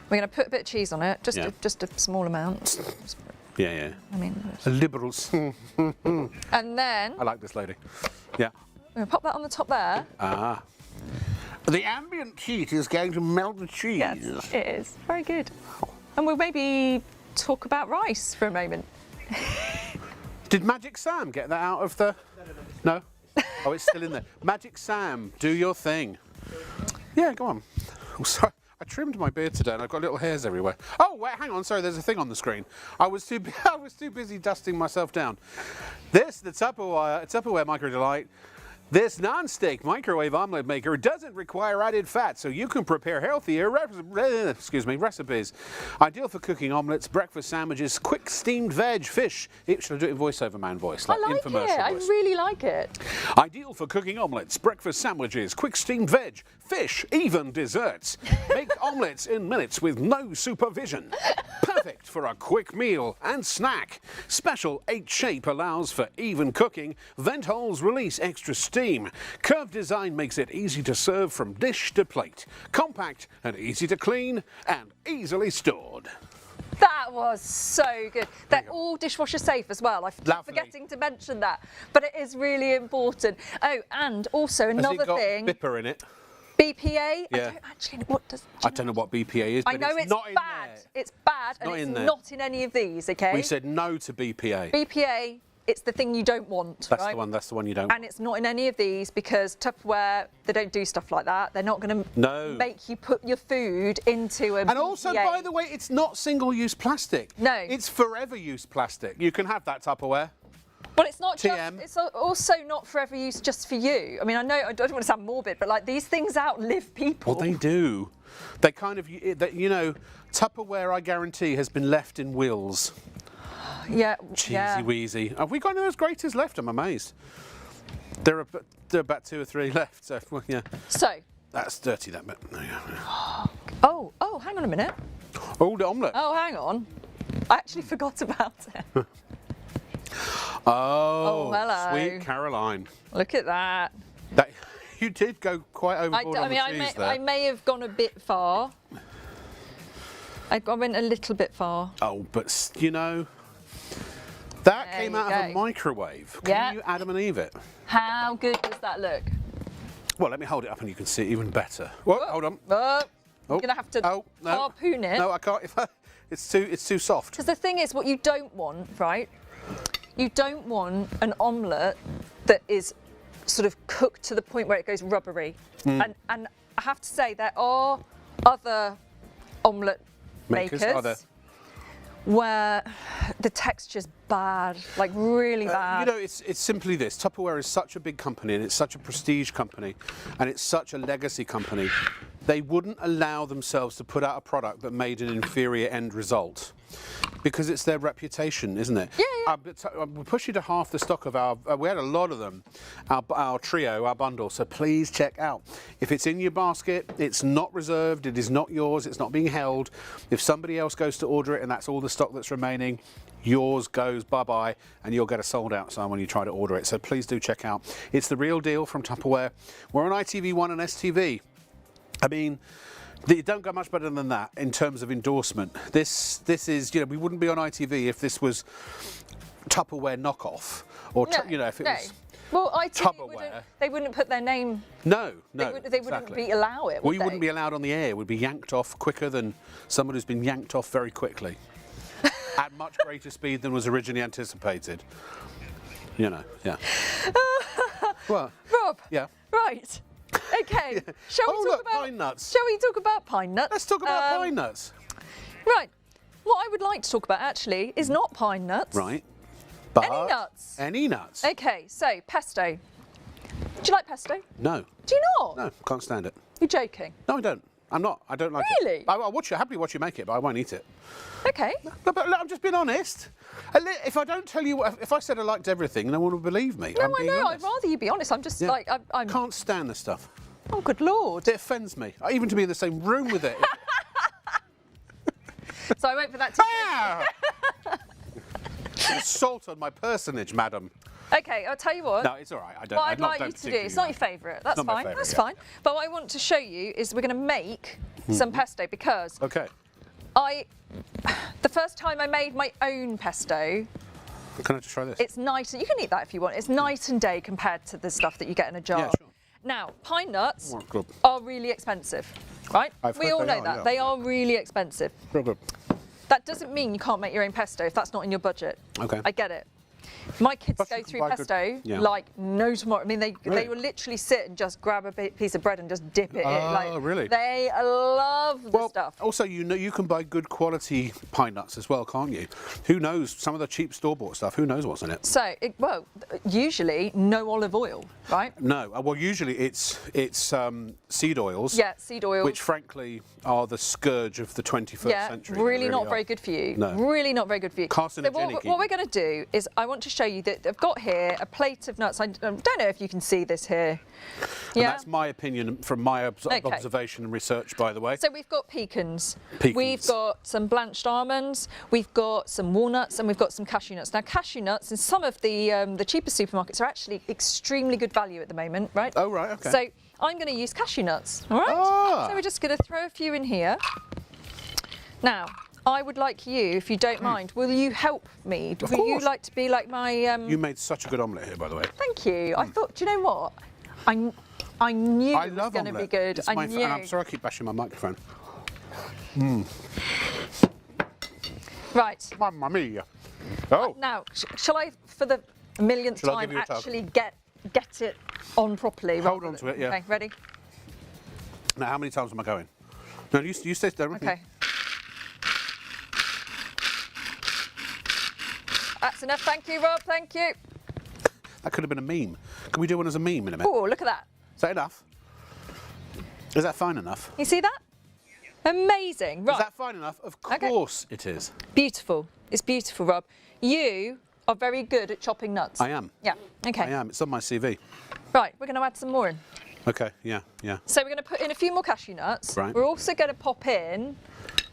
We're going to put a bit of cheese on it, just Yeah. a small amount. Yeah. I mean, Liberals. and then I like this lady. Yeah. we're going to pop that on the top there. Ah. The ambient heat is going to melt the cheese. Yes, it is. Very good. And we'll maybe talk about rice for a moment. Did Magic Sam get that out of the... No? Oh, it's still in there. Magic Sam, do your thing. Yeah, go on. Oh, sorry. I trimmed my beard today and I've got little hairs everywhere. Oh, wait, hang on. Sorry, there's a thing on the screen. I was too busy dusting myself down. The Tupperware Micro Delight. This non-stick microwave omelette maker doesn't require added fat, so you can prepare healthier recipes. Ideal for cooking omelettes, breakfast sandwiches, quick steamed veg, fish. Should I do it in voiceover man voice? I like infomercial it. I voice? really like it. Ideal for cooking omelettes, breakfast sandwiches, quick steamed veg, fish, even desserts. Make omelettes in minutes with no supervision. Perfect for a quick meal and snack. Special 8 shape allows for even cooking. Vent holes release extra steam. Curved design makes it easy to serve from dish to plate. Compact and easy to clean and easily stored. That was so good. They're all dishwasher safe as well. I keep Lovely. forgetting to mention that, but it is really important. Oh, and also Has another it got thing. Bipper in it? BPA. Yeah. I don't actually know what does. I don't know what BPA is, but I know it's not in bad. there. It's bad, and Not in it's there. not in any of these. Okay. We said no to BPA. BPA. It's the thing you don't want. That's right? the one. That's the one you don't. And it's not in any of these because Tupperware, they don't do stuff like that. They're not going to make you put your food into a And also, by the way, it's not single-use plastic. No. It's forever-use plastic. You can have that Tupperware. But it's not TM. just, it's also not forever use just for you. I mean, I know, I don't want to sound morbid, but like these things outlive people. Well, they do. They kind of, you know, Tupperware, I guarantee, has been left in wills. Yeah. Cheesy wheezy. Have we got any of those graters left? I'm amazed. There are about 2 or 3 left. So, well, yeah. So. That's dirty, that bit. Oh, hang on a minute. Oh, the omelette. Oh, hang on. I actually forgot about it. Oh, hello. sweet Caroline. Look at that. You did go quite overboard on the cheese there. I may have gone a bit far. I went a little bit far. Oh, but you know, that came out of a microwave. Can you Adam and Eve it? How good does that look? Well, let me hold it up and you can see it even better. Whoa, hold on. You're gonna have to harpoon it. No, I can't. It's too soft. Because the thing is, what you don't want, right? You don't want an omelette that is sort of cooked to the point where it goes rubbery. And I have to say, there are other omelette makers where the texture's bad, like really bad. You know, it's simply this. Tupperware is such a big company and it's such a prestige company and it's such a legacy company. They wouldn't allow themselves to put out a product that made an inferior end result because it's their reputation, isn't it? Yeah. We're pushing to half the stock of our, we had a lot of them, our trio, our bundle, so please check out. If it's in your basket, it's not reserved, it is not yours, it's not being held. If somebody else goes to order it and that's all the stock that's remaining, yours goes bye-bye and you'll get a sold out sign when you try to order it. So please do check out. It's the real deal from Tupperware. We're on ITV1 and STV. I mean, you don't go much better than that in terms of endorsement. This is, you know, we wouldn't be on ITV if this was Tupperware knockoff, or you know, if it was. Well, Tupperware. They wouldn't put their name. No, They wouldn't allow it. We wouldn't be allowed on the air. We'd be yanked off quicker than someone who's been yanked off very quickly, at much greater speed than was originally anticipated. You know, yeah. Well, Rob. Yeah. Right. Okay. Shall we talk about pine nuts? Shall we talk about pine nuts? Let's talk about pine nuts. Right. What I would like to talk about actually is not pine nuts. Right. But any nuts. Any nuts. Okay. So pesto. Do you like pesto? No. Do you not? No, can't stand it. You're joking. No, I don't. I'm not. I don't like it. Really? I'll happily watch you make it, but I won't eat it. Okay. No, but look, I'm just being honest. If I don't tell you, if I said I liked everything, no one would believe me. No, I know. I'd rather you be honest. I'm just like I'm. Can't stand the stuff. Oh, good Lord. It offends me. Even to be in the same room with it. So I wait for that to. Assault on my personage, madam. Okay, I'll tell you what. No, it's all right. I don't. What I'd like you to do. It's not your favourite. That's fine. That's fine. But what I want to show you is we're going to make some pesto because. Okay. The first time I made my own pesto. Can I just try this? It's night. You can eat that if you want. It's night and day compared to the stuff that you get in a jar. Yeah, sure. Now, pine nuts are really expensive, right? We all know that. They are really expensive. Real good. That doesn't mean you can't make your own pesto if that's not in your budget. Okay. I get it. My kids go through pesto like no tomorrow. I mean, they will literally sit and just grab a piece of bread and just dip it in. Oh, really? They love the stuff. Also, you know, you can buy good quality pine nuts as well, can't you? Who knows? Some of the cheap store-bought stuff, who knows what's in it? So, usually no olive oil, right? No. Well, usually it's seed oils. Yeah, seed oils. Which, frankly, are the scourge of the 21st century. Yeah, really not very good for you. No. Really not very good for you. Carcinogenic. So what we're going to do is I want to show you that I've got here a plate of nuts. I don't know if you can see this here. And that's my opinion from my observation and research, by the way. So we've got pecans. We've got some blanched almonds. We've got some walnuts, and we've got some cashew nuts. Now, cashew nuts in some of the cheaper supermarkets are actually extremely good value at the moment, right? Oh, right, okay. So I'm going to use cashew nuts, all right? Ah. So we're just going to throw a few in here. Now, I would like you, if you don't mind, will you help me? Of Would course. you like to be like my... You made such a good omelette here, by the way. Thank you. I thought, do you know what? I knew it was going to be good. And I'm sorry I keep bashing my microphone. Right. Mamma mia. Oh. Now, shall I, for the millionth time, actually get it on properly? Hold on to it, yeah. Okay, ready? Now, how many times am I going? No, you stay there with me. Okay. That's enough. Thank you, Rob. Thank you. That could have been a meme. Can we do one as a meme in a minute? Oh, look at that. Is that enough? Is that fine enough? You see that? Amazing. Right. Is that fine enough? Of course it is. Beautiful. It's beautiful, Rob. You are very good at chopping nuts. I am. Yeah. Okay. I am. It's on my CV. Right. We're going to add some more in. Okay. Yeah. Yeah. So we're going to put in a few more cashew nuts. Right. We're also going to pop in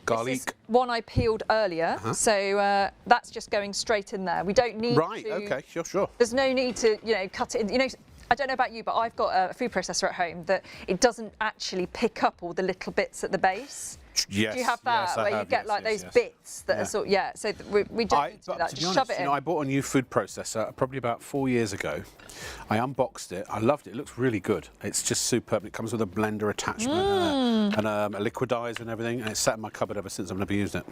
garlic. This is one I peeled earlier, so that's just going straight in there. We don't need to... Okay, sure. There's no need to, cut it in. I don't know about you, but I've got a food processor at home that it doesn't actually pick up all the little bits at the base. Yes. Do you have that where you get like those bits that are sort? Yeah. So we don't need to do that. Just shove it in. I bought a new food processor probably about 4 years ago. I unboxed it. I loved it. It looks really good. It's just superb. It comes with a blender attachment and a liquidizer and everything. And it's sat in my cupboard ever since. I've never used it.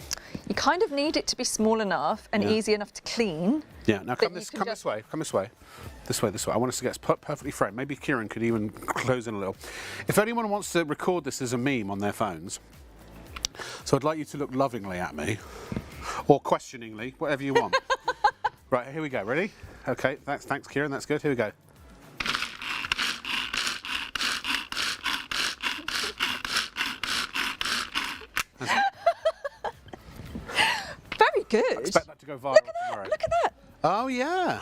You kind of need it to be small enough and easy enough to clean. Yeah. Now come this way. Come this way. This way. I want us to get perfectly framed. Maybe Kieran could even close in a little. If anyone wants to record this as a meme on their phones. So I'd like you to look lovingly at me, or questioningly, whatever you want. Right, here we go. Ready? Okay, thanks, Kieran. That's good. Here we go. Very good. I expect that to go viral Look at that. tomorrow. Look at that. Oh yeah.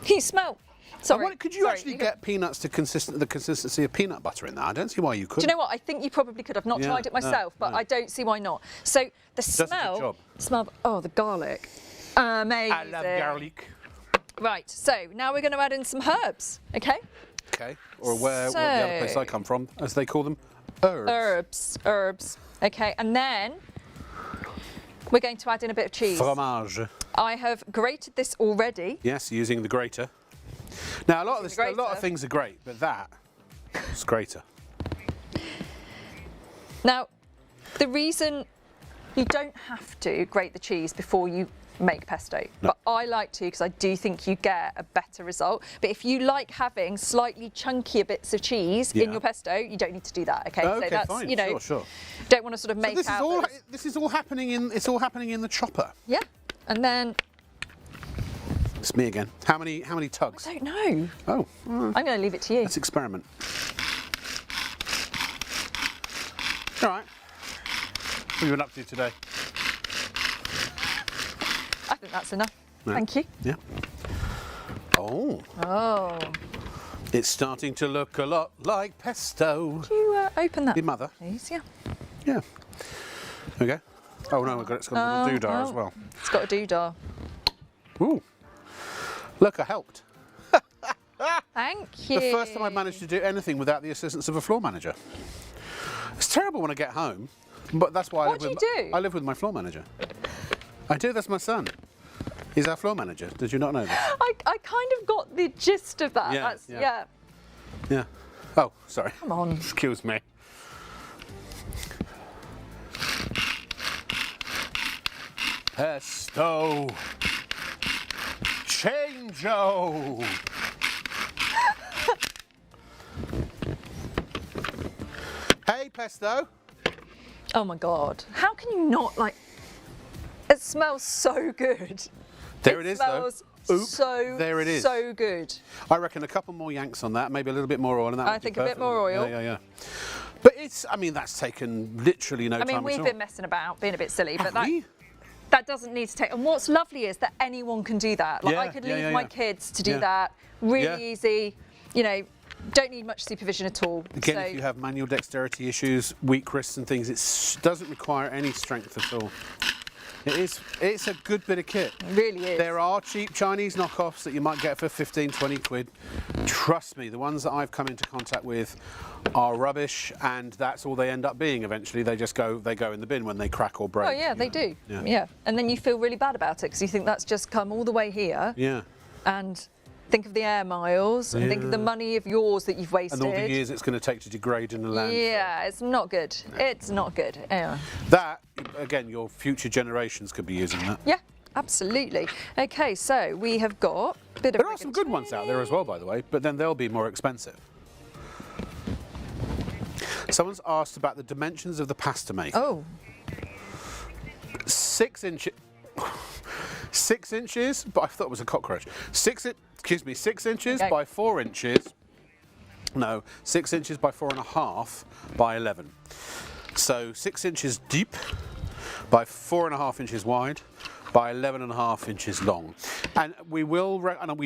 Can you smell? Sorry. Could you actually get peanuts to the consistency of peanut butter in there? I don't see why you couldn't. Do you know what? I think you probably could. I've not tried it myself, but I don't see why not. So the smell. Oh, the garlic. Amazing. I love garlic. Right. So now we're going to add in some herbs. Okay. Okay. Or what the other place I come from, as they call them, herbs. Herbs. Okay. And then we're going to add in a bit of cheese. Fromage. I have grated this already. Yes, using the grater. Now a lot of things are great, but that is greater. Now, the reason you don't have to grate the cheese before you make pesto, but I like to because I do think you get a better result. But if you like having slightly chunkier bits of cheese in your pesto, you don't need to do that. Okay, so that's fine. Sure. Don't want to sort of make this is all happening in the chopper. Yeah, and then. It's me again. How many tugs? I don't know. Oh. I'm going to leave it to you. Let's experiment. All right. What have you been up to today? I think that's enough. Yeah. Thank you. Yeah. Oh. Oh. It's starting to look a lot like pesto. Could you open that? Your mother. Please, yeah. Yeah. There we go. Oh no, it's got a little doodah as well. It's got a doodah. Ooh. Look, I helped. Thank you. The first time I managed to do anything without the assistance of a floor manager. It's terrible when I get home, but that's why I live with my floor manager. I do, that's my son. He's our floor manager. Did you not know that? I kind of got the gist of that. Yeah. Oh, sorry. Come on. Excuse me. Pesto. Change-o. Hey, pesto. Oh my God. How can you not like... It smells so good. There it is, though. Oops, there it is. So good. I reckon a couple more yanks on that, maybe a little bit more oil. And that I think a bit more oil. Yeah. But that's taken literally no time at all. I mean, we've been messing about, being a bit silly, but that doesn't need to take. And what's lovely is that anyone can do that. Like I could leave my kids to do that. Really easy. You know, don't need much supervision at all. Again, if you have manual dexterity issues, weak wrists and things, it doesn't require any strength at all. It's a good bit of kit. It really is. There are cheap Chinese knockoffs that you might get for 15, 20 quid. Trust me, the ones that I've come into contact with are rubbish, and that's all they end up being eventually. They go in the bin when they crack or break. Oh yeah, they do. Yeah. And then you feel really bad about it because you think that's just come all the way here. Yeah. And think of the air miles and think of the money of yours that you've wasted. And all the years it's going to take to degrade in the land. Yeah, it's not good. It's not good. Yeah. That, again, your future generations could be using that. Yeah, absolutely. Okay, so we have got a bit of... There are some good ones out there as well, by the way, but then they'll be more expensive. Someone's asked about the dimensions of the pasta maker. Oh. 6 inches... 6 inches, but I thought it was a cockroach. 6 inches by 4 inches. No, 6 inches by 4.5 by 11. So 6 inches deep by 4.5 inches wide by 11.5 inches long. And we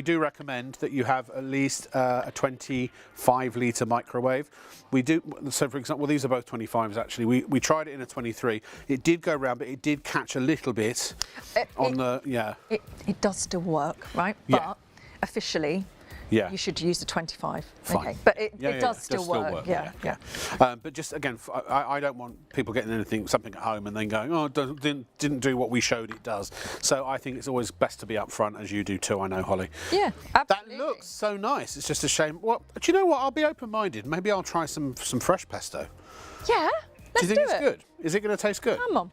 do recommend that you have at least a 25-litre microwave. We do, so for example, these are both 25s actually. We tried it in a 23. It did go round, but it did catch a little bit on the, It does still work, right? Yeah. But officially, you should use the 25. Fine. Okay, but it does still work. Yeah. But just again, I don't want people getting something at home and then going, oh, it didn't do what we showed it does. So I think it's always best to be upfront, as you do too. I know, Holly. Yeah, absolutely. That looks so nice. It's just a shame. Well, do you know what? I'll be open-minded. Maybe I'll try some fresh pesto. Yeah, let's do you think it's good? Is it going to taste good? Come on.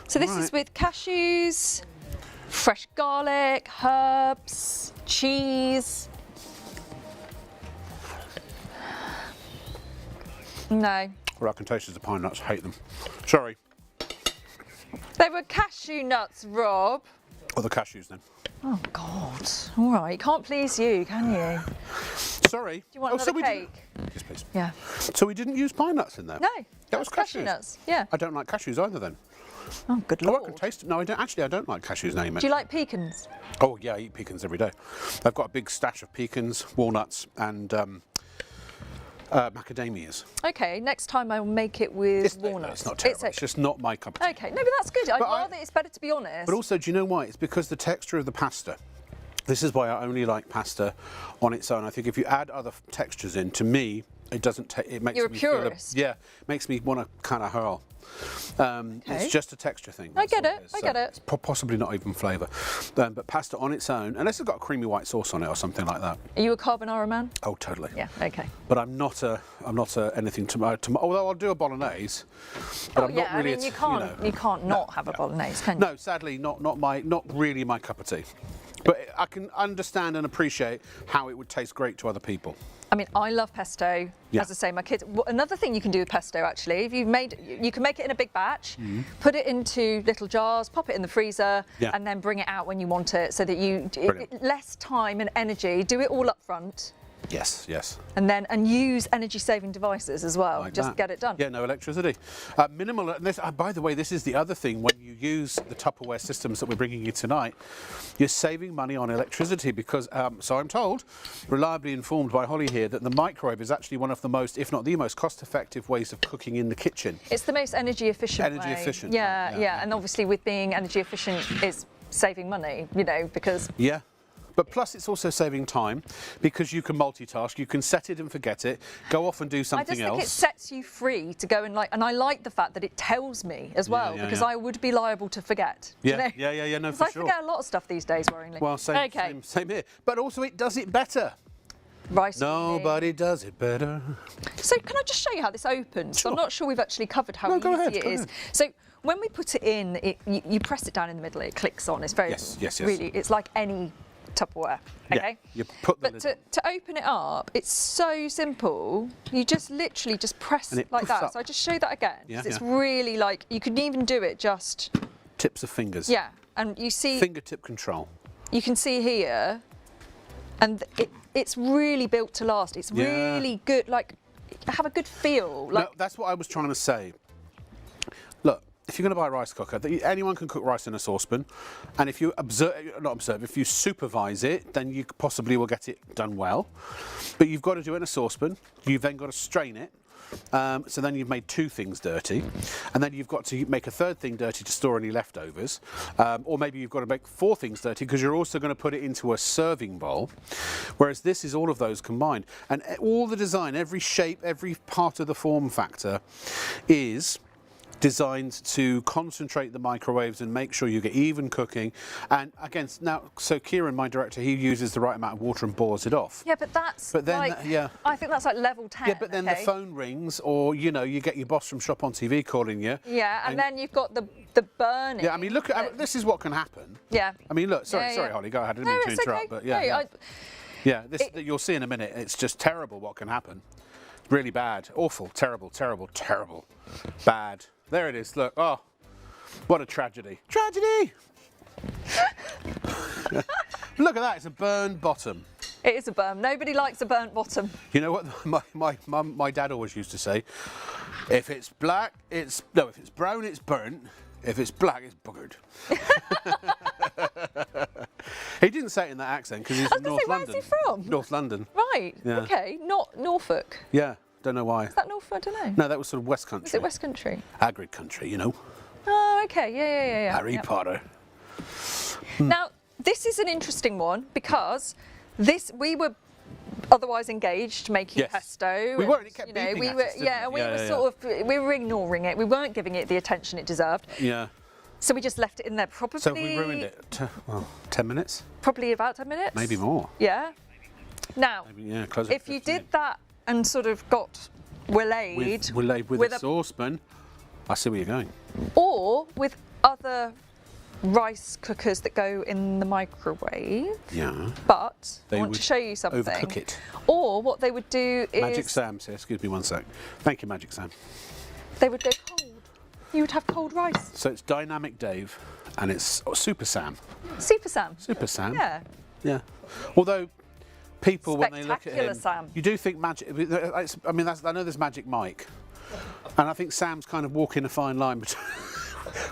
So this is with cashews, fresh garlic, herbs, cheese. No. Well, I can taste the pine nuts. Hate them. Sorry. They were cashew nuts, Rob. Or the cashews then. Oh God! All right, can't please you, can you? Sorry. Do you want another cake? Yes, please. Yeah. So we didn't use pine nuts in there. No, that was cashew nuts. Yeah. I don't like cashews either. Then. Oh, good Oh, lord. I can taste it. No, I don't. Actually, I don't like cashews now. Do you like pecans? Oh yeah, I eat pecans every day. I've got a big stash of pecans, walnuts, and macadamias. Okay, next time I'll make it with walnuts. It's not terrible. It's just not my cup of tea. Okay, no, but that's good. It's better to be honest. But also, do you know why? It's because the texture of the pasta. This is why I only like pasta on its own. I think if you add other textures in, to me, it doesn't. It makes You're me a purist. makes me want to kind of hurl. It's just a texture thing. I get it. I get it. It's possibly not even flavour. But pasta on its own, unless it's got a creamy white sauce on it or something like that. Are you a carbonara man? Oh, totally. Yeah. Okay. But I'm not a anything to although I'll do a bolognese. But I'm not really. You can't not have a bolognese, can you? No, sadly, not really my cup of tea. But I can understand and appreciate how it would taste great to other people. I mean, I love pesto. Yeah. As I say, my kids. Another thing you can do with pesto, actually, if you can make it in a big batch, put it into little jars, pop it in the freezer, and then bring it out when you want it, so that less time and energy. Do it all up front. Yes, yes. And use energy-saving devices as well. Like Just that. get it done. Yeah, no electricity. Minimal. And this, by the way, this is the other thing. When you use the Tupperware systems that we're bringing you tonight, you're saving money on electricity because, so I'm told, reliably informed by Holly here, that the microwave is actually one of the most, if not the most, cost-effective ways of cooking in the kitchen. It's the most energy-efficient way. Efficient. Yeah. And obviously, with being energy-efficient, it's saving money. Because. Yeah. But plus it's also saving time because you can multitask, you can set it and forget it, go off and do something else. I just think it sets you free to go and I like the fact that it tells me as well, because I would be liable to forget. Yeah, no, for sure. I forget a lot of stuff these days, worryingly. Well, same here. But also it does it better. Rice. Nobody does it better. So can I just show you how this opens? Sure. I'm not sure we've actually covered how easy it is. So when we put it in, you press it down in the middle, it clicks on. It's very, really, it's like any Tupperware, okay? Yeah, you put the but to open it up, it's so simple. You just literally just press it like that. Up. So I just show that again. Yeah, it's really like, you could even do it just... Tips of fingers. Yeah, and you see... Fingertip control. You can see here, and it's really built to last. It's really good, like, have a good feel. Like, no, that's what I was trying to say. Look, if you're going to buy a rice cooker, anyone can cook rice in a saucepan, and if you if you supervise it, then you possibly will get it done well. But you've got to do it in a saucepan. You've then got to strain it. So then you've made two things dirty, and then you've got to make a third thing dirty to store any leftovers, or maybe you've got to make four things dirty because you're also going to put it into a serving bowl, whereas this is all of those combined. And all the design, every shape, every part of the form factor is designed to concentrate the microwaves and make sure you get even cooking. And again, so Kieran, my director, he uses the right amount of water and boils it off. Yeah, but then, I think that's like level 10. Yeah, but then the phone rings, or you get your boss from ShopOnTV calling you. Yeah, and then you've got the burning. Yeah, I mean, look at this is what can happen. Yeah. I mean, look, sorry, Holly, go ahead. I didn't mean to interrupt, but you'll see in a minute. It's just terrible what can happen. Really bad, awful, terrible, bad. There it is, look, oh, what a tragedy. Tragedy! Look at that, it's a burned bottom. It is a burn. Nobody likes a burnt bottom. You know what my dad always used to say? If it's black, if it's brown, it's burnt. If it's black, it's buggered. He didn't say it in that accent because he's from North London. Where's he from? North London. Right, okay, not Norfolk. Yeah. Don't know why. Is that Norfolk? I don't know. No, that was sort of West Country. Is it West Country? Agri country, you know. Oh, okay. Yeah. Harry Potter. Now, this is an interesting one because This, we were otherwise engaged making Yes. pesto. We and, weren't, it kept you know, beeping we at were, us, didn't yeah, it? and we Yeah, were yeah. sort of, we were ignoring it. We weren't giving it the attention it deserved. Yeah. So we just left it in there probably. So we ruined it. Well, 10 minutes? Probably about 10 minutes. Maybe more. Yeah. Now, Maybe, yeah, close it if to you 15. did that and sort of got waylaid with a saucepan, I see where you're going. or with other rice cookers that go in the microwave, Yeah. but They I want would to show you something. overcook it. Or what they would do is Magic Sam says, excuse me one sec. Thank you, Magic Sam. they would go cold. You would have cold rice. So it's Dynamic Dave and it's Super Sam. Super Sam. Super Sam. Yeah. Yeah. Although people, when they look at Spectacular him, Sam. you do think magic. I mean, I know there's Magic Mike, and I think Sam's kind of walking a fine line between,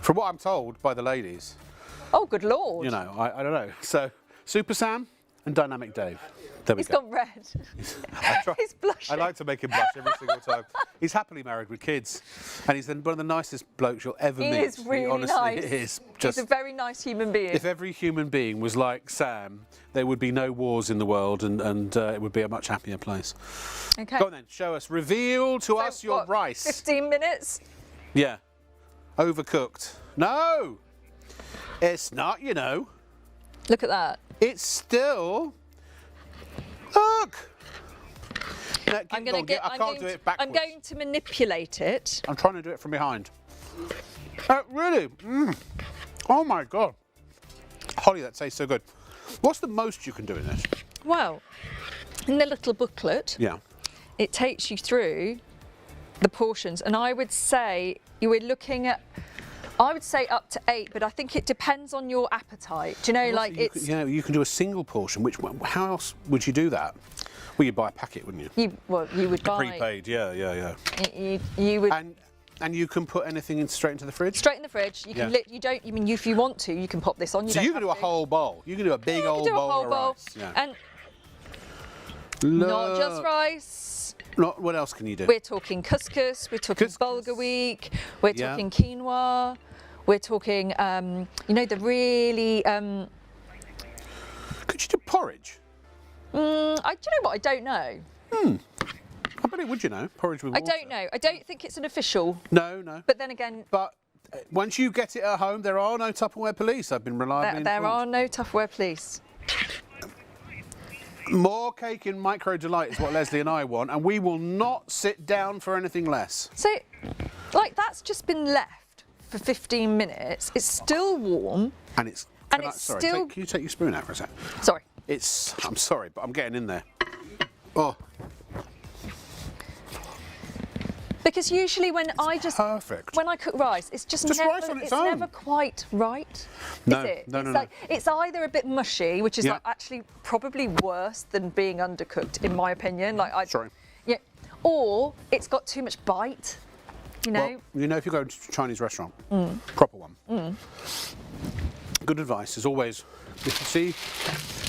from what I'm told by the ladies. Oh, good lord. You know, I don't know. So Super Sam and Dynamic Dave. There we He's go. gone red. I try- He's blushing. I like to make him blush every single time. He's happily married with kids, and he's one of the nicest blokes you'll ever He meet. is really honestly, nice. it is. He's a very nice human being. If every human being was like Sam, there would be no wars in the world, and it would be a much happier place. Okay. Go on then, show us. Reveal to us your what, rice. 15 minutes? Yeah. Overcooked. No! It's not, you know. Look at that. It's still... Look! No, I'm go going on, I can't do it backwards. I'm going to manipulate it. I'm trying to do it from behind. Really? Oh my God. Holly, that tastes so good. What's the most you can do in this? Well, in the little booklet, Yeah. it takes you through the portions, and I would say you were looking at, I would say up to 8, but I think it depends on your appetite. Do you know, like you it's... Could, you can do a single portion. How else would you do that? Well, you'd buy a packet, wouldn't you? You would buy... Prepaid, yeah. You would... And you can put anything straight into the fridge? Straight in the fridge. You can if you want to, you can pop this on. So you can do a whole bowl. You can do a big old bowl of rice. Yeah. And not just rice. What else can you do? We're talking couscous, we're talking bulgur week, we're talking quinoa, we're talking, the really... Could you do porridge? Do you know what? I don't know. I bet it would, you know, porridge with water. I don't know. I don't think it's an official. No. But then again... But once you get it at home, there are no Tupperware police. I've been reliably informed. There are no Tupperware police. More cake in Micro Delight is what Leslie and I want, and we will not sit down for anything less. So, like, that's just been left for 15 minutes. It's still warm. And it's... still... can you take your spoon out for a sec? Sorry. I'm sorry, but I'm getting in there. Oh. Because usually when I cook rice, it's just never, rice on its own. never quite right. No, is it? no. It's either a bit mushy, which is like actually probably worse than being undercooked, in my opinion. Sorry. Yeah. Or it's got too much bite. You know. Well, if you go to a Chinese restaurant, proper one. Good advice is always, if you see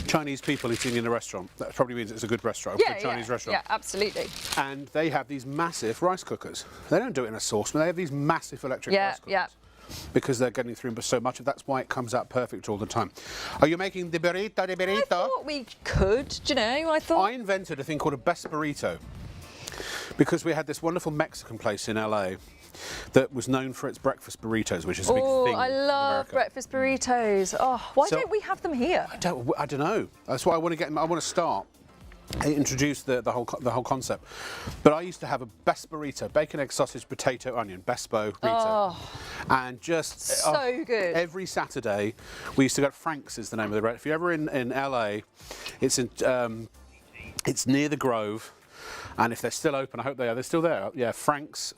Chinese people eating in a restaurant, that probably means it's a good restaurant, a good Chinese restaurant. Yeah, absolutely. And they have these massive rice cookers. They don't do it in a saucepan, they have these massive electric rice cookers. Yeah. Because they're getting through so much of that's why it comes out perfect all the time. Are you making the burrito? I thought we could, do you know, I invented a thing called a best burrito because we had this wonderful Mexican place in LA that was known for its breakfast burritos, which is a big thing I in America. love breakfast burritos. Oh, why don't we have them here? I don't know. That's why I want to get them. I want to start. Introduce the whole concept. But I used to have a best burrito, bacon, egg, sausage, potato, onion, bespo burrito. And just so good. Every Saturday we used to go. Frank's is the name of the restaurant. If you're ever in LA, it's near the Grove. And if they're still open, I hope they are. They're still there. Yeah, Frank's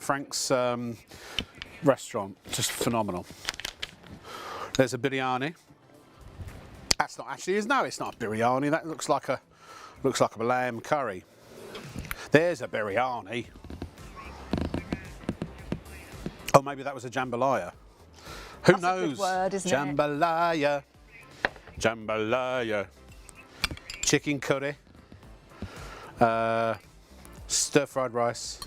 restaurant, just phenomenal. There's a biryani. That's not actually it's not a biryani. That looks like a lamb curry. There's a biryani. Oh, maybe that was a jambalaya. Who knows? A good word, isn't jambalaya. Jambalaya. Chicken curry. Stir-fried rice.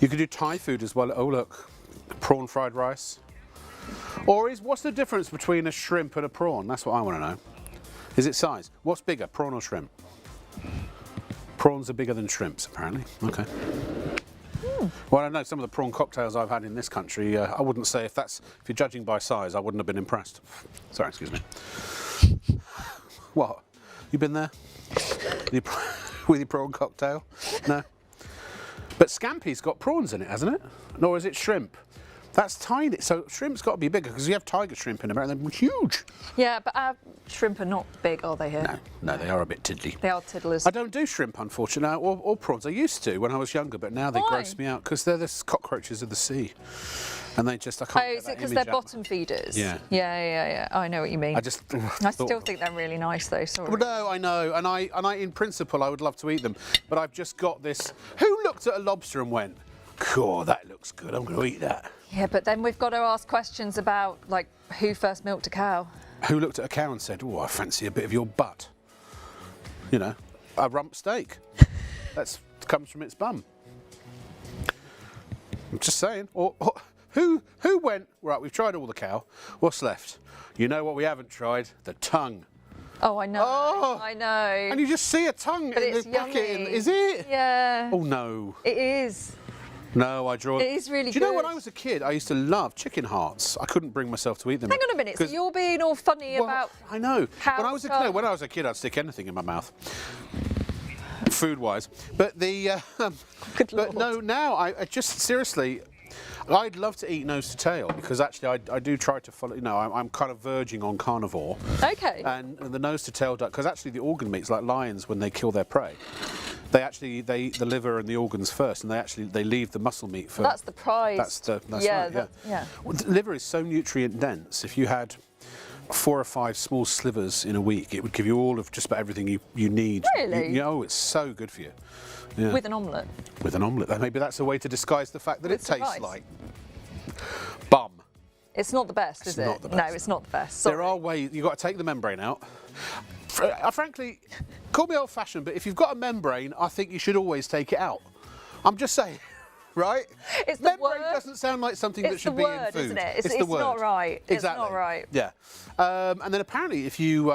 You could do Thai food as well. Oh look, prawn fried rice. Or what's the difference between a shrimp and a prawn? That's what I want to know. Is it size? What's bigger, prawn or shrimp? Prawns are bigger than shrimps, apparently. Okay. Well, I know some of the prawn cocktails I've had in this country, I wouldn't say if you're judging by size, I wouldn't have been impressed. Sorry, excuse me. What? You been there? With your prawn cocktail? No? But scampi's got prawns in it, hasn't it? Nor is it shrimp? That's tiny. So shrimp's got to be bigger because you have tiger shrimp in America. They're huge. Yeah, but our shrimp are not big, are they here? No, they are a bit tiddly. They are tiddlers. I don't do shrimp, unfortunately, or prawns. I used to when I was younger, but now they gross me out because they're the cockroaches of the sea. And they just, I can't. Oh, is it because they're bottom feeders? Yeah. Yeah. I know what you mean. I still think they're really nice, though. Sorry. Well, no, I know, and I, in principle, I would love to eat them, but I've just got this. Who looked at a lobster and went, "Cool, that looks good. I'm going to eat that." Yeah, but then we've got to ask questions about like who first milked a cow. Who looked at a cow and said, "Oh, I fancy a bit of your butt." You know, a rump steak. That comes from its bum. I'm just saying. Or who went, right, we've tried all the cow, what's left? You know what we haven't tried? The tongue. Oh, I know. Oh, I know. And you just see a tongue but in it's the bucket. yummy. Is it? Yeah. Oh, no. It is. No, I draw. It is really good. Do you know when I was a kid, I used to love chicken hearts. I couldn't bring myself to eat them. Hang on a minute, so you're being all funny about. I know. When I was a kid, I'd stick anything in my mouth. Food-wise. But no, now I just seriously, I'd love to eat nose to tail because actually I do try to follow. You know, I'm kind of verging on carnivore. Okay. And the nose to tail duck, because actually the organ meats, like lions, when they kill their prey, the liver and the organs first, and they leave the muscle meat first. That's the prize. That's right. Yeah. Well, the liver is so nutrient dense. If you had 4 or 5 small slivers in a week, it would give you all of just about everything you need. Really? It's so good for you. Yeah. With an omelette. With an omelette. Maybe that's a way to disguise the fact that With it some tastes rice. like bum. It's not the best, is it? Not the best. No, it's not the best. Sorry. There are ways. You've got to take the membrane out. Frankly, call me old-fashioned, but if you've got a membrane, I think you should always take it out. I'm just saying. Right? It's the membrane word. Doesn't sound like something that should be in food. Isn't it? It's the word. Not right. Exactly. It's not right. Yeah. And then apparently, if you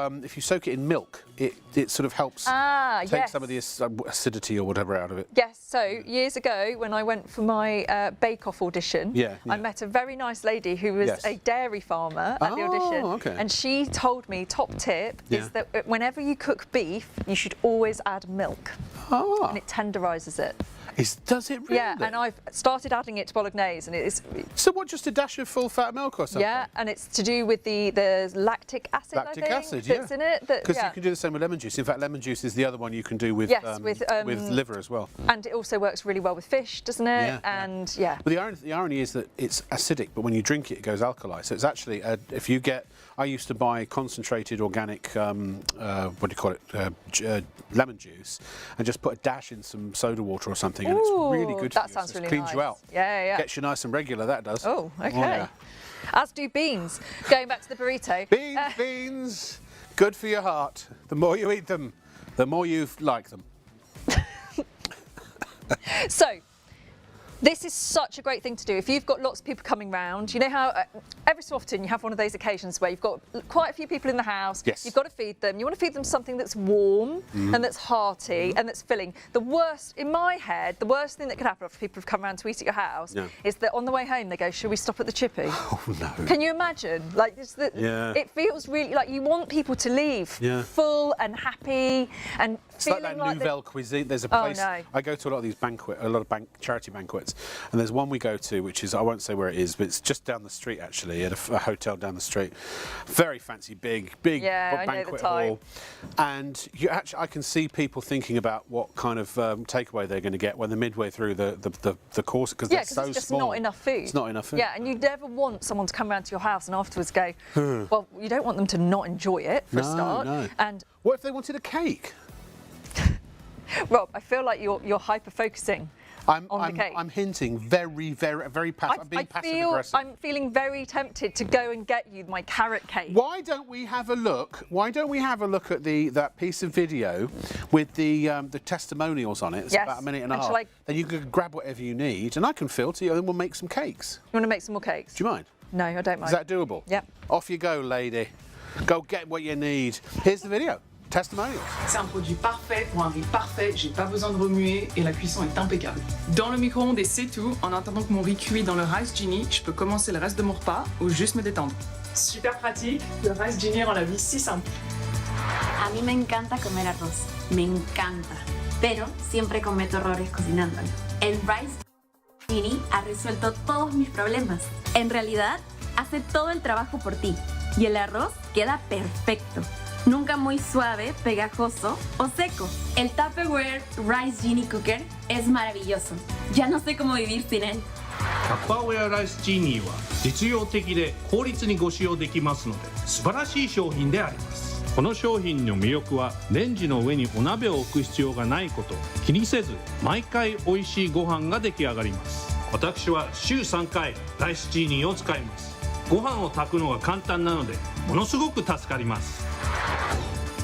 soak it in milk, it sort of helps take some of the acidity or whatever out of it. Yes. So years ago, when I went for my bake-off audition, I met a very nice lady who was a dairy farmer at the audition, okay. and she told me top tip is that whenever you cook beef, you should always add milk, and it tenderises it. Does it really? Yeah, and I've started adding it to bolognese, and it is. So what? Just a dash of full fat milk or something? Yeah, and it's to do with the lactic acid. Lactic acid, that's in it. Because you can do the same with lemon juice. In fact, lemon juice is the other one you can do with with liver as well. And it also works really well with fish, doesn't it? But the irony is that it's acidic, but when you drink it, it goes alkali. So it's actually if you get. I used to buy concentrated organic, what do you call it, lemon juice, and just put a dash in some soda water or something, and it's really good for you. That sounds really cleans nice. you out. Yeah. Gets you nice and regular, that does. Oh, okay. Oh, yeah. As do beans. Going back to the burrito. Beans, good for your heart. The more you eat them, the more you like them. So, this is such a great thing to do. If you've got lots of people coming round, you know how every so often you have one of those occasions where you've got quite a few people in the house, you've got to feed them. You want to feed them something that's warm and that's hearty and that's filling. The worst, in my head, the worst thing that could happen after people have come round to eat at your house is that on the way home they go, "Shall we stop at the chippy?" Oh no. Can you imagine? Like it feels really like you want people to leave full and happy and it's feeling like that Nouvelle cuisine. There's a place I go to a lot of these charity banquets, and there's one we go to which is, I won't say where it is, but it's just down the street actually, at a hotel down the street. Very fancy, big banquet hall. And I can see people thinking about what kind of takeaway they're going to get when they're midway through the course, because they're so it's just small. not enough food. It's not enough food. Yeah, and you never want someone to come round to your house and afterwards go, well, you don't want them to not enjoy it for a start. No. And what if they wanted a cake? Rob, I feel like you're hyper-focusing on the cake. I'm hinting very passive. I'm being passive-aggressive. I'm feeling very tempted to go and get you my carrot cake. Why don't we have a look? Why don't we have a look at that piece of video with the testimonials on it? It's about a minute and a half. Then you can grab whatever you need, and I can filter you, and then we'll make some cakes. You want to make some more cakes? Do you mind? No, I don't mind. Is that doable? Yep. Off you go, lady. Go get what you need. Here's the video. Testimonials. C'est un produit parfait pour un riz parfait, j'ai pas besoin de remuer et la cuisson est impeccable. Dans le micro-ondes et c'est tout, en attendant que mon riz cuit dans le Rice Genie, je peux commencer le reste de mon repas ou juste me détendre. Super pratique, le Rice Genie rend la vie si simple. A mí me encanta comer arroz, me encanta, pero siempre cometo errores cocinándolo. El Rice Genie ha resuelto todos mis problemas. En realidad, hace todo el trabajo por ti y el arroz queda perfecto. Nunca muy suave, pegajoso o seco. El Tupperware Rice Genie Cooker es maravilloso. Ya no sé cómo vivir sin él. タッパーウェアライスジーニーは実用的で効率にご使用できますので素晴らしい商品であります。この商品の魅力はレンジの上にお鍋を置く必要がないこと。気にせず毎回美味しいご飯が出来上がります。私は週3回ライスジーニーを使います。ご飯を炊くのが簡単なのでものすごく助かります。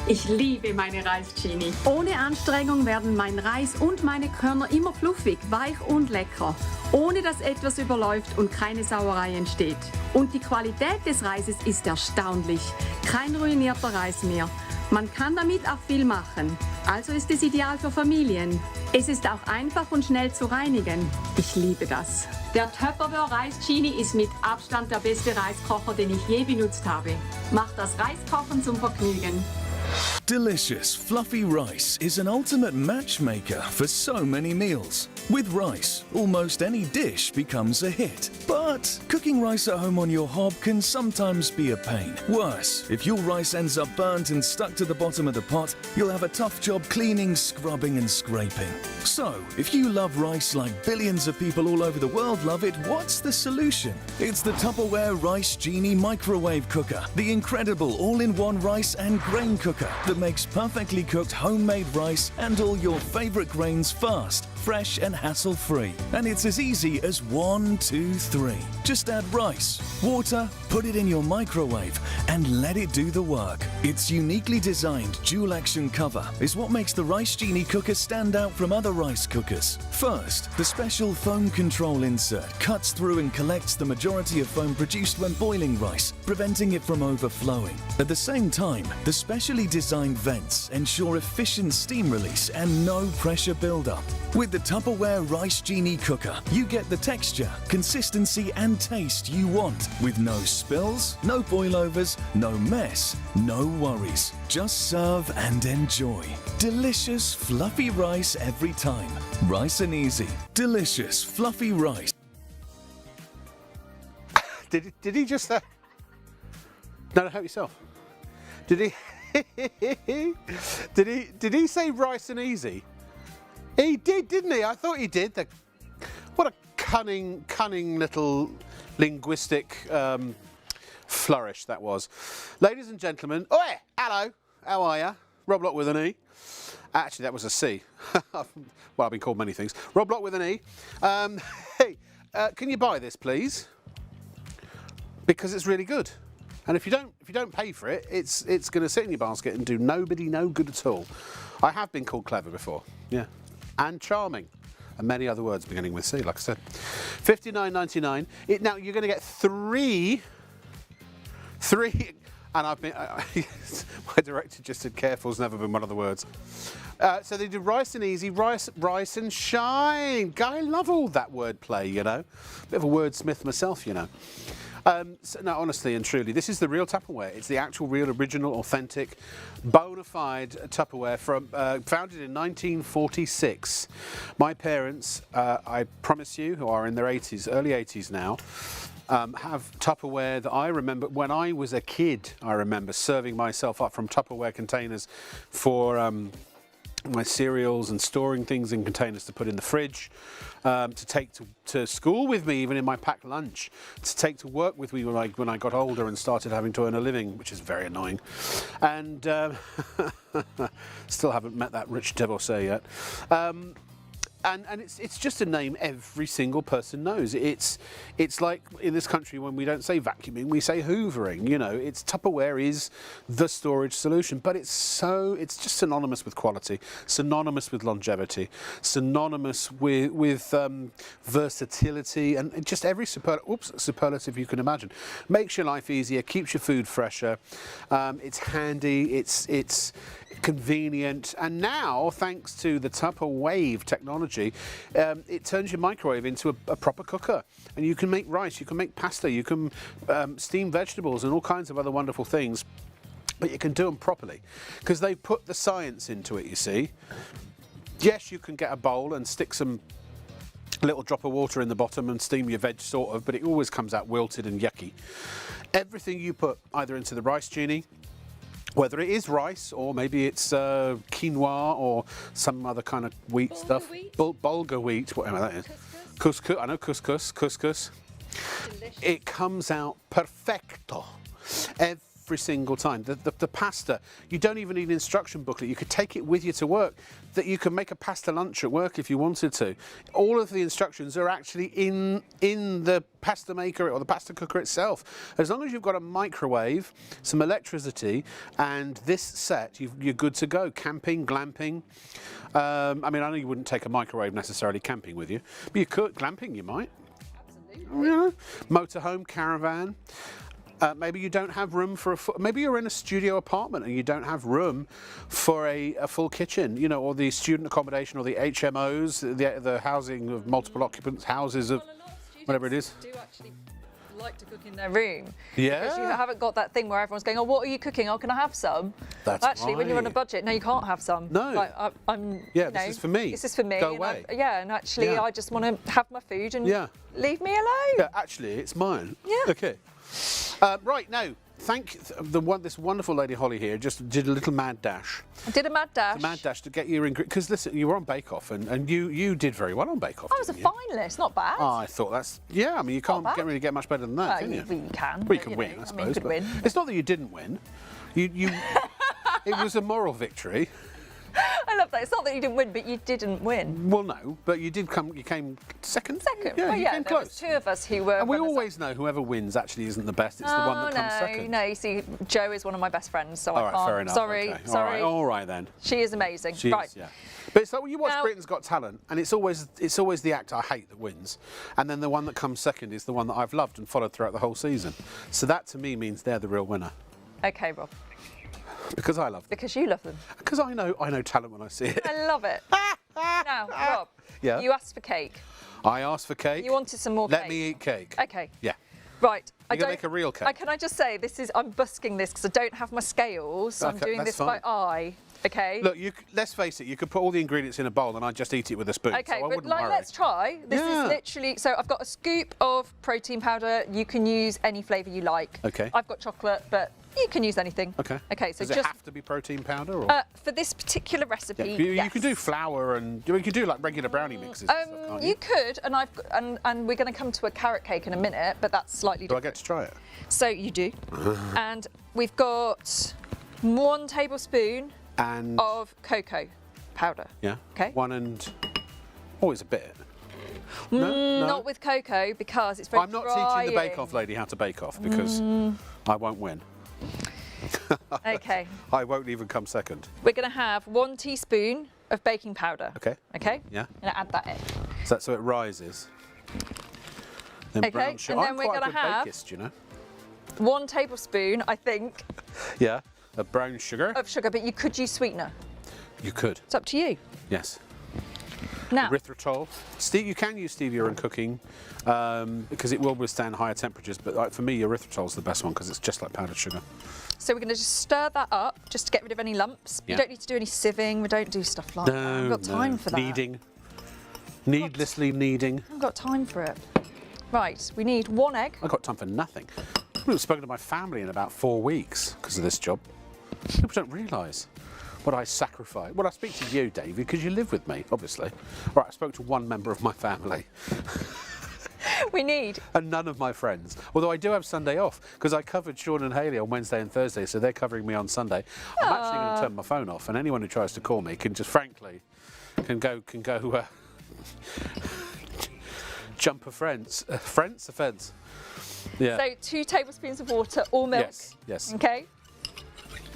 Ich liebe meine Reis-Genie. Ohne Anstrengung werden mein Reis und meine Körner immer fluffig, weich und lecker. Ohne dass etwas überläuft und keine Sauerei entsteht. Und die Qualität des Reises ist erstaunlich. Kein ruinierter Reis mehr. Man kann damit auch viel machen. Also ist es ideal für Familien. Es ist auch einfach und schnell zu reinigen. Ich liebe das. Der Tupperware Rice Genie ist mit Abstand der beste Reiskocher, den ich je benutzt habe. Macht das Reiskochen zum Vergnügen. Delicious, fluffy rice is an ultimate matchmaker for so many meals. With rice, almost any dish becomes a hit. But cooking rice at home on your hob can sometimes be a pain. Worse, if your rice ends up burnt and stuck to the bottom of the pot, you'll have a tough job cleaning, scrubbing and scraping. So, if you love rice like billions of people all over the world love it, what's the solution? It's the Tupperware Rice Genie microwave cooker, the incredible all-in-one rice and grain cooker that makes perfectly cooked homemade rice and all your favorite grains fast, fresh and hassle-free. And it's as easy as 1, 2, 3. Just add rice, water, put it in your microwave and let it do the work. Its uniquely designed dual-action cover is what makes the Rice Genie cooker stand out from other rice cookers. First, the special foam control insert cuts through and collects the majority of foam produced when boiling rice, preventing it from overflowing. At the same time, the specially designed vents ensure efficient steam release and no pressure buildup. With the Tupperware Rice Genie cooker, you get the texture, consistency and taste you want, with no spills, no boilovers, no mess, no worries. Just serve and enjoy. Delicious, fluffy rice every time. Rice and easy. Delicious, fluffy rice. Did he just say? No, help yourself. Did he? Did he say rice and easy? He did, didn't he? I thought he did. What a cunning little linguistic flourish that was. Ladies and gentlemen, oi, hello, how are you? Rob Lock with an E. Actually, that was a C. Well, I've been called many things. Rob Lock with an E. Hey, can you buy this, please? Because it's really good. And if you don't pay for it, it's going to sit in your basket and do nobody no good at all. I have been called clever before, yeah, and charming, and many other words beginning with C, like I said. $59.99. Now you're going to get three, and I've been. My director just said "careful's never been one of the words." So they do rice and easy, rice and shine. I love all that wordplay, you know. Bit of a wordsmith myself, you know. So, no, honestly and truly, this is the real Tupperware. It's the actual, real, original, authentic, bona fide Tupperware from founded in 1946. My parents, I promise you, who are in their 80s, early 80s now, have Tupperware that I remember when I was a kid. I remember serving myself up from Tupperware containers for my cereals and storing things in containers to put in the fridge, to take to school with me, even in my packed lunch, to take to work with me when I got older and started having to earn a living, which is very annoying. And still haven't met that rich divorcee yet. And it's just a name every single person knows. It's like in this country when we don't say vacuuming, we say hoovering. You know, it's Tupperware is the storage solution, but it's just synonymous with quality, synonymous with longevity, synonymous with versatility, and just every superlative you can imagine. Makes your life easier, keeps your food fresher. It's handy. It's convenient, and now thanks to the Tupperwave technology, it turns your microwave into a proper cooker, and you can make rice, you can make pasta, you can steam vegetables and all kinds of other wonderful things, but you can do them properly because they've put the science into it, you see. Yes, you can get a bowl and stick some little drop of water in the bottom and steam your veg sort of, but it always comes out wilted and yucky. Everything you put either into the Rice Genie, whether it is rice or maybe it's quinoa or some other kind of wheat stuff. Bulgur wheat, whatever that is. Couscous, I know couscous. Delicious. It comes out perfecto every single time. The pasta, you don't even need an instruction booklet. You could take it with you to work. That you can make a pasta lunch at work if you wanted to. All of the instructions are actually in the pasta maker or the pasta cooker itself. As long as you've got a microwave, some electricity, and this set, you're good to go. Camping, glamping. I mean, I know you wouldn't take a microwave necessarily camping with you, but you could. Glamping, you might. Absolutely. Yeah. Motorhome, caravan. Maybe you don't have room for maybe you're in a studio apartment and you don't have room for a full kitchen, you know, or the student accommodation or the HMOs, the housing of multiple occupants, houses of whatever it is. Do actually like to cook in their room. Yeah. Because you haven't got that thing where everyone's going, oh, what are you cooking? Oh, can I have some? That's actually, when you're on a budget, no, you can't have some. No. Like, yeah, this is for me. This is for me. Go away. And actually, I just want to have my food and leave me alone. Yeah, actually, it's mine. Yeah. Okay. Right, now, this wonderful lady Holly here just did a little mad dash. I did a mad dash. A mad dash to get your ingredients. Because listen, you were on Bake Off and you did very well on Bake Off. I was a finalist, not bad. Oh, I thought that's, I mean, you can't really get much better than that, can you? You can. Well, you can win, I suppose. I mean, you could win. It's not that you didn't win. You it was a moral victory. I love that. It's not that you didn't win, but you didn't win. Well, no, but you did come. You came second. Second. Yeah, well, you came there close. was two of us who were. And we always know whoever wins actually isn't the best. It's the one that comes second. No, you see, Jo is one of my best friends, so all I can't. Fair enough. Sorry, okay. sorry. All right then. She is amazing. She right. is, yeah. But it's like when you watch Britain's Got Talent, and it's always the actor I hate that wins, and then the one that comes second is the one that I've loved and followed throughout the whole season. So that to me means they're the real winner. Okay, Rob. Because I love them. Because you love them. Because I know talent when I see it. I love it. Now, Rob, you asked for cake. I asked for cake. You wanted some more cake. Let me eat cake. Okay. Yeah. Right. You're going to make a real cake. Can I just say, I'm busking this because I don't have my scales, so I'm doing this by eye. Okay. Look, let's face it, you could put all the ingredients in a bowl and I'd just eat it with a spoon. Okay, so I but let's try. This is literally, so I've got a scoop of protein powder. You can use any flavour you like. Okay. I've got chocolate, but you can use anything. Okay. Okay, so Does it have to be protein powder? Or? For this particular recipe, you can do flour and you can do like regular brownie mixes and stuff, can't you? You could, and we're going to come to a carrot cake in a minute, but that's slightly different. Do I get to try it? So you do. And we've got 1 tablespoon of cocoa powder. Yeah. Okay. Always a bit. No? Not with cocoa because it's very I'm not teaching the Bake Off lady how to bake off because I won't win. Okay. I won't even come second. We're going to have 1 teaspoon of baking powder. Okay. Okay? Yeah. I'm going to add that in. So it rises. Then brown sugar. And then we're going to have bakist, you know? 1 tablespoon, I think. Yeah. Of brown sugar. Of sugar, but you could use sweetener. You could. It's up to you. Yes. Now. Erythritol. You can use stevia in cooking because it will withstand higher temperatures, but for me, erythritol is the best one because it's just like powdered sugar. So we're going to just stir that up just to get rid of any lumps. Yeah. We don't need to do any sieving. We don't do stuff like that. I haven't got time for that. Kneading. Needlessly kneading. I haven't got time for it. Right, we need 1 egg. I've got time for nothing. I haven't spoken to my family in about 4 weeks because of this job. People don't realise what I sacrifice. Well, I speak to you, David, because you live with me, obviously. Right, I spoke to 1 member of my family. We need. And none of my friends. Although I do have Sunday off because I covered Sean and Hayley on Wednesday and Thursday, so they're covering me on Sunday. I'm actually going to turn my phone off, and anyone who tries to call me can just, frankly, can go Jumper friends. Offence. Yeah. So 2 tablespoons of water or milk. Yes. Okay.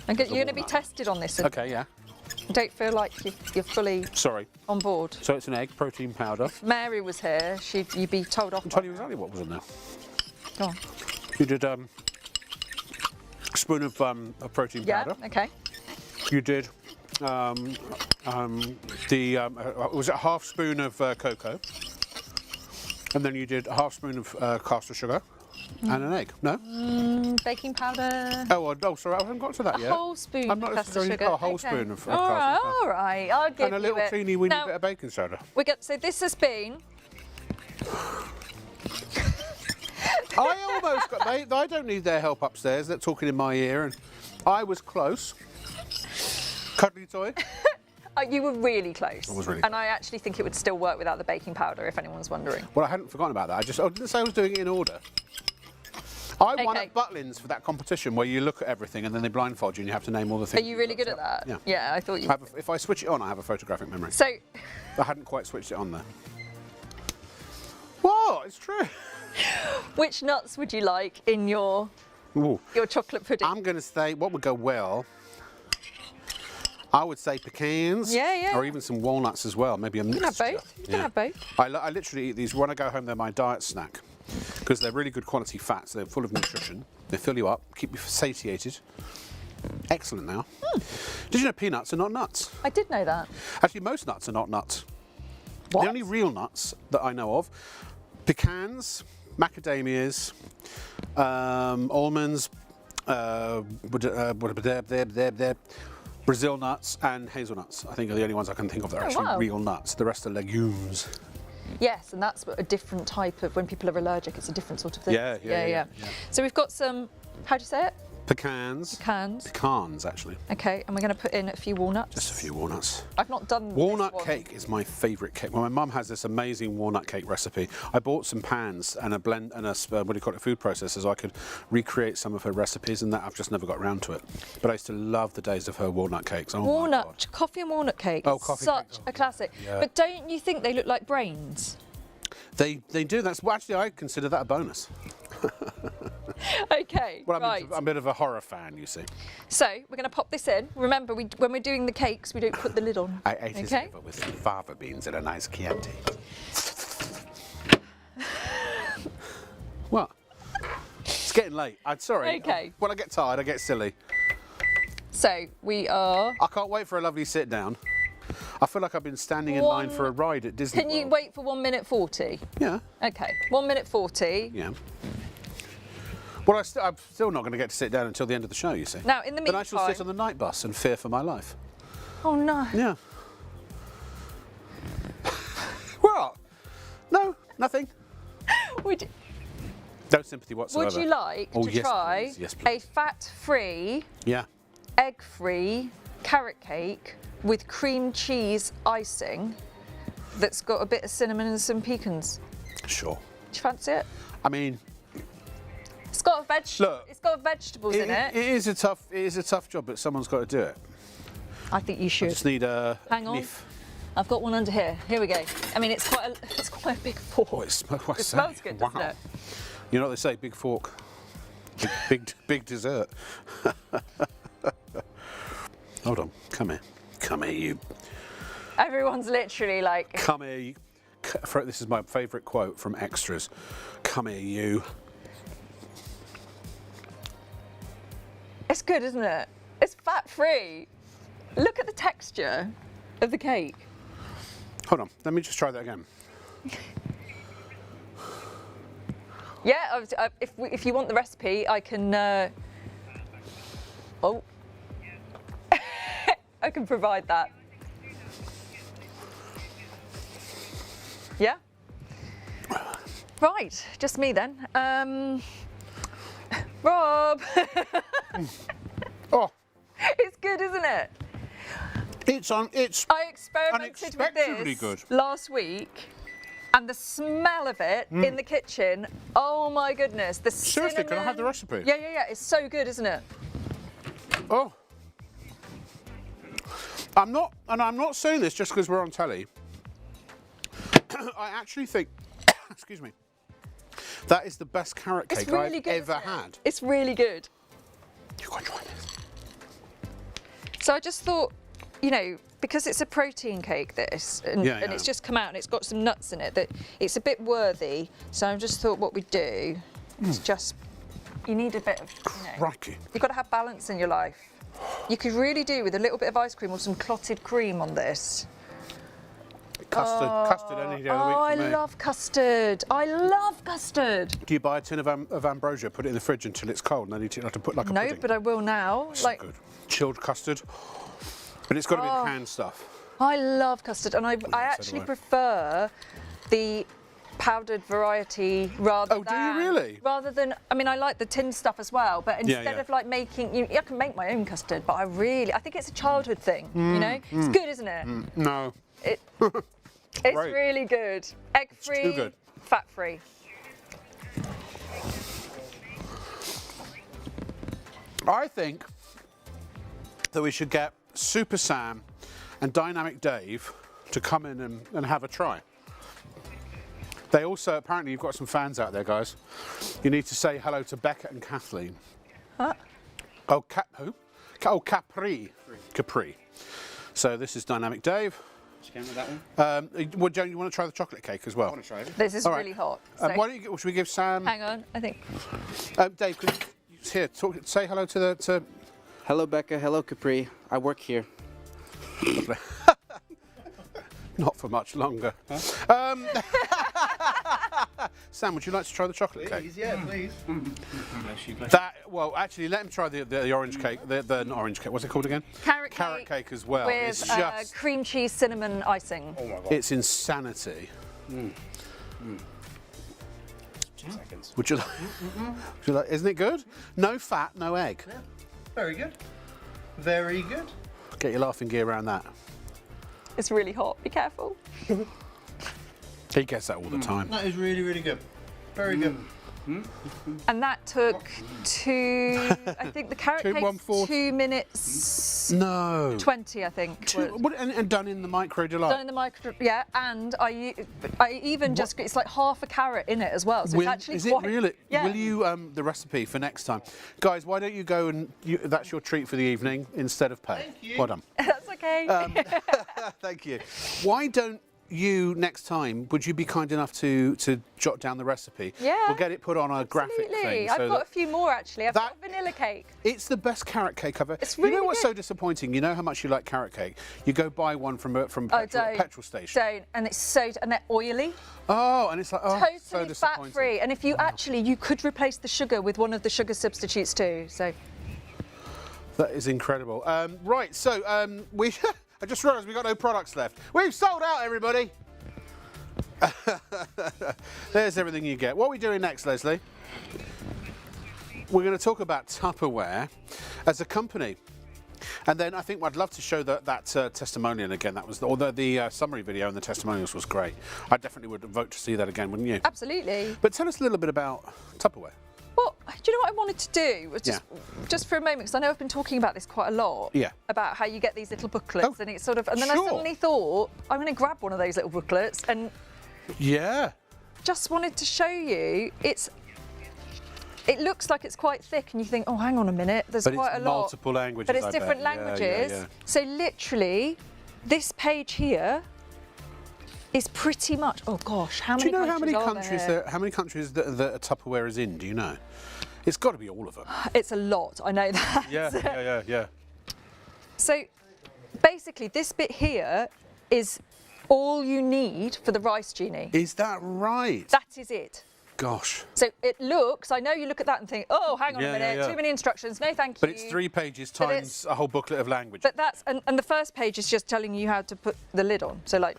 You're going to be tested on this. Okay, yeah. Don't feel like you're fully on board. So it's an egg, protein powder. If Mary was here, you'd be told off. I'll tell you exactly what was in there. Go on. You did a spoon of protein powder. Yeah, okay. You did was it a half spoon of cocoa? And then you did a half spoon of caster sugar and an egg. No? Baking powder. Oh, sorry, I haven't got to that yet. A whole spoon I'm not of caster necessarily sugar. a whole spoon of caster sugar. All right, I'll give you and a little teeny weeny now, bit of baking soda. So this has been. I almost got. I don't need their help upstairs. They're talking in my ear, and I was close. Cuddly toy. You were really close. I was really And I actually think it would still work without the baking powder, if anyone's wondering. Well, I hadn't forgotten about that. I didn't say I was doing it in order. I won Okay. at Butlins for that competition where you look at everything and then they blindfold you and you have to name all the things. Are you really good at that? Yeah. Yeah, I thought you. If I switch it on, I have a photographic memory. So, I hadn't quite switched it on there. What? It's true. which nuts would you like in your chocolate pudding? I'm going to say what would go well. I would say pecans. Yeah. Or even some walnuts as well. Maybe a mixture. You can have both. You can have both. I literally eat these when I go home. They're my diet snack because they're really good quality fats. They're full of nutrition. They fill you up, keep you satiated. Excellent now. Did you know peanuts are not nuts? I did know that. Actually, most nuts are not nuts. What? The only real nuts that I know of, pecans, macadamias, almonds, Brazil nuts and hazelnuts, I think are the only ones I can think of that are actually real nuts. The rest are legumes. Yes, and that's a different type of, when people are allergic, it's a different sort of thing. Yeah. So we've got some, how do you say it? Pecans. Pecans, actually. Okay, and we're going to put in a few walnuts. Just a few walnuts. I've not done Walnut this one. cake is my favourite cake. Well, my mum has this amazing walnut cake recipe. I bought some pans and a blend and a food processor so I could recreate some of her recipes, and that I've just never got around to it. But I used to love the days of her walnut cakes. Oh my God. Coffee and walnut cake. Oh, coffee Such cake. a classic. Yeah. But don't you think they look like brains? They do. Actually, I consider that a bonus. Okay, Well, right. I'm a bit of a horror fan, you see. So we're going to pop this in. Remember, when we're doing the cakes, we don't put the lid on. I ate his liver with some fava beans and a nice Chianti. What? It's getting late. I'm sorry. Okay. When I get tired, I get silly. So we are. I can't wait for a lovely sit down. I feel like I've been standing in line for a ride at Disney Can you World. wait for 1 minute 40? Yeah. Okay, 1 minute 40. Yeah. Well, I'm still not going to get to sit down until the end of the show, you see. Now, in the Then meantime. I shall sit on the night bus and fear for my life. Oh no. Yeah. What? No, nothing. No sympathy whatsoever. Would you like to try please. Yes, please. a fat-free, Yeah. egg-free carrot cake with cream cheese icing that's got a bit of cinnamon and some pecans? Sure. Do you fancy it? I mean, It's got Look, it's got vegetables in it. It is a tough job, but someone's got to do it. I think you I should. just need a Hang on. knife. I've got one under here. Here we go. I mean, it's quite a big fork. Oh, it smells good, doesn't it? You know what they say, big fork, big dessert. Hold on, come here, you. Everyone's literally like. Come here, you. This is my favourite quote from Extras. Come here, you. It's good, isn't it? It's fat-free. Look at the texture of the cake. Hold on, let me just try that again. Yeah, if you want the recipe, I can. Oh, I can provide that. Yeah. Right, just me then. Rob. Oh, It's good, isn't it? I experimented with unexpectedly this good. last week, and the smell of it in the kitchen. Oh my goodness! The Seriously, cinnamon. can I have the recipe? Yeah. It's so good, isn't it? Oh. I'm not saying this just because we're on telly. I actually think, excuse me, that is the best carrot cake I've ever had. It's really good. You've got to try this. So I just thought, you know, because it's a protein cake, this, and it's just come out and it's got some nuts in it, that it's a bit worthy. So I just thought what we'd do is just, you need a bit of, you know, you've got to have balance in your life. You could really do with a little bit of ice cream or some clotted cream on this. Custard any day of the week for me. I love custard. I love custard. Do you buy a tin of ambrosia, put it in the fridge until it's cold, and then you have to put like a pudding? No, but I will now. So good. Chilled custard. But it's got to be the canned stuff. I love custard, and I actually prefer the powdered variety rather than... Oh, do you really? Rather than, I mean, I like the tin stuff as well, but instead of like making, I can make my own custard, but I think it's a childhood thing, you know? It's good, isn't it? No. It's really good. Egg-free, too good. fat-free. I think that we should get Super Sam and Dynamic Dave to come in and have a try. They also, apparently you've got some fans out there, guys. You need to say hello to Becca and Kathleen. Huh? Oh, who? Oh, Capri. So this is Dynamic Dave. With that one? Well, Joan, you want to try the chocolate cake as well? I want to try it. This is really hot. So. Why don't you, should we give Sam... Hang on, I think... Dave, can you here, say hello to the... Hello, Becca. Hello, Capri. I work here. Not for much longer. Huh? Sam, would you like to try the chocolate cake? Yeah, please. Well, actually, let him try the orange cake. The orange cake. What's it called again? Carrot cake as well. With it's just cream cheese cinnamon icing. Oh my god. It's insanity. 2 seconds. Would you like? Isn't it good? No fat, no egg. Yeah. Very good. Very good. Get your laughing gear around that. It's really hot. Be careful. He gets that all the time. That is really, really good. Very good. And that took I think the carrot cake 2 minutes. No. 20, I think. And done in the micro delight. Done in the micro, yeah. And I even just, it's like half a carrot in it as well. So it's actually is quite, it really? Yeah. Will you, the recipe for next time. Guys, why don't you go and, that's your treat for the evening instead of pay. Thank you. Well done. That's okay. Thank you. Why don't you next time, would you be kind enough to jot down the recipe? Yeah. We'll get it put on a graphic thing. I've got a few more actually. I've got vanilla cake. It's the best carrot cake I've ever. It's really You know what's good. so disappointing? You know how much you like carrot cake. You go buy one from a petrol station. Don't. And it's so, and they're oily. Oh, and it's like, oh, so Totally disappointing. fat-free. And if you you could replace the sugar with one of the sugar substitutes too. So. That is incredible. Right, so I just realised we've got no products left. We've sold out, everybody. There's everything you get. What are we doing next, Leslie? We're going to talk about Tupperware as a company. And then I think I'd love to show that testimonial again. That was the summary video and the testimonials was great. I definitely would vote to see that again, wouldn't you? Absolutely. But tell us a little bit about Tupperware. Well, do you know what I wanted to do? Was just for a moment, because I know I've been talking about this quite a lot. Yeah. About how you get these little booklets, and it's sort of, and then I suddenly thought I'm going to grab one of those little booklets and. Yeah. Just wanted to show you. It looks like it's quite thick, and you think, oh, hang on a minute, there's quite a lot. Multiple languages. But it's different languages. Yeah. So literally, this page here is pretty much. Oh gosh, how many? Do you know countries how many countries that Tupperware is in? Do you know? It's got to be all of them. It's a lot. I know that. Yeah. So basically, this bit here is all you need for the rice genie. Is that right? That is it. Gosh. So it looks, I know you look at that and think, oh, hang on a minute, too many instructions, no thank you. But it's 3 pages times a whole booklet of language. But that's, and the first page is just telling you how to put the lid on. So like,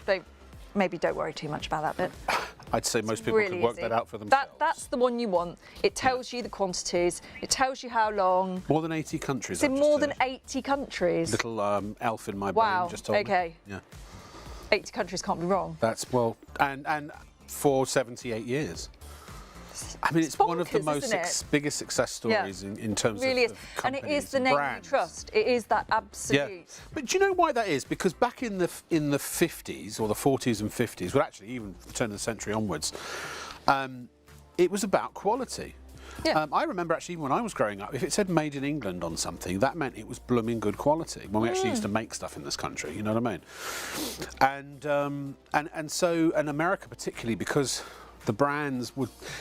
maybe don't worry too much about that bit. I'd say most people really could work easy. that out for themselves. That's the one you want. It tells you the quantities, it tells you how long. More than 80 countries. It's in more than 80 countries. Little elf in my brain just told me. Okay. Yeah. 80 countries can't be wrong. That's, well, and for 78 years. I mean, it's one of the bonkers, most isn't it? biggest success stories in terms really of is. And it companies is the name brands. you trust. It is that absolute. Yeah. But do you know why that is? Because back in the 50s or the 40s and 50s, well, actually even the turn of the century onwards, it was about quality. Yeah. I remember actually when I was growing up, if it said made in England on something, that meant it was blooming good quality. When we actually used to make stuff in this country, you know what I mean? And America particularly, because the brands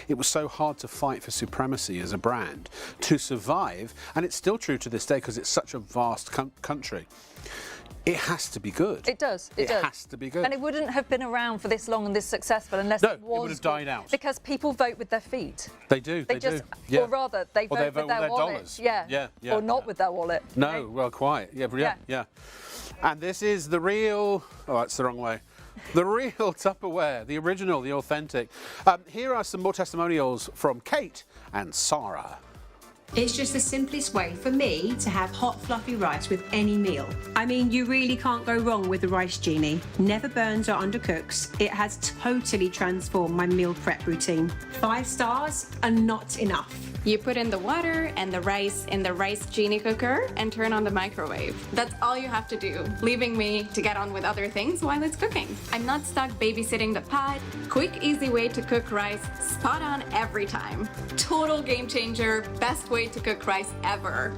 it was so hard to fight for supremacy as a brand to survive, and it's still true to this day because it's such a vast country. It has to be good. It does. It does. It has to be good. And it wouldn't have been around for this long and this successful unless No, it was. it would have died out. Because people vote with their feet. They do. They just, do. Yeah. Or rather, they vote with their wallet. dollars. Yeah. Or not with their wallet. No, well, quite. Yeah. And this is the real. Oh, that's the wrong way. The real Tupperware, the original, the authentic. Here are some more testimonials from Kate and Sarah. It's just the simplest way for me to have hot, fluffy rice with any meal. I mean, you really can't go wrong with the Rice Genie. Never burns or undercooks. It has totally transformed my meal prep routine. 5 stars are not enough. You put in the water and the rice in the Rice Genie cooker and turn on the microwave. That's all you have to do, leaving me to get on with other things while it's cooking. I'm not stuck babysitting the pot. Quick, easy way to cook rice, spot on every time. Total game changer, best way to cook rice ever.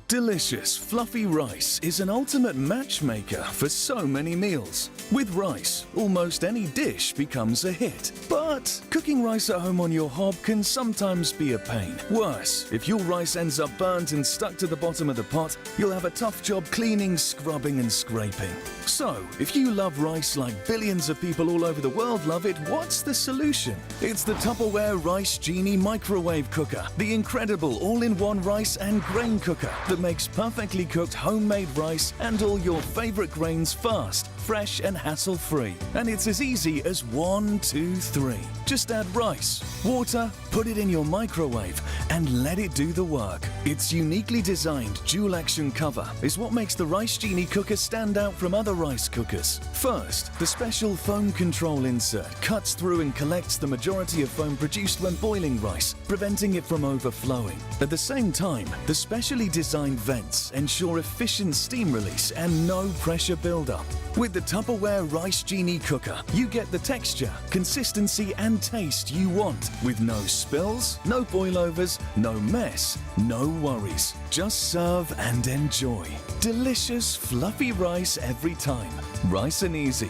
Delicious, fluffy rice is an ultimate matchmaker for so many meals. With rice, almost any dish becomes a hit. But cooking rice at home on your hob can sometimes be a pain. Worse, if your rice ends up burnt and stuck to the bottom of the pot, you'll have a tough job cleaning, scrubbing and scraping. So, if you love rice like billions of people all over the world love it, what's the solution? It's the Tupperware Rice Genie Microwave Cooker, the incredible all-in-one rice and grain cooker that makes perfectly cooked homemade rice and all your favorite grains fast, fresh and hassle-free. And it's as easy as 1, 2, 3. Just add rice, water, put it in your microwave and let it do the work. Its uniquely designed dual-action cover is what makes the Rice Genie cooker stand out from other rice cookers. First, the special foam control insert cuts through and collects the majority of foam produced when boiling rice, preventing it from overflowing. At the same time, the specially designed vents ensure efficient steam release and no pressure buildup. With the Tupperware Rice Genie cooker, you get the texture, consistency and taste you want, with no spills, no boilovers, no mess, no worries. Just serve and enjoy. Delicious, fluffy rice every time. Rice and easy.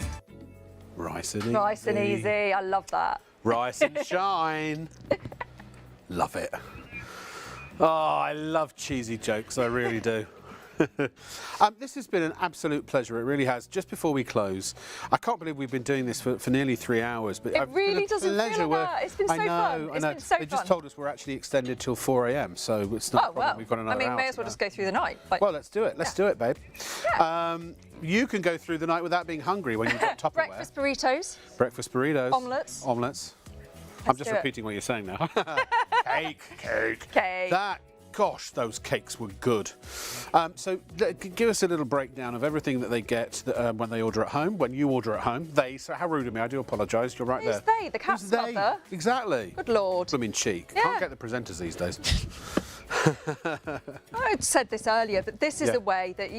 Rice and easy. Nice and easy. I love that. Rise and shine. Love it. Oh, I love cheesy jokes. I really do. This has been an absolute pleasure. It really has. Just before we close, I can't believe we've been doing this for nearly 3 hours. But It really doesn't feel like that. It's been so fun. I know. It's been so They just fun. told us we're actually extended till 4 a.m. So it's not a problem. We've got another hour. may as well just go through the night. Like, Well, let's do it. Let's do it, babe. Yeah. You can go through the night without being hungry when you've got Tupperware. breakfast burritos, Breakfast burritos. Omelettes. Omelets. I'm just do it. repeating what you're saying now. Cake. cake. Gosh, those cakes were good. So give us a little breakdown of everything that they get when they order at home. When you order at home, so how rude of me, I do apologise, you're right Who's there. they? The cat's Who's they? mother? Exactly. Good Lord. Blooming cheek. Yeah. Can't get the presenters these days. I had said this earlier, but this is Yeah. a way that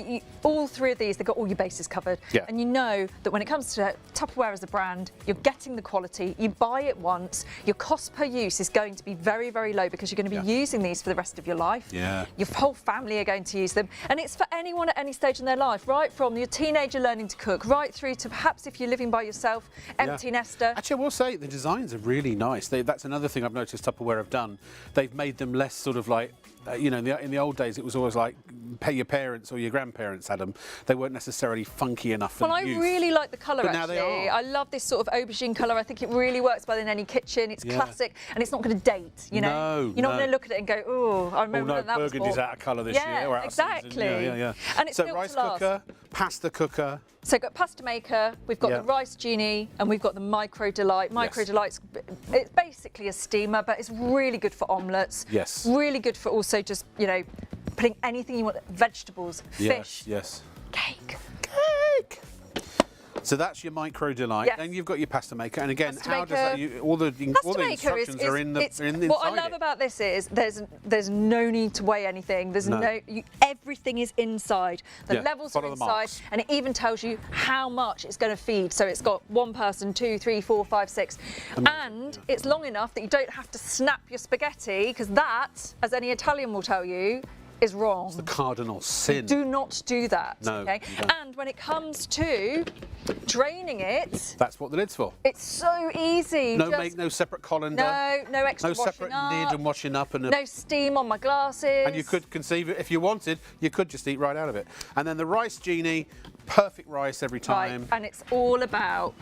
all 3 of these, they've got all your bases covered. Yeah. And you know that when it comes to Tupperware as a brand, you're getting the quality, you buy it once, your cost per use is going to be very, very low because you're going to be using these for the rest of your life. Yeah. Your whole family are going to use them. And it's for anyone at any stage in their life, right from your teenager learning to cook, right through to perhaps if you're living by yourself, empty nester. Actually, I will say the designs are really nice. That's another thing I've noticed Tupperware have done. They've made them less sort of like, in the old days, it was always like your parents or your grandparents had them. They weren't necessarily funky enough for Well, I youth. really like the colour, But now they actually. are. I love this sort of aubergine colour. I think it really works well in any kitchen. It's classic, and it's not going to date, you know? No, You're not no. going to look at it and go, oh, I remember when that was burgundy's bought. out of colour this Yeah, year. Or out exactly. Of season. Yeah. And it's so built rice to last. cooker, pasta cooker. So we've got pasta maker, we've got Yeah. the Rice Genie, and we've got the Micro Delight. Micro Yes. Delight's it's basically a steamer, but it's really good for omelettes. Yes. Really good for also just, putting anything you want, vegetables, fish, Yes. cake. So that's your micro delight. Yes. Then you've got your pasta maker, and again, Pasta how does that? maker- All the Pasta maker instructions are in the inside what I love it. about this is there's no need to weigh anything. There's everything is inside. The Yeah, levels are follow the inside, marks. and it even tells you how much it's going to feed. So it's got 1 person, 2, 3, 4, 5, 6, and it's long enough that you don't have to snap your spaghetti, because that, as any Italian will tell you, is wrong. It's the cardinal sin. Do not do that. No, okay. you don't. And when it comes to draining it, That's what the lid's for. it's so easy. No separate colander. No extra No separate washing lid up, and washing up, and no steam on my glasses. and you could conceive it if you wanted. You could just eat right out of it. And then the rice genie, perfect rice every time. Right, and it's all about.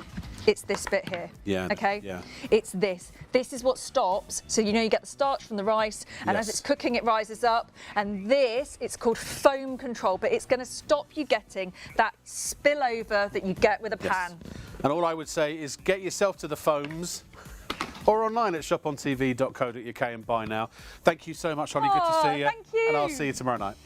It's this bit here. Yeah, Okay. yeah. It's this. This is what stops. So you get the starch from the rice, and as Yes. it's cooking, it rises up. And this, it's called foam control, but it's going to stop you getting that spillover that you get with a Yes. pan. And all I would say is get yourself to the foams, or online at shopontv.co.uk and buy now. Thank you so much, Holly. Good to see you. Thank you. And I'll see you tomorrow night.